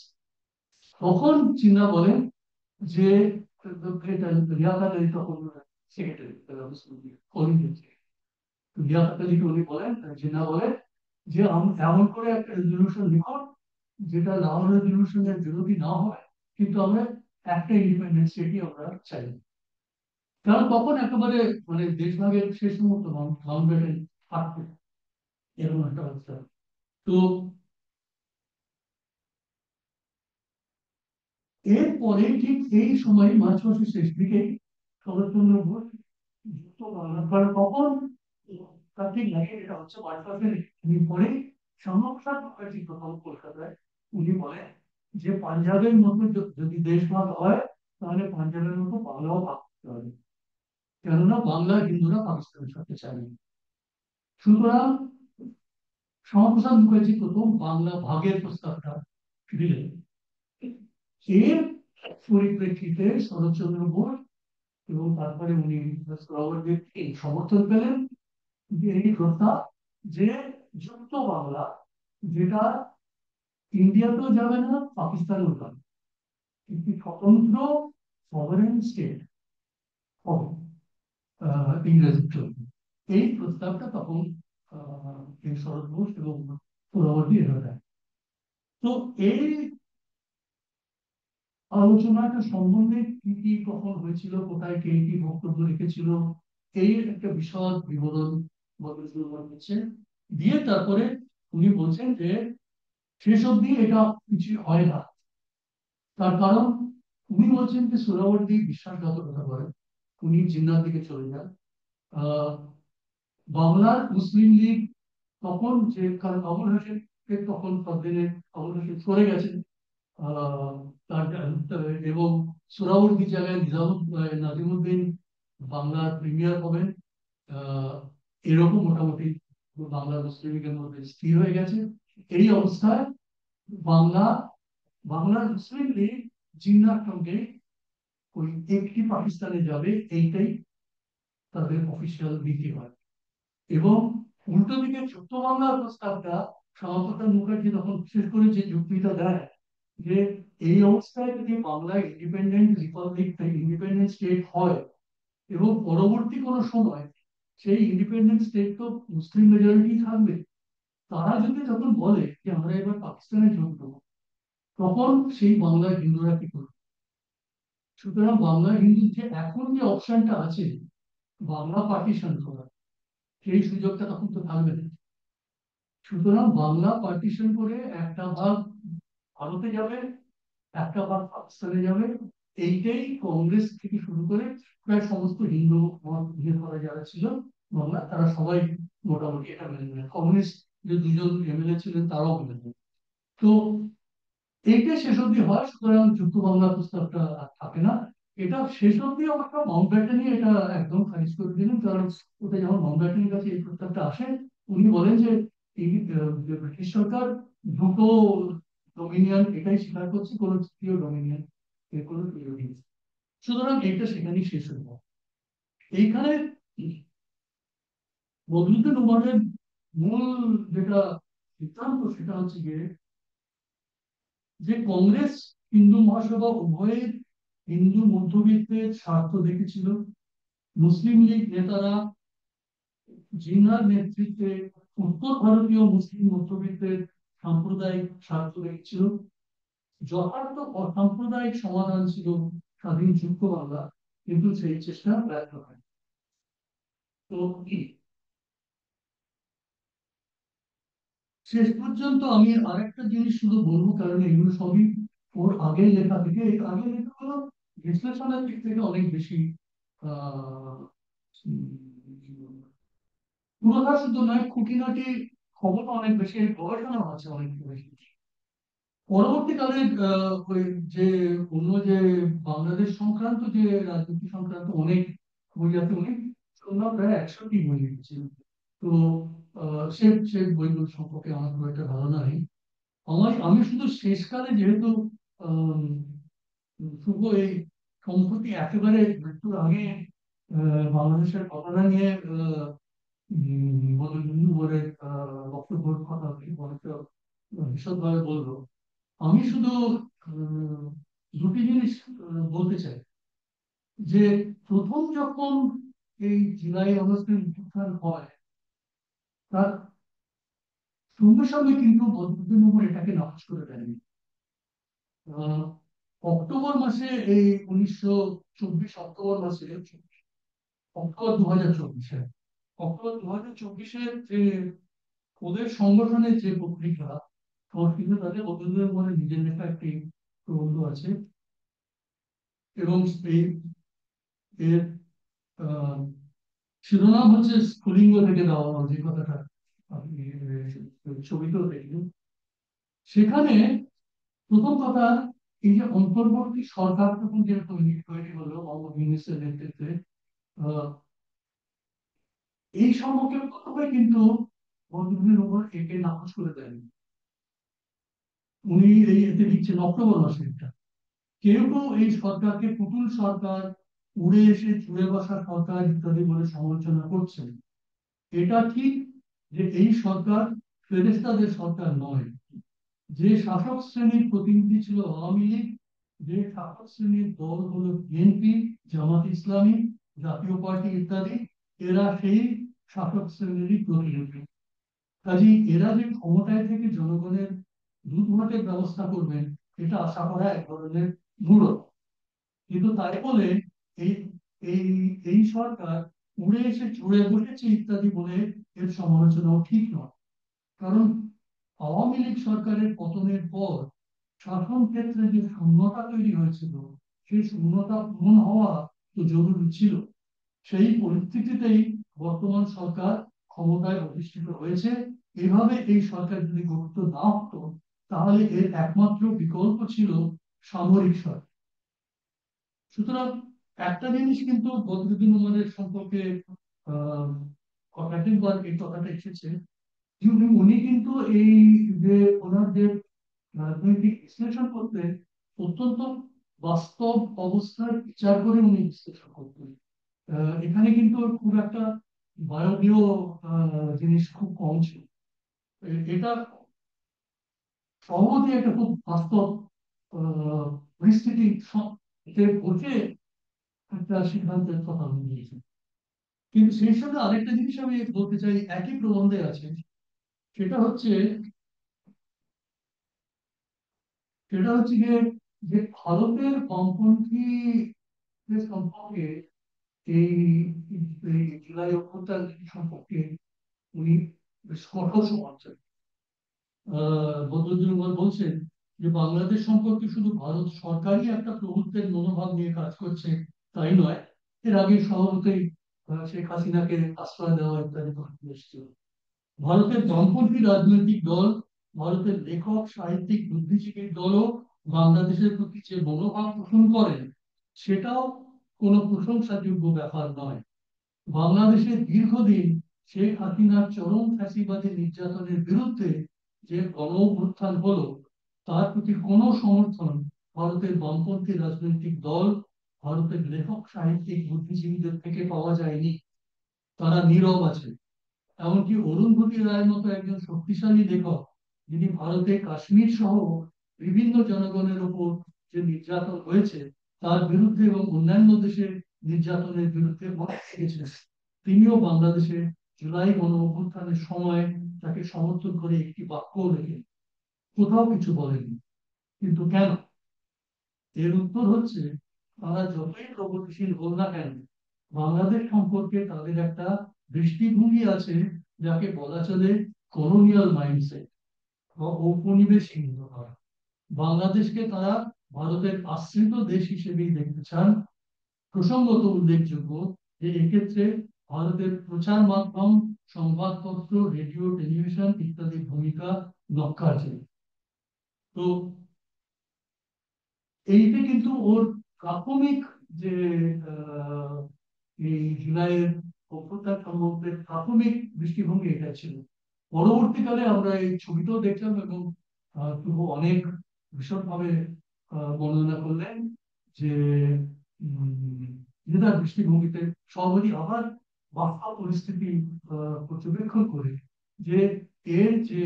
তখন জিন্নাহ বলেন যে এটা লিয়াকত আলী তখন সেক্রেটারি মুসলিম লীগ লিয়াকত আলীকে উনি বলেন, জিন্নাহ বলেন যে এমন করে একটা রেজলিউশন লিখুন যেটা লাহোর রেজলিউশনের বিরোধী না হয়, কিন্তু আমরা একটা ইন্ডিপেন্ডেন্ট স্টেটই আমরা চাই। কারণ তখন একেবারে মানে দেশভাগের শেষ মুহূর্ত, মাউন্টব্যাটেন থাকবে এরকম একটা অবস্থা। তো এরপরে ঠিক এই সময় মার্চ মাসের শেষ দিকে শরৎচন্দ্র ঘোষ যুক্ত বাংলা, কারণ তখন তার ঠিক লাগে এটা হচ্ছে মার্চ মাসের দিন পরে শ্যামাপ্রসাদ মুখার্জি প্রথম কলকাতায় উনি বলেন যে পাঞ্জাবের মতো যদি দেশ ভাগ হয় তাহলে পাঞ্জাবের মতো বাংলাও ভাগ করতে হবে, কেননা বাংলা হিন্দুরা পাকিস্তানের সাথে চায় না। সুতরাং শ্যামাপ্রসাদ মুখার্জি প্রথম বাংলা ভাগের প্রস্তাবটা দিলেন। এর পরিপ্রেক্ষিতে শরৎচন্দ্র বোস এবং তারপরে উনি সুহরাওয়ার্দীর এই সমর্থন পেলেন যে এই প্রস্তাব যে যুক্ত বাংলা, যেটা ইন্ডিয়াতেও যাবে না পাকিস্তানেও যাবে, একটি স্বতন্ত্র সভারেন স্টেট হবে ইংরেজির জন্য। এই প্রস্তাবটা তখন এই শরৎ ঘোষ এবং সুহরাওয়ার্দী এরা দেয়। তো এই আলোচনাটা সম্বন্ধে কি কি কখন হয়েছিল, কোথায় কে কি বক্তব্য রেখেছিল, এই একটা বিশদ বিবরণ বদরুল দিচ্ছেন। দিয়ে তারপরে উনি বলছেন যে শেষ অবধি এটা কিছু হয় না। তার কারণ উনি বলছেন যে সোহরাওয়ার্দী বিশ্বাসঘাতকতা করেন, উনি জিন্নাহর দিকে চলে যান। আহ বাংলার মুসলিম লীগ তখন যে, কারণ আবুল হোসেন তখন ততদিনে আবুল হোসেন সরে গেছেন, আহ, এবং সোহরাওয়ার্দীর জায়গায় নাজিমুদ্দিন বাংলার প্রিমিয়ার হবেন, আহ, এরকম মোটামুটি বাংলা মুসলিম লীগের মধ্যে স্থির হয়ে গেছে। এই অবস্থায় বাংলা বাংলার মুসলিম লীগ জিন্নাহর সঙ্গে ওই একটি পাকিস্তানে যাবে, এইটাই তাদের অফিসিয়াল নীতি হয়। এবং উল্টো দিকে যুক্ত বাংলার প্রস্তাবটা শ্যামাপ্রসাদ মুখার্জি তখন বিশেষ করে যে যুক্তিটা দেয় যে এই অবস্থায় যদি Bangla independent Republic independent state হয় এবং পরবর্তী কোনো সময় সেই ইন্ডিপেন্ডেন্ট স্টেট তো মুসলিম মেজরিটি থাকবে, তারা যদি যখন বলে যে আমরা এবার পাকিস্তানে যোগ দেবো, তখন সেই বাংলার হিন্দুরা কি করবে? সুতরাং বাংলার হিন্দুর যে এখন যে অপশনটা আছে বাংলা পার্টিশন করা, সেই সুযোগটা তখন তো থাকবে না। সুতরাং বাংলা পার্টিশন করে একটা ভাগ ভারতে যাবে, একটা ভাগ পাকিস্তানে যাবে। এইটাই কংগ্রেস থেকে শুরু করে প্রায় সমস্ত হিন্দু মত ইয়ে করা যারা ছিল বাংলা, তারা সবাই মোটামুটি এটা মেনে নেয়। কমিউনিস্ট যে দুজন এমএলএ ছিলেন তারাও মেনে নেয়। তো এইটা শেষ অব্দি হয়, সুতরাং যুক্ত বাংলা প্রস্তাবটা আর থাকে না। এটা শেষ অব্দি আমরা মাউন্ট ব্যাটেন এটা একদম খারিজ করে দিলেন, কারণ ওটা যখন মাউন্ট ব্যাটেনের কাছে এই প্রস্তাবটা আসে, উনি বলেন যে এই যে ব্রিটিশ সরকার দুটো ডোমিনিয়ন এটাই স্বীকার করছে, কোনো তৃতীয় ডোমিনিয়ন এর কোনো প্রয়োজন নেই। সুতরাং এইটা সেখানেই শেষ হয়ে যায়। এইখানে বদরুদ্দীন উমরের মূল যেটা সিদ্ধান্ত সেটা হচ্ছে গিয়ে যে কংগ্রেস হিন্দু মহাসভা উভয়ের হিন্দু মধ্যবিত্তের স্বার্থ দেখেছিল। মুসলিম লীগ নেতারা জিন্নাহর নেতৃত্বে উত্তর ভারতীয় মুসলিম মধ্যবিত্তের সাম্প্রদায়িক স্বার্থ দেখছিল। যথার্থ অসাম্প্রদায়িক সমাধান ছিল স্বাধীন যুক্ত বাংলা, কিন্তু সেই চেষ্টা ব্যর্থ হয়। তো কি শেষ পর্যন্ত আমি আরেকটা জিনিস শুধু বলবো, কারণ এগুলো সবই ওর আগের লেখা থেকে, এই আগের লেখাগুলো বিশ্লেষণের দিক থেকে অনেক বেশি আহ পুরোটা শুধু নয়, খুঁটিনাটি খবর অনেক বেশি, গবেষণা আছে অনেক বেশি। পরবর্তীকালে ওই যে অন্য যে বাংলাদেশ সংক্রান্ত যে রাজনীতি সংক্রান্ত অনেক বই আছে, উনি শুনলাম প্রায় 100টি বই লিখেছিলেন। তো সে সে বইগুলো সম্পর্কে আমার খুব একটা ধারণা নেই। আমি শুধু শেষকালে যেহেতু আহ শুভ এই সম্প্রতি একেবারে মৃত্যুর আগে বাংলাদেশের ঘটনা নিয়ে বলে বক্তব্যের কথা অনেকটা বিশদভাবে বললো। আমি শুধু আহ, দুটি জিনিস বলতে চাই, যে প্রথম যখন এই জুলাই আগস্টের উত্থান হয়, তার সঙ্গে সঙ্গে কিন্তু বদরুদ্দীন উমর এটাকে নাকচ করে দেননি। আহ, অক্টোবর মাসে এই 1924 অক্টোবর মাসে, অক্টোবর 2024, অক্টোবর 2024 যে ওদের সংগঠনের যে পত্রিকা সংস্কৃত, তাদের ওদের মনে নিজের লেখা একটি প্রবন্ধ আছে, এবং এই এর আহ, শিরোনাম হচ্ছে স্ফুলিঙ্গ থেকে দেওয়া, যে কথাটা আপনি ছবিতেও দেখলেন। সেখানে প্রথম কথা, এই যে অন্তর্বর্তী সরকার তখন যে তৈরি হলো মোহাম্মদ ইউনূসের নেতৃত্বে, আহ, এই সম্পর্কে প্রথমে কিন্তু বদরুদ্দীন উমর একে নাকচ করে দেন। উনি এই এতে লিখছেন অক্টোবর মাসে এটা, কেউ কেউ এই সরকারকে পুতুল সরকার, উড়ে এসে চুড়ে বসা সরকার ইত্যাদি বলে সমালোচনা করছেন। এটা ঠিক যে এই সরকার ফেরেশতাদের সরকার নয়। যে শাসক শ্রেণীর প্রতিনিধি ছিল আওয়ামী লীগ, যে শাসক শ্রেণীর দল হলো বিএনপি, জামাত ইসলামী, জাতীয় পার্টি ইত্যাদি, এরা সেই শাসক শ্রেণীরই প্রতিনিধি। কাজেই এরা যে ক্ষমতায় থেকে জনগণের দুধ ভাতের ব্যবস্থা করবেন, এটা আশা করা এক ধরনের মূঢ়তা। কিন্তু তাই বলে এই এই এই সরকার উড়ে এসে চড়ে বসেছে ইত্যাদি বলে এর সমালোচনাও ঠিক নয়। কারণ আওয়ামী লীগ সরকারের পতনের পর শাসন ক্ষেত্রে যে শূন্যতা তৈরি হয়েছিল, সেই শূন্যতা পূরণ হওয়া তো জরুরি ছিল। সেই পরিস্থিতিতেই বর্তমান সরকার ক্ষমতায় অধিষ্ঠিত হয়েছে। এভাবে এই সরকার যদি গঠিত না হতো, তাহলে এর একমাত্র বিকল্প ছিল সামরিক সরকার। সুতরাং একটা জিনিস কিন্তু বদরুদ্দীন উমরের সম্পর্কে আহ একাধিকবার এই কথাটা এসেছে, যে উনি কিন্তু এই যে ওনার যে রাজনৈতিক বিশ্লেষণ করতেন, অত্যন্ত বাস্তব অবস্থার বিচার করে উনি বিশ্লেষণ করতেন। এখানে কিন্তু খুব একটা বায়বীয় জিনিস খুব কম ছিল। এটা সহজে একটা খুব বাস্তব আহ, পরিস্থিতি বসে একটা সিদ্ধান্তের কথা উনি নিয়েছেন। কিন্তু সেই সঙ্গে আরেকটা জিনিস আমি বলতে চাই, একই প্রবন্ধে আছে সেটা হচ্ছে সেটা হচ্ছে গিয়ে যে ভারতের বামপন্থী সম্পর্কে এই এই জুলাই অভ্যুত্থান সম্পর্কে উনি বেশ কঠোর সমালোচনা। বদরুদ্দীন উমর বলছেন যে বাংলাদেশ সম্পর্কে শুধু ভারত সরকারই একটা প্রভুত্বের মনোভাব নিয়ে কাজ করছে তাই নয়, এর আগে স্বভাবতই শেখ হাসিনাকে আশ্রয় দেওয়া ইত্যাদি ঘটনা এসেছিল। ভারতের বামপন্থী রাজনৈতিক দল, ভারতের লেখক সাহিত্যিক বুদ্ধিজীবীর দলও বাংলাদেশের প্রতি যে মনোভাব পোষণ করেন সেটাও কোনো প্রশংসাযোগ্য ব্যাপার নয়। বাংলাদেশে দীর্ঘদিন শেখ হাসিনার চরম ফ্যাসিবাদী নির্যাতনের বিরুদ্ধে যে গণ অভ্যুত্থান হলো তার প্রতি কোনো সমর্থন ভারতের বামপন্থী রাজনৈতিক দল, ভারতের লেখক সাহিত্যিক বুদ্ধিজীবীদের থেকে পাওয়া যায়নি। তারা নীরব আছে। এমনকি অরুন্ধতী রায়ের মতো একজন শক্তিশালী লেখক, যিনি ভারতে কাশ্মীর সহ বিভিন্ন জনগণের উপর যে নির্যাতন হয়েছে তার বিরুদ্ধে এবং অন্যান্য দেশের নির্যাতনের বিরুদ্ধে মত লিখেছেন, তিনিও বাংলাদেশে জুলাই গণ অভ্যুত্থানের সময় তাকে সমর্থন করে একটি বাক্যও লেখেন, কোথাও কিছু বলেননি। কিন্তু কেন? এর উত্তর হচ্ছে তারা যতই প্রগতিশীল হোক না কেন, বাংলাদেশ সম্পর্কে তাদের একটা দৃষ্টিভঙ্গি আছে যাকে বলা চলে কলোনিয়াল মাইন্ডসেট বা ঔপনিবেশিক ধারণা। বাংলাদেশকে তারা ভারতের আশ্রিত দেশ হিসেবেই দেখতে চান। প্রসঙ্গত উল্লেখযোগ্য যে এক্ষেত্রে ভারতের প্রচার মাধ্যম, সংবাদপত্র, রেডিও, টেলিভিশন ইত্যাদির ভূমিকা নক্কার। তো এইটা কিন্তু ওর প্রাথমিক যে আহ, এই জুলাইয়ের অভ্যুত্থান সম্বন্ধে প্রাথমিক দৃষ্টিভঙ্গি এটা ছিল। পরবর্তীকালে আমরা এই ছবিটাও দেখলাম এবং শুভ অনেক ভীষণভাবে বর্ণনা করলেন যে যে তার দৃষ্টিভঙ্গিতে সহজেই আবার বাস্তব পরিস্থিতি পর্যবেক্ষণ করে যে এর যে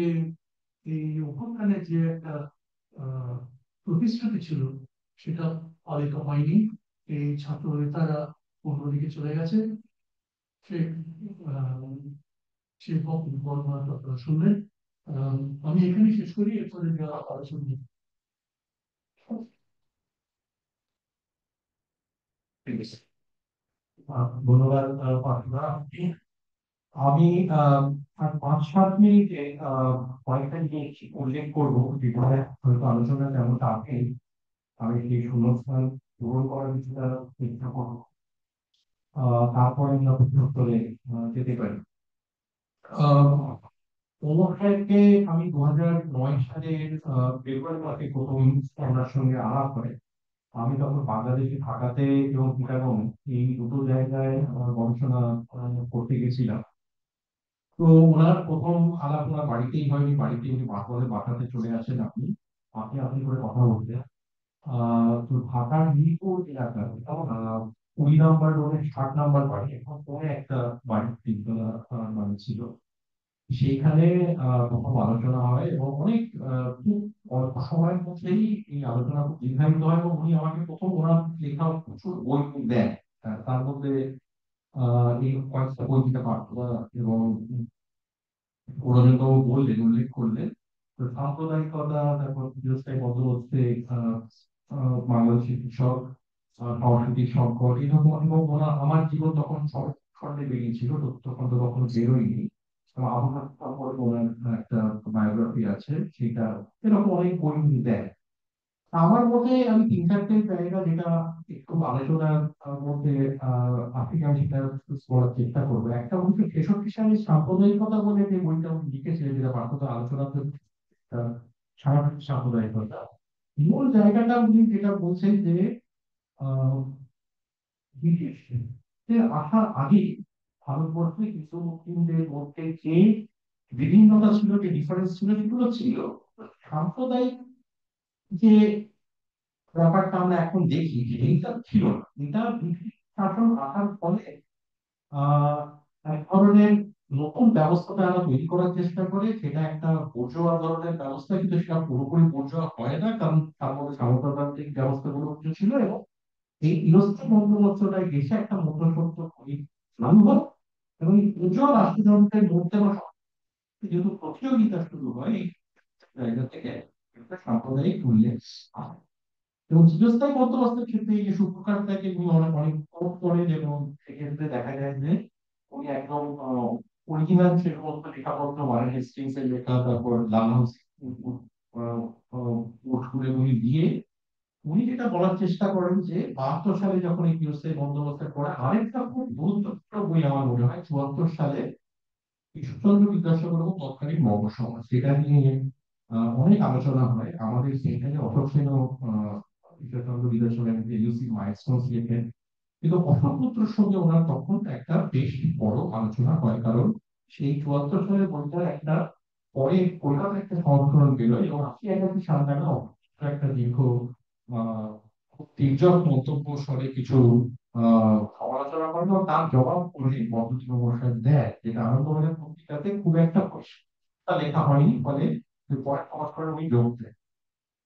এই অভ্যুত্থানের যে একটা আহ, প্রতিশ্রুতি ছিল সেটা পালিত হয়নি। এই ছাত্র নেতারা অন্যদিকে চলে গেছে। সে আহ, সে বর্ণনা আপনারা শুনলেন। আহ, আমি এখানে শেষ করি, এরপরে যা আলোচনা ঠিক আছে। ধন্যবাদ পার্থনা। আমি আর 5-7 মিনিটে কয়েকটা জিনিস উল্লেখ করবো যেগুলো হয়তো আলোচনা তেমনটা আগে আমি সেই শূন্যস্থান পূরণ করার কিছুটা চেষ্টা করবো। তারপরে আমরা উত্তরে যেতে পারি। আহ ওমর সাহেবকে আমি 2009 সালের ফেব্রুয়ারি মাসে প্রথম ওনার সঙ্গে আলাপ হয়। আমি তখন বাংলাদেশে ঢাকাতে এবং চিটাগং এই দুটো জায়গায় গবেষণা করতে গেছিলাম। তো ওনার প্রথম আলাপ ওনার বাড়িতেই হয়নি, বাড়িতে উনি বাসে বাসাতে চলে আসেন। আপনি আপনি আপনি করে কথা বলতে তো ঢাকার মিরপুর এলাকায় 20 নম্বর রোডের 60 নম্বর বাড়ি, এখন পরে একটা বাড়ির তিনতলা বাড়ি ছিল। সেইখানে প্রথম আলোচনা হয় এবং অনেক খুব অল্প সময়ের মধ্যেই এই আলোচনা খুব দীর্ঘায়িত হয় এবং উনি আমাকে প্রথম ওনার লেখা প্রচুর বই দেন। তার মধ্যে এই কয়েকটা বই দিতে পারতো এবং রবীন্দ্রবাবু বললেন, উল্লেখ করলেন তো সাম্প্রদায়িকতা, তারপর চিরস্থায়ী বন্দোবস্তে আহ বাংলাদেশের কৃষক, সাংস্কৃতিক সংকট, এরকম। এবং আমার জীবন তখন খন্ডে বেরিয়েছিল, তো তখন তো কখনো বেরোয়নি। আবহাওয়া সম্পর্কে ওনার একটা বায়োগ্রাফি আছে, সেটা এরকম অনেক বই উনি দেন। আমার মতে আমি 3-4টে জায়গা যেটা একটু আলোচনার মধ্যে আজকে আমি সেটা বলার চেষ্টা করবো। একটা হচ্ছে 63 সালে সাম্প্রদায়িকতা বলে যে বইটা উনি লিখেছিলেন, যেটা পাঠক আলোচনাতে সামাজিক সাম্প্রদায়িকতা। মূল জায়গাটা উনি যেটা বলছেন যে আহ ব্রিটিশে আসার আগে ভারতবর্ষে কিছু মুসলিমদের মধ্যে যে বিভিন্নতা ছিল, যে ডিফারেন্স ছিল, সেগুলো ছিল। সাম্প্রদায়িক যে ব্যাপারটা আমরা এখন দেখি যে এইটা ছিল না। এটা ব্রিটিশ শাসন আসার ফলে আহ এক ধরনের নতুন ব্যবস্থা তারা তৈরি করার চেষ্টা করে, সেটা একটা বোর্জোয়া ধরনের ব্যবস্থা, কিন্তু সেটা পুরোপুরি বোর্জোয়া হয় না, কারণ তার মধ্যে সামন্ততান্ত্রিক ব্যবস্থাগুলো কিছু ছিল। এবং এই ইউরোপীয় বন্দোবস্তটায় গেছে একটা মধ্যসত্ত্ব খুবই নাম হয় এবং এই বোর্জোয়া রাষ্ট্রযন্ত্রের মধ্যে যেহেতু প্রতিযোগিতা শুরু হয় এই জায়গা থেকে একটা সাম্প্রদায়িক উল্লেখ আসে। এবং চিরস্থায়ী বন্দোবস্তের ক্ষেত্রে এই যে সূত্রকারটাকে উনি অনেক অনেক কোট করেন, এবং সেক্ষেত্রে দেখা যায় যে উনি একদম অরিজিনাল সে সমস্ত লেখাপত্র মানে হেস্টিংস এর লেখা, তারপর ডালহৌসি কোটগুলো উনি দিয়ে উনি যেটা বলার চেষ্টা করেন যে 72 সালে যখন এই চিরস্থায়ী বন্দোবস্তের পরে আরেকটা খুব গুরুত্বপূর্ণ বই আমার মনে হয় 74 সালে ঈশ্বরচন্দ্র বিদ্যাসাগর এবং তৎকালীন বঙ্গ সমাজ, সেটা নিয়ে অনেক আলোচনা হয়। আমাদের সেখানে অশোক সেনও ঈশ্বরচন্দ্র বিদ্যাসাগর এলইউসি মাইলস্টোনস লেখেন, কিন্তু অশোক পুত্রের সঙ্গে ওনার তখন একটা বেশ বড় আলোচনা হয়, কারণ সেই 74 সালে বইটার একটা পরে কলকাতার একটা সংস্করণ বেরোয়, এবং 80-81 সাল নাগাদ একটা দীর্ঘ খুব তীর্যক মন্তব্য স্বরে কিছু সমালোচনা করেন, এবং তার জবাব করে বঙ্কিম মহাশয় দেয়, যেটা আনন্দবাজার পত্রিকাতে খুব একটা পরিষ্কার লেখা হয়নি, ফলে পরে সংস্করণে উনি যোগ দেন।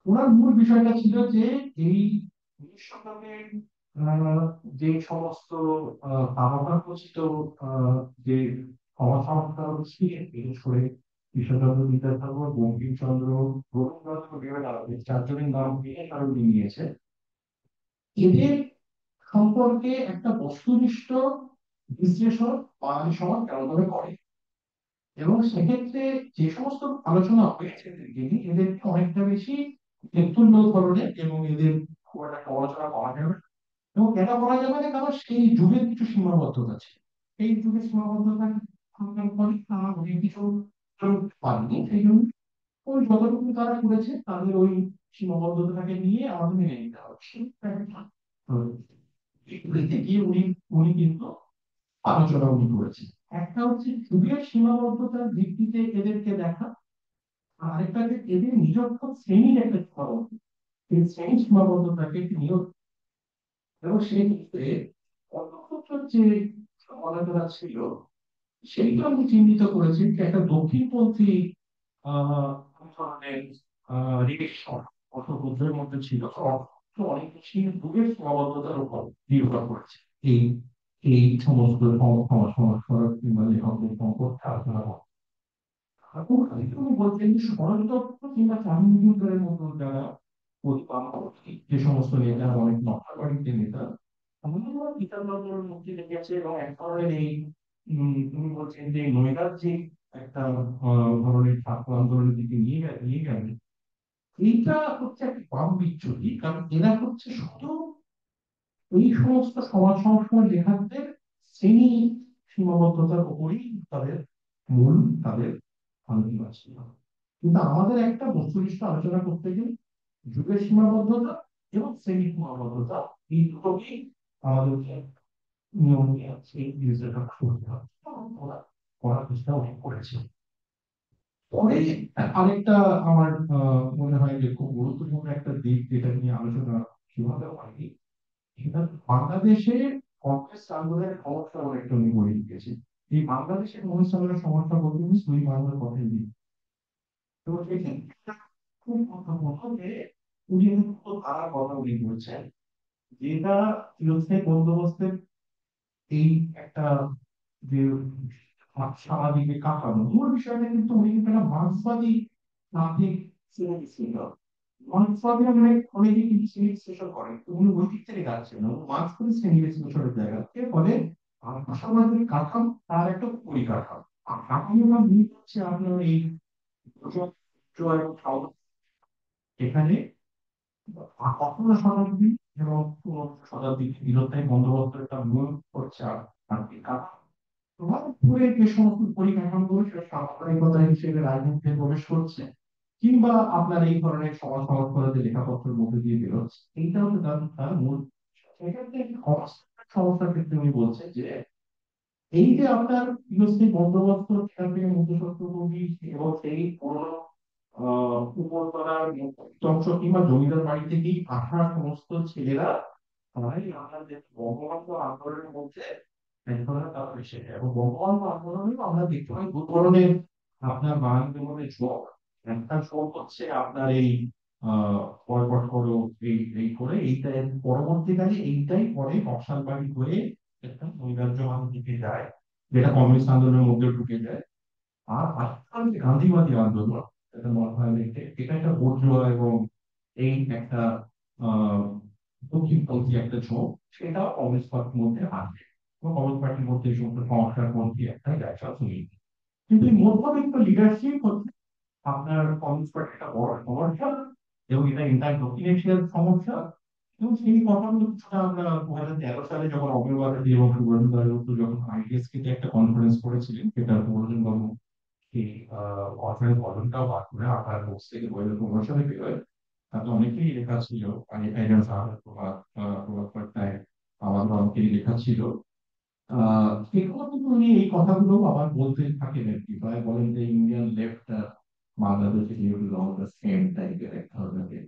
ওনার মূল বিষয়টা ছিল যে এই 19 শতকের আহ, যে সমস্ত আবহাওয়াচিত যে সমাজ সংস্কারক ছিলেন, বিশেষ করে ঈশ্বরচন্দ্র বিদ্যাসাগর, বঙ্কিমচন্দ্র, রবীন্দ্রনাথ বিবেকানন্দ, চারজনের নাম বিশেষ কারণ নিয়েছে, এদের সম্পর্কে একটা বস্তুনিষ্ঠ বিশ্লেষণ বাঙালি সমাজ কেমনভাবে করে। এবং সেক্ষেত্রে যে সমস্ত আলোচনা হয়েছে তিনি এদেরকে অনেকটা বেশি তেতুল্য ধরনের, এবং এদের খুব একটা সমালোচনা করা যাবে না। এবং এটা করা যাবে না কারণ সেই যুগের কিছু সীমাবদ্ধতা ছিল, এই যুগের সীমাবদ্ধতা খণ্ডন করে তারা অনেক কিছু করতে পারেনি, সেই জন্য ওই যতটুকু তারা করেছে তাদের ওই সীমাবদ্ধতাকে নিয়ে আমাদের মেনে নিতে হবে। তো এগুলিতে গিয়ে উনি উনি কিন্তু আলোচনা উনি করেছেন। একটা হচ্ছে যুগের সীমাবদ্ধতার ভিত্তিতে এদেরকে দেখা, আর আরেকটা যে এদের নিজস্ব শ্রেণীর একটা সীমাবদ্ধতা, এই শ্রেণী সীমাবদ্ধতাকে নিয়োগ, এবং সেই ক্ষেত্রে অন্যতম যে আলোচনা ছিল সেইটা আমি চিহ্নিত করেছি যে একটা দক্ষিণপন্থী ধরনের রিয়েকশন অসহযোগের মধ্যে ছিল, অনেক বেশি যুগের সীমাবদ্ধতার উপর নির্ভর করেছে এই এই সমস্ত সমস্যা কিংবা লেখকদের সম্পর্কে আলোচনা করে। এখন তুমি বলছেন যে ষড়যন্ত্র কিংবা চামুন্ডের মতো যারা যে সমস্ত নেতা, অনেক নকশাবাড়িতে নেতা, আমাদের বিধাননগরের মধ্যে লেগেছে, এবং এক ধরনের এই তুমি বলছেন যে নৈরাজ্যিক একটা ধরনের ছাত্র আন্দোলনের দিকে নিয়ে গেলেন, এইটা হচ্ছে একটা বাম বিচ্যুতি, কারণ এরা হচ্ছে শুধু এই সমস্ত সমাজ সংস্কার লেখকদের শ্রেণী সীমাবদ্ধতার উপরেই তাদের মূল তাদের আলোচনা ছিল। কিন্তু আমাদের একটা বস্তুনিষ্ঠ আলোচনা করতে গেলে যুগের সীমাবদ্ধতা এবং শ্রেণী সীমাবদ্ধতা এই দুটোকেই আমাদেরকে নিয়ম নিয়ে সেই জিনিসটা করতে হবে, ওরা করার চেষ্টা অনেক করেছে। পরে আরেকটা আমার মনে হয় যে খুব গুরুত্বপূর্ণ একটা দিক যেটা নিয়ে আলোচনা কিভাবে হয়নি, সেটা বাংলাদেশে কংগ্রেস আন্দোলনের সমস্যা বলে একটা উনি বলে লিখেছে। এই বাংলাদেশের কংগ্রেস আন্দোলনের সমস্যা বলতে উনি দুই বাংলার কথাই দিন। তো এক্ষেত্রে খুব কথা যে উনি কিন্তু তার কথা উনি বলছেন, যেটা চিরস্থায়ী বন্দোবস্তের এই একটা যে সামাজিক যে কাঠামো, মূল বিষয়টা কিন্তু উনি কিন্তু একটা মার্ক্সবাদী নাগরিক শ্রেণী ছিল। মার্ক্সবাদী অনেকে কিন্তু শ্রেণী বিশ্লেষণ করেন, তো উনি ওই দিক থেকে যাচ্ছেন না, মার্ক্সবাদী শ্রেণী বিশ্লেষণের জায়গা থেকে, ফলে আশাবাদী কাঠামো তার একটা পরিকাঠামো। আর কাঠামোটা মূল হচ্ছে আপনার এই এখানে 18 শতাব্দী এবং 19 শতাব্দীর বীরত্বাই বন্দোবস্তের একটা মূল হচ্ছে আর্থিক কাঠামো। পুরো যে সমস্ত পরিকাঠামো সেটা সাম্প্রদায়িকতা হিসেবে রাজনীতিতে প্রবেশ করছে, কিংবা আপনার এই ধরনের সমাজ সংস্কারকের লেখাপত্রের মধ্যে দিয়ে বেরোচ্ছে, এইটা হচ্ছে তার মূল। সেক্ষেত্রে সমস্যার ক্ষেত্রে উনি বলছেন যে এই যে আপনার গৃহস্থী বন্দোবস্ত সেখান থেকে মধ্যস্বত্ব ভোগী এবং সেই পুরোনো উপরতলার অংশ কিংবা জমিদার বাড়ি থেকেই আসা সমস্ত ছেলেরা তারাই আমাদের বঙ্গবন্ধু আন্দোলনের মধ্যে এক ধরনের তারা এসে যায়। এবং বঙ্গবন্ধু আন্দোলনেও আমরা দেখতে পাই দু ধরনের আপনার বাঙালিদের মধ্যে ঝোঁক। একটা ঝোঁক হচ্ছে আপনার এই বয়কট করো, এই করে এইটা পরবর্তীকালে এইটাই পরে নকশালবাড়ি হয়ে একটা নৈরাজ্যবাদ দিকে যায়, যেটা কমিউনিস্ট আন্দোলনের মধ্যে ঢুকে যায়। আর আজকাল যে গান্ধীবাদী আন্দোলন, এটা মনে হয় যে এটা একটা বর্জুয়া এবং এই একটা আহ দক্ষিণপন্থী একটা ঝোঁক, সেটা কমিউনিস্ট পার্টির মধ্যে আছে এবং কমিউনিস্ট পার্টির মধ্যে এই সমস্ত সমস্যার মধ্যে একটা জায়গা তৈরি। কিন্তু এই মধ্যবিত্ত লিডারশিপ হচ্ছে আপনার কমিউনিস্ট পার্টির একটা বড় সমস্যা এবং এটা ইন্টার দক্ষিণ এশিয়ার সমস্যা। এবং সেই কথাগুলো কিছুটা আমরা 2013 সালে যখন অভয় ব্যানার্জি এবং সুব্রত দাসগুপ্ত যখন আইডিএস থেকে একটা কনফারেন্স করেছিলেন, সেটা সুব্রত বাবু এই কনফারেন্স ভলিউমটাও বার করে আপনার বুকস থেকে 2015 সালে বেরোয়। তাতে অনেকেই লেখা ছিল, আইডান সাহার প্রভাব, প্রভাব পাটনায় আমাদের অনেকেই লেখা ছিল। সেগুলো কিন্তু উনি এই কথাগুলো আবার বলতে থাকেন আর কি, প্রায় বলেন যে ইন্ডিয়ান লেফট বাংলাদেশে সেম টাইপের এক ধরনের।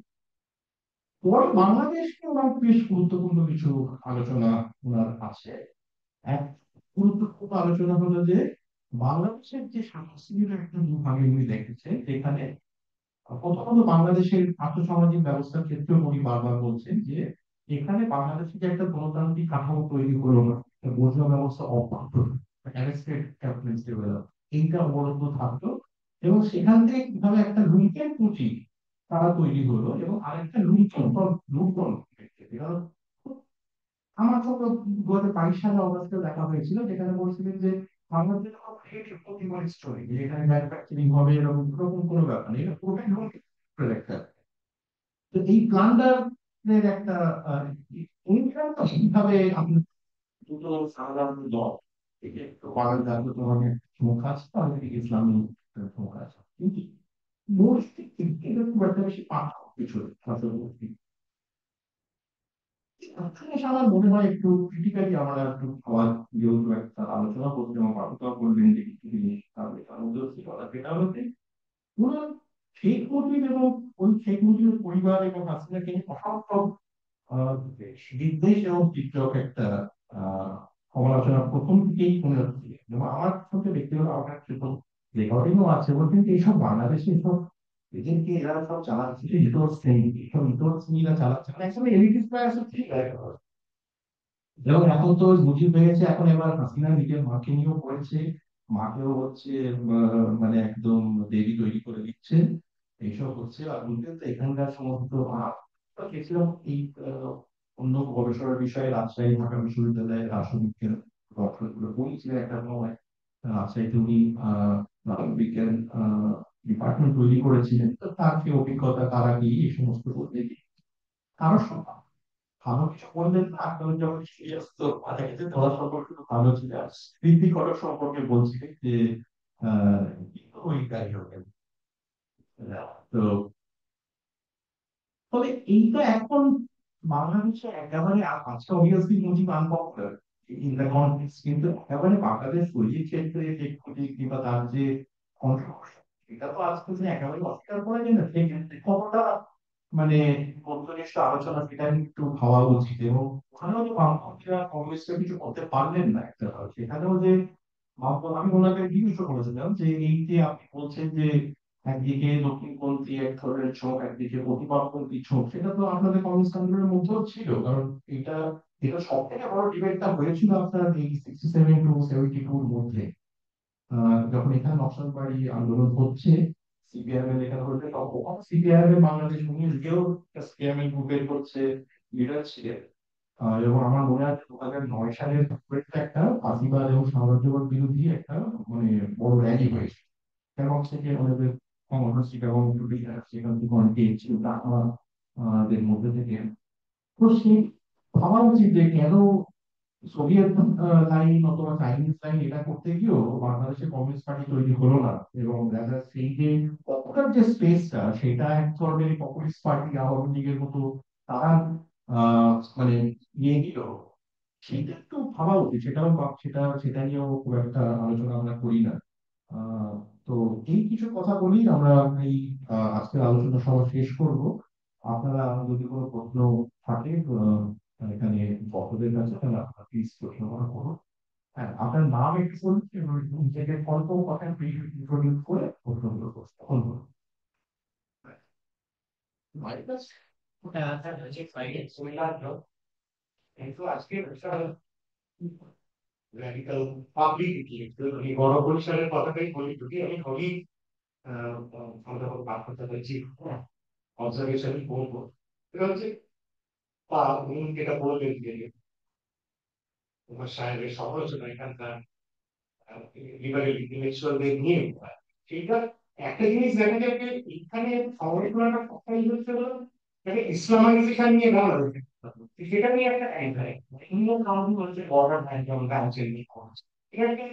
পরে বাংলাদেশকে ওনার বেশ গুরুত্বপূর্ণ কিছু আলোচনা ওনার আছে। এক গুরুত্বপূর্ণ আলোচনা হলো যে বাংলাদেশের যে সংস্কৃতির একটা দুভাগে উনি দেখেছেন, যেখানে প্রথমত বাংলাদেশের আর্থসামাজিক ব্যবস্থার ক্ষেত্রে উনি বারবার বলছেন যে এখানে বাংলাদেশে যে একটা গণতান্ত্রিক কাঠামো তৈরি হলো না, একটা বোঝা ব্যবস্থা অব্যাহত, এইটা অবরুদ্ধ থাকতো এবং সেখান থেকে কিভাবে একটা লুণ্ঠের পুঁজি তারা তৈরি হলো এবং আরেকটা লুণ্ঠন লুণ্ঠন, কারণ আমার ছোট 2022 সালে অবস্থা দেখা হয়েছিল, যেখানে বলছিলেন যে বাংলাদেশের কোনো ক্রিয়েটিভ প্রতিভা স্টোরি, যেখানে ম্যানুফ্যাকচারিং হবে এরকম এরকম কোনো ব্যাপার নেই, এটা পুরোটাই লুণ্ঠনের একটা। তো এই প্লান্ডারের একটা এইখানে তো সেইভাবে আপনি দুটো সাধারণ দল থেকে একটু বাংলা জাতীয়তাবাদী মুখ আছে, অন্যদিকে ইসলামী মুখ আছে, কিন্তু মৌলিক দিক থেকে এটা খুব একটা বেশি পার্থক্য কিছু নেই আসলে। জিনিস আমার মনে হয় একটু ক্রিটিক্যালি আমরা একটু খাওয়ার যেহেতু একটা আলোচনা করতে এবং বাবুকা বলবেন যে কিছু জিনিস তাহলে তার মধ্যে হচ্ছে বলা, সেটা হচ্ছে পুরো শেখ মুজিব এবং ওই শেখ মুজিবের পরিবার এবং হাসিনাকে নিয়ে অসংখ্য বিদ্বেষ এবং তীব্র একটা আহ সমালোচনা প্রথম থেকেই মনে হচ্ছে। এবং আমার সঙ্গে ব্যক্তিগত আমার ছোট রেকর্ডিংও আছে, বলছেন যে এইসব বাংলাদেশে সব এদেরকে এরা সব চালাচ্ছে, ইতর শ্রেণী, এইসব ইতর শ্রেণীরা চালাচ্ছে, মানে আসলে এলিটিস আসলে ঠিক আছে। এবং এখন তো মুজিব হয়েছে, এখন এবার হাসিনা নিজের মাকে নিয়েও পড়েছে, মাকেও হচ্ছে মানে একদম দেবী তৈরি করে দিচ্ছে, এইসব হচ্ছে। আর বুঝলেন তো এখানকার সমস্ত গেছিলাম এই অন্য গবেষণার বিষয়ে রাজশাহী ঢাকা বিশ্ববিদ্যালয়ের রাষ্ট্রবিজ্ঞান গবেষণাগুলো পড়েছিলেন একটা সময়। রাজশাহীতে উনি বিজ্ঞান ডিপার্টমেন্ট তৈরি করেছিলেন, তো তার যে অভিজ্ঞতা তারা কি এই সমস্ত করতে কারো ভালো কিছু বললেন না, আপনার যখন সূর্যাস্ত মাথা গেছে তোমার সম্পর্কে তো ভালো ছিল, আর স্মৃতি করার সম্পর্কে বলছিলেন যে আহ ওই গাড়ি হবে। তো তবে এইটা এখন বাংলাদেশে একেবারে আজকে obviously Mujib unpopular in the context, কিন্তু একেবারে বাংলাদেশ তৈরির ক্ষেত্রে যে ক্ষতি কিংবা তার যে কন্ট্রোভার্সি, এটা তো আজকে যে একেবারে অস্বীকার করা যায় না, সেই ক্ষেত্রে কতটা মানে বন্ধুনিষ্ঠ আলোচনা সেটা একটু ভাবা উচিত। এবং ওখানেও যে বামপন্থীরা কংগ্রেসরা কিছু করতে পারলেন না একটা, সেখানেও যে আমি ওনাকে জিজ্ঞেস করেছিলাম যে এই যে আপনি বলছেন যে একদিকে দক্ষিণপন্থী এক ধরনের ঝোঁক, একদিকে প্রতিবাদপন্থী ঝোঁক, সেটা তো আপনাদের কংগ্রেস আন্দোলনের মধ্যেও ছিল, কারণ এটা এটা সব থেকে বড় ডিবেটটা হয়েছিল আপনার এই 67 to 72 মধ্যে। যখন এখানে নকশালবাড়ি আন্দোলন হচ্ছে, সিপিআইএম এর লেখা হচ্ছে, তখন সিপিআইএম এর বাংলাদেশ উনি নিজেও সিপিআইএম এর গ্রুপের হচ্ছে লিডার ছিলেন। এবং আমার মনে আছে 2009 সালের ফেব্রুয়ারিতে একটা ফাঁসিবাদ এবং সাম্রাজ্যবাদ বিরোধী একটা মানে বড় র্যালি হয়েছে, এবং থেকে আমাদের কংগ্রেস এবং সেখান থেকে অনেকে ছিল দের মধ্যে থেকে। তো সেই ভাবা উচিত যে কেন সোভিয়েত লাইন অথবা চাইনিজ লাইন এটা করতে গিয়েও বাংলাদেশে কমিউনিস্ট পার্টি তৈরি হলো না, এবং দেখা সেই যে পপুলার যে স্পেসটা সেটা এক ধরনের পপুলিস্ট পার্টি আওয়ামী লীগের মতো তারা মানে নিয়ে নিল, সেটা একটু ভাবা উচিত। সেটাও সেটা নিয়েও খুব একটা আলোচনা আমরা করি না। আহ তো এই কিছু কথা বলেই আমরা এই আজকের আলোচনা সভা শেষ করব। আপনারা যদি কোনো প্রশ্ন থাকে এখানে বক্তাদের কাছে, তাহলে আপনারা প্লিজ প্রশ্ন করা করুন। হ্যাঁ, আপনার নাম একটু বলুন এবং নিজেকে অল্প কথা ইন্ট্রোডিউস করে প্রশ্নগুলো করুন। My best. হ্যাঁ, হচ্ছে ফ্রাইডে সেমিনার কিন্তু আজকে র্যাডিক্যাল পাবলিক ইন্টেলেকচুয়াল, আমি গণপরিসরের কথাটাই বলি, যদি আমি খুবই আমরা যখন পাঠ করতে পেরেছি অবজারভেশন বলবো, এটা হচ্ছে উনি যেটা বললেন যে তোমার সাহেবের সমালোচনা এখানকার লিবারেল ইন্টেলেকচুয়ালদের নিয়ে, সেইটা একটা জিনিস দেখা যায় যে এখানে সমালোচনাটা কথাই হচ্ছে হলো মানে ইসলামাইজেশন নিয়ে বাংলাদেশে, সেটা নিয়ে একটা অ্যাঙ্গাই ইন্ডিয়ান কাউন্সিল হচ্ছে বর্ডার ম্যানেজমেন্ট কাউন্সিল নিয়ে করছে, এখানে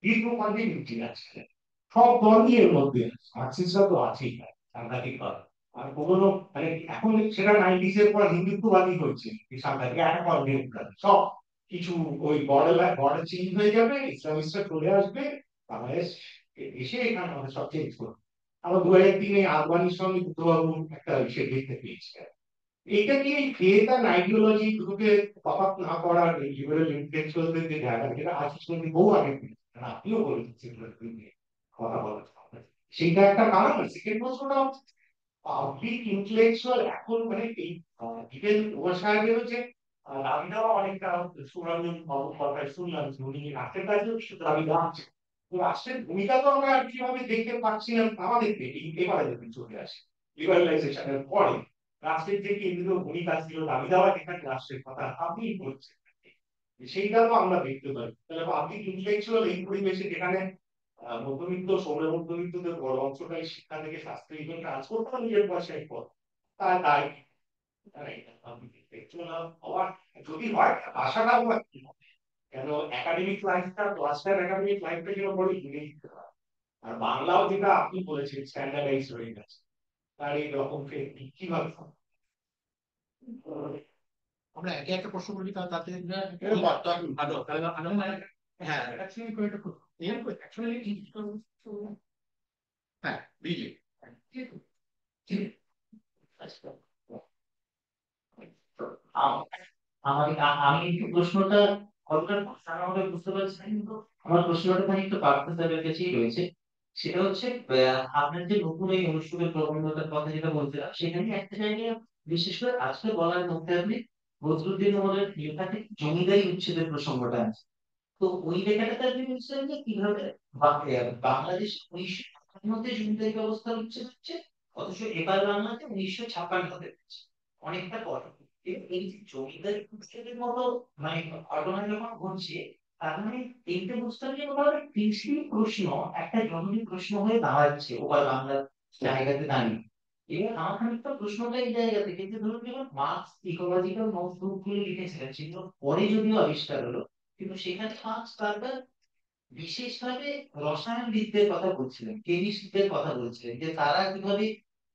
দীর্ঘ কন্টিনিউটি আছে, সব দলই এর মধ্যে আছে, মার্কসিস্টরা তো আছেই সাংঘাতিক ভাবে। আর কোনো মানে এখন সেটা 90s এর পর হিন্দুত্ববাদী হয়েছে, এই সাংঘাতিক একটা কন্টিনিউটি সব কিছু, ওই বর্ডার চেঞ্জ হয়ে যাবে, ইসলামিস্টরা চলে আসবে বাংলাদেশ এসে এখানে আমাদের সব চেঞ্জ করবে। আমরা 2003-এ আফগানির সঙ্গে যুদ্ধবাবু একটা ইসে দেখতে পেয়েছি। এইটা কি এই ফেথ আর আইডিওলজি দুটোকে তফাৎ না করার লিবারেল ইন্টেলেকচুয়ালদের যে জায়গা, যেটা আশিস নদী বহু আগে পেয়েছেন, আপনিও বলেছেন কথা বলার সময়। সেইটা একটা কারণ। সেকেন্ড প্রশ্নটা হচ্ছে পাবলিক ইন্টেলেকচুয়াল এখন মানে এই ইভেন ওর সাহেবেরও যে দাবি দেওয়া অনেকটা সুরঞ্জন বাবুর কথায় শুনলাম যে উনি রাষ্ট্রের কাছেও কিছু দাবি দেওয়া হচ্ছে। তো রাষ্ট্রের ভূমিকা তো আমরা কিভাবে দেখতে পাচ্ছি না আমাদেরকে এবারে যদি চলে আসে লিবারালাইজেশনের পরে রাষ্ট্রের যে কেন্দ্রীয় ভূমিকা ছিল দাবি দেওয়া, এখানে রাষ্ট্রের কথা আপনি বলছেন, সেইটা তো আমরা দেখতে পাই। তাহলে পাবলিক ইন্টেলেকচুয়াল এই পরিবেশে যেখানে মধ্যবিত্ত সৌর মধ্যবিত্তদের বড় অংশটাই শিক্ষা থেকে স্বাস্থ্য ইভেন ট্রান্সপোর্ট নিজের পয়সায় পর তার দায়, হওয়ার যদি হয় ভাষাটাও বা কি হবে? কেন একাডেমিক লাইফটা ক্লাসটার একাডেমিক লাইফটা যেন বড় ইংরেজি হয়, আর বাংলাও যেটা আপনি বলেছেন স্ট্যান্ডার্ডাইজ হয়ে গেছে, তার এই রকম কিভাবে সম্ভব? আমরা একে একে প্রশ্ন করি, তাতে ভালো হ্যাঁ অ্যাকচুয়ালি কয়েকটা প্রশ্ন অ্যাকচুয়ালি হ্যাঁ বিজে আমি একটু প্রশ্নটা কতটা ভাষাভাবে বুঝতে পারছি না, কিন্তু আমার প্রশ্নটা খানিকটা পার্থ স্যারের কাছেই রয়েছে। সেটা হচ্ছে আপনার যে নতুন এই অনুষ্ঠবের প্রবন্ধটার কথা যেটা বলছিলাম, সেখানে একটা জায়গায় বিশেষ করে আজকে বলার মধ্যে আপনি বদরুদ্দিন উমরের লেখা থেকে জমিদারি উচ্ছেদের প্রসঙ্গটা আছে। তো ওই লেখাটাতে আপনি বলছেন যে কিভাবে বাংলাদেশ 1958-তে জমিদারি ব্যবস্থা উচ্ছেদ হচ্ছে, অথচ এবার বাংলাতে 1956-তে হচ্ছে, অনেকটা পর। এই যে জমিদারি উচ্ছেদের মতো মানে ঘটনা যখন ঘটছে, তার মানে এইটা বুঝতে হবে যে ওনার কৃষি প্রশ্ন একটা জরুরি প্রশ্ন হয়ে দাঁড়াচ্ছে ওবার বাংলার জায়গাতে দাঁড়িয়ে। এবার আমার খানিকটা প্রশ্নটা এই জায়গা থেকে যে ধরুন যখন মার্কস ইকোলজিক্যাল নোটবুক গুলো লিখেছিলেন, সেগুলো পরে যদিও আবিষ্কার হলো, কিন্তু সেখানে মার্কস বারবার বিশেষভাবে রসায়নবিদদের কথা বলছিলেন, কেমিস্টদের কথা বলছিলেন, যে তারা কিভাবে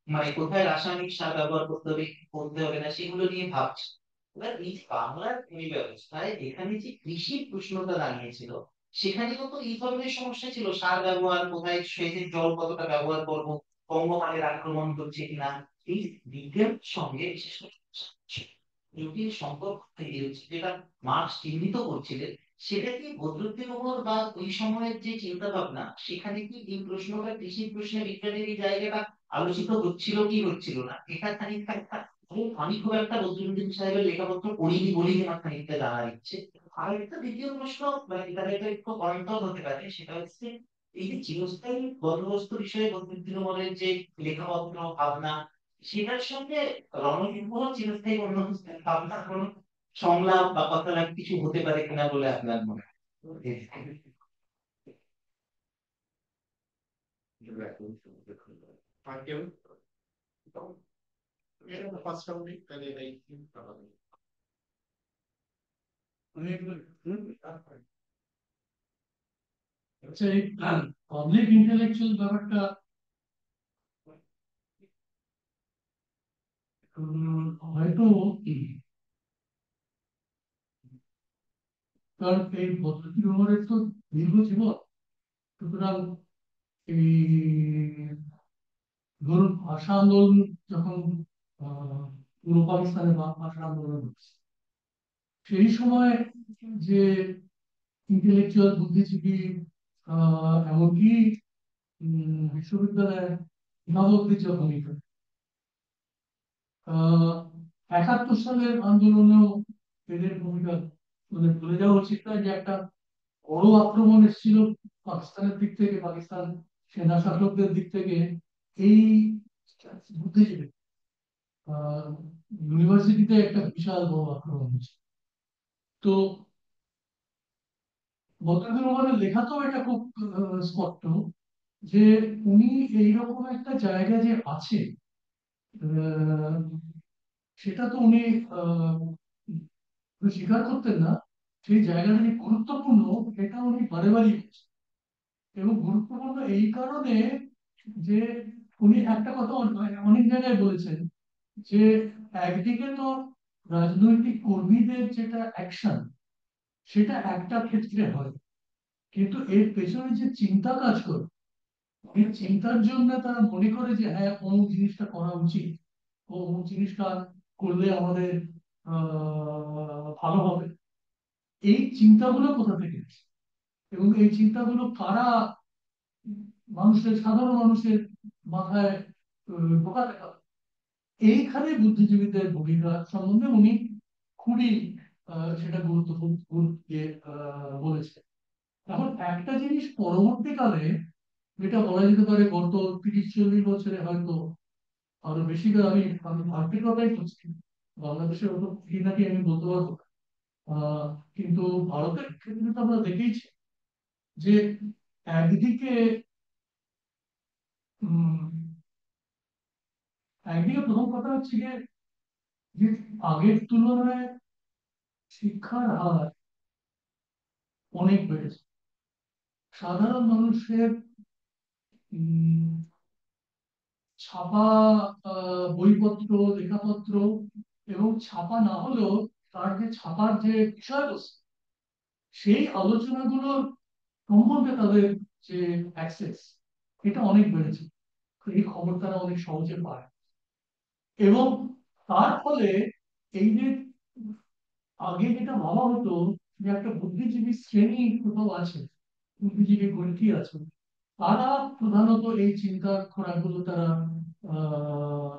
মানে কোথায় রাসায়নিক সার ব্যবহার করতে হবে কি করতে হবে না সেগুলো নিয়ে ভাবছে। এবার এই যে বাংলার ভূমি ব্যবস্থায় এখানে যে কৃষির প্রশ্নটা দাঁড়িয়েছিল, সেখানেও তো এই ধরনের সমস্যা ছিল, সার ব্যবহার কোথায়, সেচের জল কতটা ব্যবহার করবো, পঙ্গপালের আক্রমণ করছে কিনা। এই বিজ্ঞানের সঙ্গে বিশেষ করে জটিল সম্পর্ক তৈরি হচ্ছে, যেটা মার্কস চিহ্নিত করছিলেন। সেটা কি বদরুদ্দিন উমর বা ওই সময়ের যে চিন্তা ভাবনা, সেখানে কি এই প্রশ্নটা কৃষি প্রশ্নে বিজ্ঞানের এই জায়গাটা আলোচিত হচ্ছিল কি হচ্ছিল না, এটা খানিকটা আমি খুব একটা বদরুদ্দিন সাহেবের লেখাপত্র পড়িনি বলেই আমার খানিকটা জানার ইচ্ছে। আর একটা দ্বিতীয় প্রশ্ন, মানে এখানে এটা একটু পয়েন্টও হতে পারে, সেটা হচ্ছে এই যে চিরস্থায়ী বন্দোবস্ত বিষয়ে বদরুদ্দিন উমরের যে লেখাপত্র ভাবনা, সেটার সঙ্গে রণবিপ্লব চিরস্থায়ী বন্দোবস্তের ভাবনার কোনো সংলাপ বা কথালাপ কিছু হতে পারে কিনা বলে আপনার মনে হয়? আর কেউ ফার্স্ট রাউন্ডে তাহলে এই হচ্ছে এই পাবলিক ইন্টেলেকচুয়াল ব্যাপারটা হয়তো, কারণ এই বদরুদ্দিন উমরের তো দীর্ঘ জীবন, সুতরাং এই ধরুন ভাষা আন্দোলন যখন পূর্ব পাকিস্তানে ভাষা আন্দোলন হচ্ছে, সেই সময় যে ইন্টেলেকচুয়াল বুদ্ধিজীবী এমনকি বিশ্ববিদ্যালয়ের অভিভাবকদের যে ভূমিকা, 71 সালের আন্দোলনেও এদের ভূমিকা মানে ভুলে যাওয়া উচিত নয় যে একটা বড় আক্রমণ এসেছিল পাকিস্তানের দিক থেকে, পাকিস্তান সেনা শাসকদের দিক থেকে এই বুদ্ধিজীবী ইউনিভার্সিটিতে একটা বিশাল বড় আক্রমণ হয়েছে। তো বদরুদ্দীন উমরের লেখাতেও এটা খুব স্পষ্ট যে উনি এইরকম একটা জায়গা যে আছে, আহ, সেটা তো উনি স্বীকার করতেন না। সেই জায়গাটা যে গুরুত্বপূর্ণ এটা উনি বারে বারই বলছেন। এবং গুরুত্বপূর্ণ এই কারণে যে উনি একটা কথা অনেক জায়গায় বলেছেন যে একদিকে তো রাজনৈতিক কর্মীদের যেটা অ্যাকশন সেটা একটা ক্ষেত্রে হয়, কিন্তু এর পেছনে যে চিন্তা কাজ করে, এই চিন্তার জন্য তারা মনে করে যে হ্যাঁ অমুক জিনিসটা করা উচিত, ও অমুক জিনিসটা করলে আমাদের ভালো হবে। এই চিন্তাগুলো কোথা থেকে আসে এবং এই চিন্তাগুলো কারা সাধারণ মানুষের মাথায় ঢোকাতে হবে, এইখানে বুদ্ধিজীবীদের ভূমিকা সম্বন্ধে উনি খুবই সেটা গুরুত্বপূর্ণ গুরুত্ব দিয়ে বলেছেন। এখন একটা জিনিস পরবর্তীকালে যেটা বলা যেতে পারে গত 30-40 বছরে হয়তো আরো বেশি করে, আমি আমি ভারতের কথাই বলছি, বাংলাদেশের অত কি নাকি আমি বলতে পারবো না। আহ, কিন্তু ভারতের ক্ষেত্রে তো আমরা দেখেইছি যে একদিকে উম, একদিকে প্রথম কথা হচ্ছে যে আগের তুলনায় শিক্ষার হার অনেক বেড়েছে। সাধারণ মানুষের উম, ছাপা বইপত্র, লেখাপত্র এবং ছাপা না হলেও তার যে ছাপার যে বিষয়বস্তু, সেই আলোচনাগুলোর সম্বন্ধে তাদের যে অ্যাক্সেস এটা অনেক বেড়েছে। এই খবর তারা অনেক সহজে পায় এবং তার ফলে এই যে আগে যেটা ভাবা হতো যে একটা বুদ্ধিজীবী শ্রেণী কোথাও আছে, বুদ্ধিজীবী গোষ্ঠী আছে, তারা প্রধানত এই চিন্তার খোরাকগুলো তারা আহ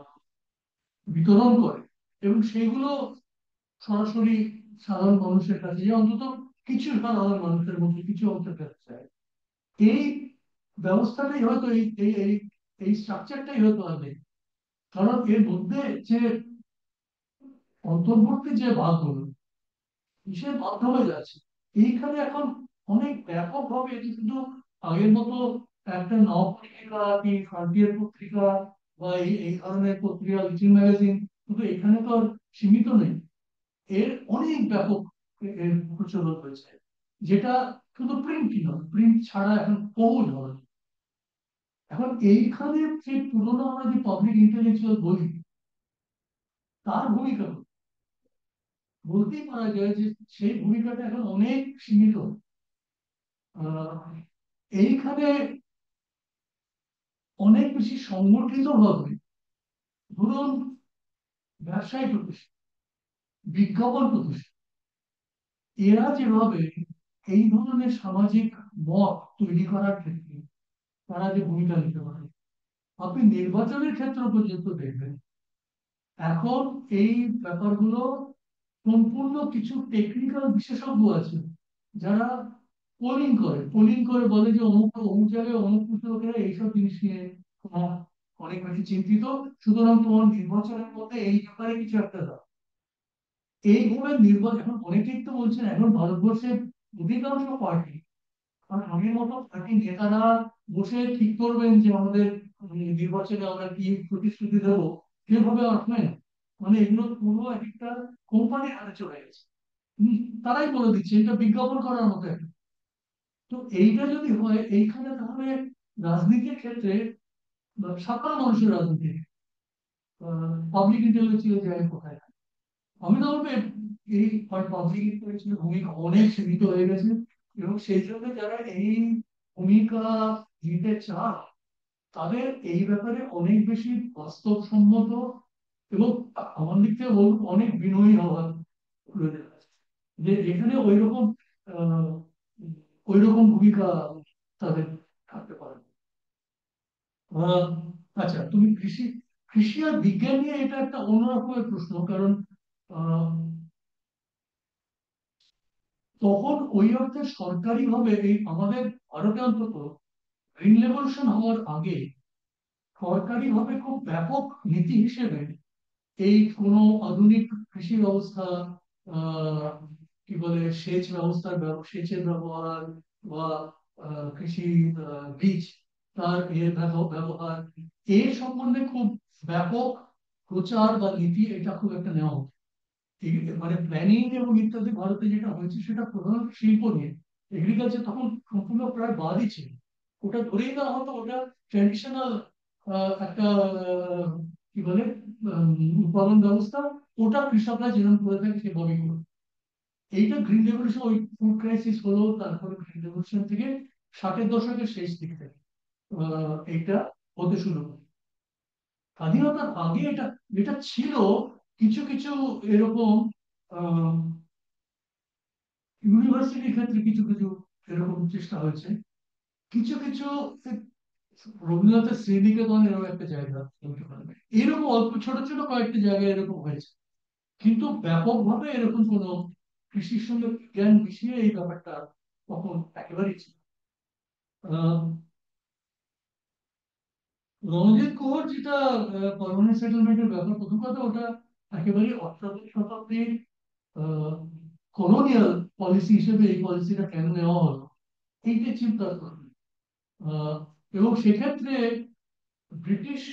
বিতরণ করে এবং সেইগুলো সরাসরি সাধারণ মানুষের কাছে, যে অন্তত কিছু সাধারণ মানুষের মধ্যে কিছু অংশের কাছে যায়। এই ব্যবস্থাটাই হয়তো এই এই এই এই স্ট্রাকচারটাই হয়তো আগে, কারণ এর মধ্যে যে অন্তর্বর্তী যে ভাগগুলো কিসের মাধ্যমে যাচ্ছে, এইখানে এখন অনেক ব্যাপকভাবে এটি শুধু আগের মতো একটা নবপত্রিকা কি ফ্রন্টিয়ার পত্রিকা বা এই ধরনের পত্রিকা, লিটিল ম্যাগাজিন শুধু এখানে তো আর সীমিত নেই। এর অনেক ব্যাপক এর প্রচলন হয়েছে, যেটা শুধু প্রিন্টই নয়, প্রিন্ট ছাড়া এখন বহু ধরনের। এখন এইখানে যে পুরোনো আমরা যে পাবলিক ইন্টেলেকচুয়াল বলি তার ভূমিকা বলতেই পারা যায় যে সেই ভূমিকাটা এখন অনেক সীমিত। আহ, এইখানে অনেক বেশি সংগঠিত ভাবে, ধরুন ব্যবসায়ী প্রতিষ্ঠান, বিজ্ঞাপন প্রতিষ্ঠান, এরা যেভাবে এই ধরনের সামাজিক মত তৈরি করার ক্ষেত্রে তারা যে ভূমিকা নিতে পারে, আপনি নির্বাচনের ক্ষেত্র পর্যন্ত দেখবেন এখন এই ব্যাপারগুলো সম্পূর্ণ কিছু টেকনিক্যাল বিশেষজ্ঞ আছে যারা পোলিং করে বলে যে অমুক অমুক জায়গায় অমুক কিছু লোকেরা এইসব জিনিস নিয়ে অনেক বেশি চিন্তিত, সুতরাং তোমার নির্বাচনের মধ্যে এই ব্যাপারে কিছু একটা দাও। এইভাবে নির্বাচন এখন অনেকেই তো বলছেন এখন ভারতবর্ষের অধিকাংশ পার্টি, কারণ আগের মতো পার্টি নেতারা বসে ঠিক করবেন যে আমাদের নির্বাচনে আমরা কি প্রতিশ্রুতি দেবো, সেভাবে আর হয় না। মানে এগুলো পুরো এক একটা কোম্পানির হাতে চলে গেছে। হম, তারাই বলে দিচ্ছে, এটা বিজ্ঞাপন করার মতো একটা। তো এইটা যদি হয় এইখানে, তাহলে রাজনীতির ক্ষেত্রে সাধারণ মানুষের রাজনীতি, পাবলিক ইন্টেলেকচুয়াল জায়গায় কোথায় থাকে? আমি তো বলবো এই পাবলিক ইন্টেলেকচুয়াল ভূমিকা অনেক সীমিত হয়ে গেছে এবং সেই জন্য যারা এই ভূমিকা নিতে চান তাদের এই ব্যাপারে অনেক বেশি বাস্তবসম্মত এবং আমার দিক থেকে বলবো অনেক বিনয়ী হওয়ার প্রয়োজন আছে। যে এখানে আহ ওই রকম ভূমিকা তাদের থাকতে পারে। আহ, আচ্ছা, তুমি কৃষি আর বিজ্ঞান নিয়ে এটা একটা অন্য রকমের প্রশ্ন, কারণ আহ, তখন ওই অর্থে সরকারি ভাবে এই আমাদের ভারতে অন্তত গ্রিন রেভলিউশন হওয়ার আগে সরকারি ভাবে খুব ব্যাপক নীতি হিসেবে এই কোনো আধুনিক কৃষি ব্যবস্থা, আহ কি বলে সেচের ব্যবহার বা কৃষি বীজ তার ব্যবহার এর সম্বন্ধে খুব ব্যাপক প্রচার বা নীতি এটা খুব একটা নেওয়া হতো। মানে প্ল্যানিং এবং ইত্যাদি ভারতে যেটা হয়েছে সেটা প্রধান শিল্প নিয়ে, এগ্রিকালচার তখন সম্পূর্ণ প্রায় বাদই ছিল। ওটা ধরেই দেওয়া হতো ওটা ট্র্যাডিশনাল একটা কি বলে উৎপাদন ব্যবস্থা, ওটা কৃষকরা যেরকম করে থাকে সেভাবেই করে। এইটা গ্রিন রেভলিউশন, ওই ফুড ক্রাইসিস হলো, তারপরে গ্রিন রেভলিউশন থেকে 60-এর দশকের শেষ দিক থেকে এইটা হতে শুরু করে। স্বাধীনতার আগে এটা যেটা ছিল, কিছু কিছু এরকম ইউনিভার্সিটির ক্ষেত্রে কিছু কিছু এরকম চেষ্টা হয়েছে। কিছু কিছু রবীন্দ্রনাথের শ্রীনিকেতন এরকম একটা জায়গা বলতে পারবে, এরকম অল্প ছোট ছোট কয়েকটি জায়গায় এরকম হয়েছে, কিন্তু ব্যাপকভাবে এরকম কোনো কৃষির সঙ্গে জ্ঞান মিশিয়ে এই ব্যাপারটা তখন একেবারেই ছিল না। আহ, রণজিৎ কুমার যেটা পার্মানেন্ট সেটেলমেন্টের ব্যাপার, প্রথম কথা ওটা একেবারে অষ্টাদশ শতাব্দীর কলোনিয়াল পলিসি হিসেবে এই পলিসিটা কেন নেওয়া হলো এইটা চিন্তা করবে। আহ, এবং সেক্ষেত্রে ব্রিটিশ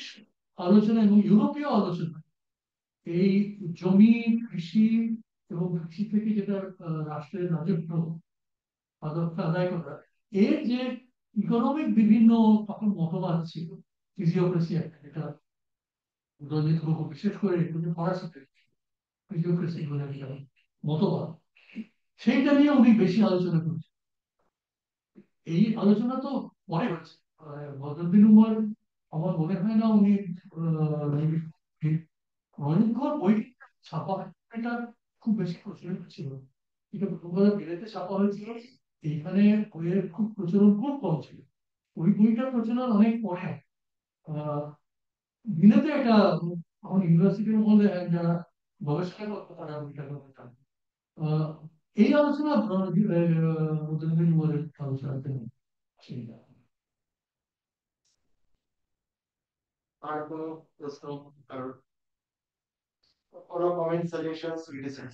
আলোচনা এবং ইউরোপীয় আলোচনা এই জমি, কৃষি এবং কৃষি থেকে যেটা রাষ্ট্রের রাজস্ব আদায় করা, এর যে ইকোনমিক বিভিন্ন তখন মতবাদ ছিল, ফিজিওক্রেসি একটা, যেটা রঞ্জিত গুহ বিশেষ করে একটু ফরাসিতে ফিজিওক্রেসি বলে একটা মতবাদ, সেইটা নিয়ে উনি বেশি আলোচনা করেছেন। এই আলোচনা তো পরে হয়েছে। বদরুদ্দিন উমর আমার মনে হয় না উনি রঞ্জিত গুহর বই ছাপা হয় এটা খুব বেশি প্রচলিত ছিল, এটা প্রথমবার বিলেতে ছাপা হয়েছিল, এইখানে বইয়ের খুব প্রচলন খুব কম ছিল। ওই বইটার প্রচলন অনেক পরে হয়। আহ বিলেতে এটা এখন ইউনিভার্সিটির মধ্যে যারা গবেষণা করতে তারা বইটা জানে। আহ, এই আলোচনা বদরুদ্দিন উমরের আলোচনাতে নেই। সেইটা। আর কোনো প্রশ্ন, কারণ কোনো কমেন্ট, সাজেশন, ক্রিটিসিজম?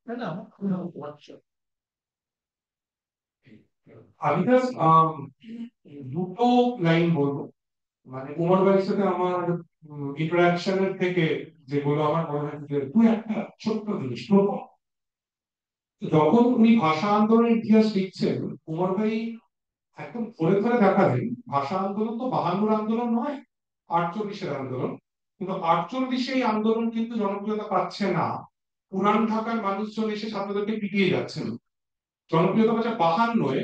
না না, আমি জাস্ট দুটো লাইন বলবো। মানে উমর ভাইয়ের সাথে আমার ইন্টারাকশনের থেকে যেগুলো আমার মনে হয় যে দু একটা ছোট্ট জিনিস। প্রথম, যখন উনি ভাষা আন্দোলনের ইতিহাস লিখছেন, উমর ভাই একদম ধরে ধরে দেখালেন ভাষা আন্দোলন তো 52 আন্দোলন নয়, 48-এর আন্দোলন। কিন্তু 48 এই আন্দোলন কিন্তু জনপ্রিয়তা পাচ্ছে না, পুরান ঢাকার মানুষজন এসে ছাত্রদেরকে পিটিয়ে যাচ্ছেন। জনপ্রিয়তা পাচ্ছে 52-এ,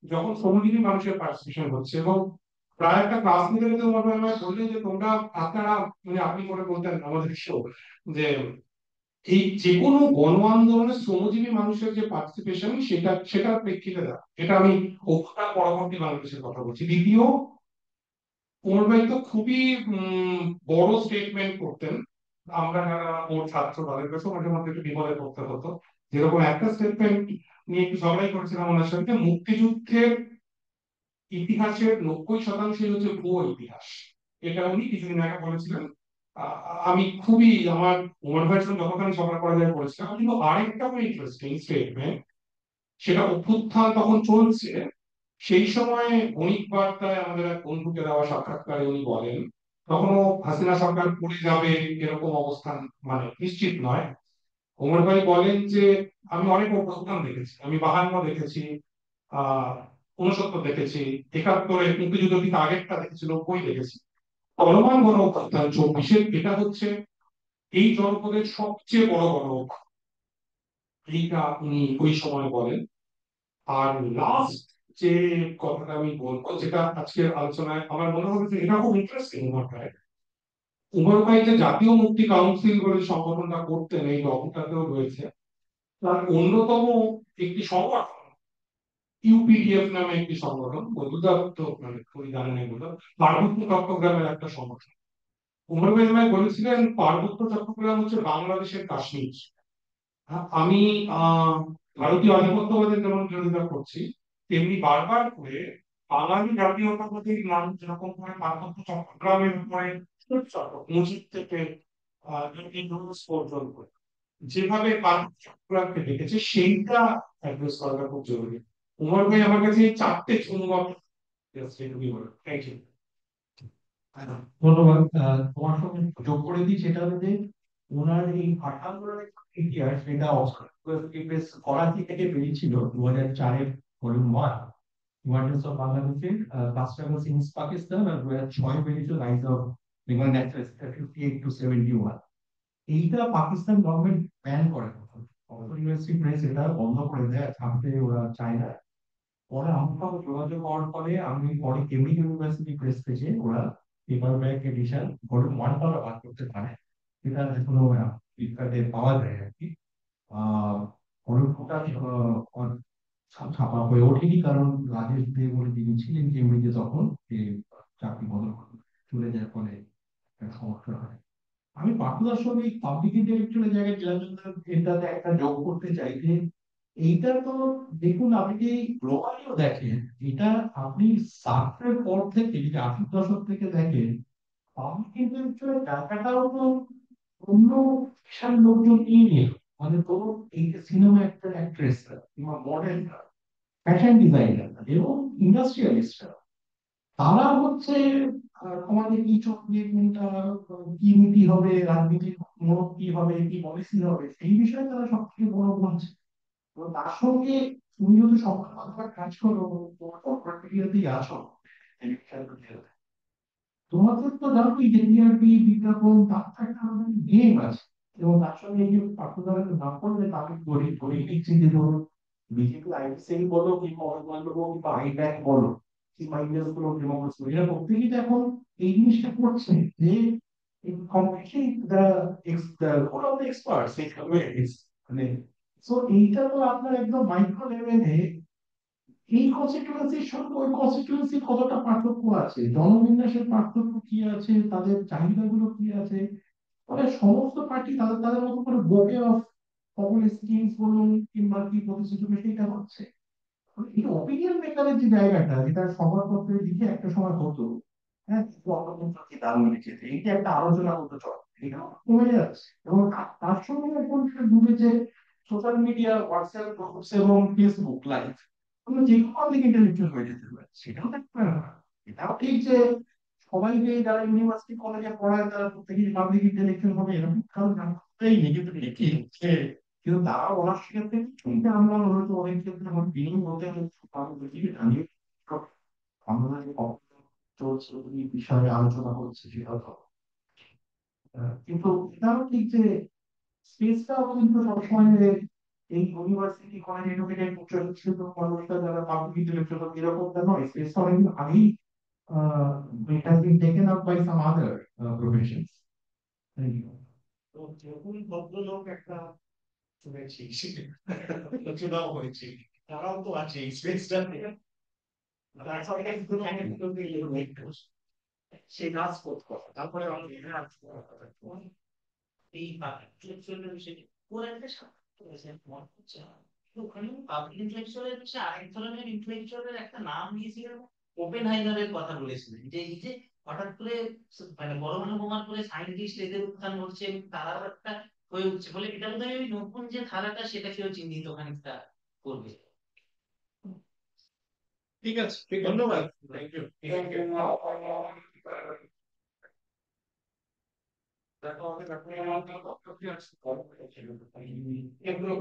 যখন শ্রমজীবী মানুষের পার্টিসিপেশন হচ্ছে। এবং প্রায় একটা ক্লাস নিতে নিতে উমর ভাই আমায় বললেন যে তোমরা, আপনারা, মানে আপনি করে বলতেন আমাদের শো, যে এই যে কোনো গণ আন্দোলনে শ্রমজীবী মানুষের যে পার্টিসিপেশন সেটার প্রেক্ষিতে দেয়। এটা আমি ওটা পরবর্তী বাংলাদেশের কথা বলছি। দ্বিতীয়, উমর ভাই তো খুবই বড় স্টেটমেন্ট করতেন। আমরা যারা ওর ছাত্র তাদের কাছেও মাঝে মধ্যে একটু বিপদে পড়তে হতো। যেরকম একটা স্টেটমেন্ট নিয়ে একটু ঝগড়াই করেছিলাম ওনার সাথে, মুক্তিযুদ্ধের ইতিহাসের 90%ই হচ্ছে ভুয়ো ইতিহাস। এটা উনি কিছুদিন আগে বলেছিলেন। আমি খুবই আমার ওমর ভাইয়ের সঙ্গে যতখানি ঝগড়া করা যায় করেছিলাম। কিন্তু আরেকটাও ইন্টারেস্টিং স্টেটমেন্ট, সেটা অভ্যুত্থান তখন চলছে, সেই সময় বণিক বার্তায় আমাদের এক বন্ধুকে দেওয়া সাক্ষাৎকারে উনি বলেন, তখনও হাসিনা সরকার পড়ে যাবে এরকম অবস্থান মানে নিশ্চিত নয়। ওমর ভাই বলেন যে আমি অনেক অভ্যুত্থান দেখেছি, আমি 52 দেখেছি, 69 দেখেছি, 71-এ মুক্তিযুদ্ধ কিন্তু আগেরটা দেখেছি, 90 দেখেছি, চলমান গণ অভ্যুত্থান 24-এর এটা হচ্ছে এই জনপদের সবচেয়ে বড় গণ অভ্যুত্থান। এইটা উনি ওই সময় বলেন। আর লাস্ট যে কথাটা আমি বলবো, যেটা আজকের আলোচনায় আমার মনে হবে যে এটা খুব ইন্টারেস্টিং, উমর ভাই, উমর ভাই যে জাতীয় মুক্তি কাউন্সিল বলে সংগঠনটা করতেন, এই লবটাতেও রয়েছে, তার অন্যতম একটি সংগঠন ইউপিডিএফ নামে একটি সংগঠন, বন্ধুরা তো মানে খুবই জানেন এগুলো, পার্বত্য চট্টগ্রামের একটা সংগঠন। উমর ভাই আমায় বলেছিলেন পার্বত্য চট্টগ্রাম হচ্ছে বাংলাদেশের কাশ্মীর। আমি ভারতীয় আধিপত্যবাদের যেমন বিরোধিতা করছি, তেমনি বারবার করে বাঙালি জাতীয়তাবাদী মানুষ যেরকম করে পার্বত্য চট্টগ্রামের উপরে মুজিব থেকে ইউনুস পর্যন্ত যেভাবে পার্বত্য চট্টগ্রামকে দেখেছে সেইটা অ্যাড্রেস করাটা খুব জরুরি। উমর ভাই আমার কাছে এই চারটে চুম্বক থ্যাংক ইউ। ধন্যবাদ। তোমার সঙ্গে যোগ করে দিই সেটা হলো যে ওনার এই আটান্নর ইতিহাস সেটা অক্সফোর্ড প্রেস করাচি থেকে বেরিয়েছিল 2004-এর ভলিউম 1 ইমার্জেন্স অফ বাংলাদেশের কাস্টমার্স ইন পাকিস্তান, আর 2006 বেরিয়েছিল rise of Bengal national 58 to 71। এইটা পাকিস্তান গভর্নমেন্ট ব্যান করে তখন অক্সফোর্ড ইউনিভার্সিটি প্রেস এটা বন্ধ করে দেয়, ছাপতে ওরা চায় না। পরে আমার সঙ্গে যোগাযোগ হওয়ার ফলে আমি পরে কেমব্রিজ ইউনিভার্সিটি প্রেস থেকে ওরা পেপার ব্যাক এডিশন ভলিউম 1 বার করতে পারে, এটা এখনো ফ্লিপকার্টে পাওয়া যায় আর কি। ভলিউম 2টা ছাপা হয়ে ওঠেনি, কারণ রাজেশ দে বলে যিনি ছিলেন কেমব্রিজে তখন চাকরি বদল চলে যাওয়ার ফলে একটা সমস্যা হয়। আমি বাঁকুড়ার সঙ্গে পাবলিক ইন্টেলেকচুয়াল জায়গায় এটাতে একটা যোগ করতে চাই যে এইটা তো দেখুন, আপনি যদি গ্লোবালিও দেখেন এটা, আপনি সার্কের পর থেকে যদি 80-এর দশক থেকে দেখেন, পাবলিক ইন্টেলেকচুয়াল জায়গাটাও তো অন্য পেশার লোকজন নিয়ে নিল। মানে ধরুন এই যে সিনেমা অ্যাক্টর অ্যাক্ট্রেসরা কিংবা মডেলরা, ফ্যাশন ডিজাইনার এবং ইন্ডাস্ট্রিয়ালিস্টরা, তারা হচ্ছে আমাদের কি চলবে, কোনটা কি নীতি হবে, রাজনীতির মোড়ক কি হবে, কি পলিসি হবে, সেই বিষয়ে তারা সব থেকে বড় বলছে। তো তার সঙ্গে তুমি যদি সংবাদ মাধ্যমে কাজ করো, তোমার কর্পোরেট মিডিয়াতেই আছো, টেলিভিশন মিডিয়াতে, তোমাদের তো জানোই যে টিআরপি বিজ্ঞাপন তার তো একটা গেম আছে। এবং তার সঙ্গে এই যে পার্থক্য না করলে তাকে ধরে দিচ্ছি যে ধরুন বিজেপি আইসিআই বলো কিংবা অন্যান্য কিংবা আইপ্যাক বলো কিংবা ইন্ডিয়ান গুলো ডেমোক্রেসি, এরা প্রত্যেকেই তো এখন এই জিনিসটা করছে যে কমপ্লিটলি ওরা তো এক্সপার্টস এই মানে, সো এইটা তো আপনার একদম মাইক্রো লেভেলে এই কনস্টিটিউয়েন্সির সঙ্গে ওই কনস্টিটিউয়েন্সি কতটা পার্থক্য আছে, জনবিন্যাসের পার্থক্য কি আছে, তাদের চাহিদাগুলো কি আছে। ফলে সমস্ত পার্টি তাদের তাদের মতো করে বোকে অফ পপুলার স্কিমস বলুন কিংবা কি প্রতিশ্রুতি সেইটা হচ্ছে। এই অপিনিয়ন মেকারের যে জায়গাটা, যেটা সংবাদপত্রে লিখে একটা সময় হতো, হ্যাঁ গণতন্ত্র কি দারুণ লিখেছে, এই যে একটা আলোচনা হতো চল, এটাও কমে যাচ্ছে। এবং তার সঙ্গে এখন যেটা ডুবেছে সোশ্যাল মিডিয়া, হোয়াটসঅ্যাপ গ্রুপস এবং ফেসবুক লাইভ, আমরা যে কোনো দিকে ইন্টেলেকচুয়াল হয়ে যেতে পারি, সেটাও তো একটা ব্যাপার। এটাও ঠিক যে সবাইকে যারা ইউনিভার্সিটি কলেজে পড়ায় তারা প্রত্যেকেই পাবলিক ইন্টেলেকচুয়াল হবে এরকম কারণ জানতেই নেই, কিন্তু দেখি যে কিন্তু তারা অনার্স ক্ষেত্রে কিন্তু আমরা হয়তো অনেক ক্ষেত্রে আমাদের বিলীন হতে জানি আমরা যে চলছে এই বিষয়ে আলোচনা হচ্ছে সেটা তো কিন্তু এটাও ঠিক যে স্পেসটাও কিন্তু সবসময় যে এই ইউনিভার্সিটি কলেজ এডুকেটেড উচ্চ শিক্ষিত মানুষরা যারা পাবলিক ইন্টেলেকচুয়াল এরকমটা নয়, স্পেসটা অনেক আগেই it has been taken up by some other professions. Thank you. তো যখন ভদ্রলোক একটা শুনেছি আলোচনাও হয়েছে, তারাও তো আছে এই স্পেসটাতে, সেই রাজপথ কথা, তারপরে অনেক এই ইন্টেলেকচুয়ালের বিষয়টি ওর একটা সাক্ষাৎ করেছে মনে হচ্ছে না। তো ওখানে পাবলিক ইন্টেলেকচুয়ালের বিষয়ে আরেক ধরনের ইন্টেলেকচুয়ালের একটা নাম দিয়েছিলেন, ওপেনহাইমারের কথা বলেছিলেন যে এই যে হঠাৎ করে মানে পরমাণু বোমার করে সায়েন্টিস্ট এদের উত্থান ঘটছে এবং তারাও একটা হয়ে উঠছে বলে এটা বোধহয় ওই নতুন যে ধারাটা সেটাকেও চিহ্নিত খানিকটা করবে। ঠিক আছে, ধন্যবাদ, থ্যাংক ইউ। দেখো আমাদের এখন এগুলো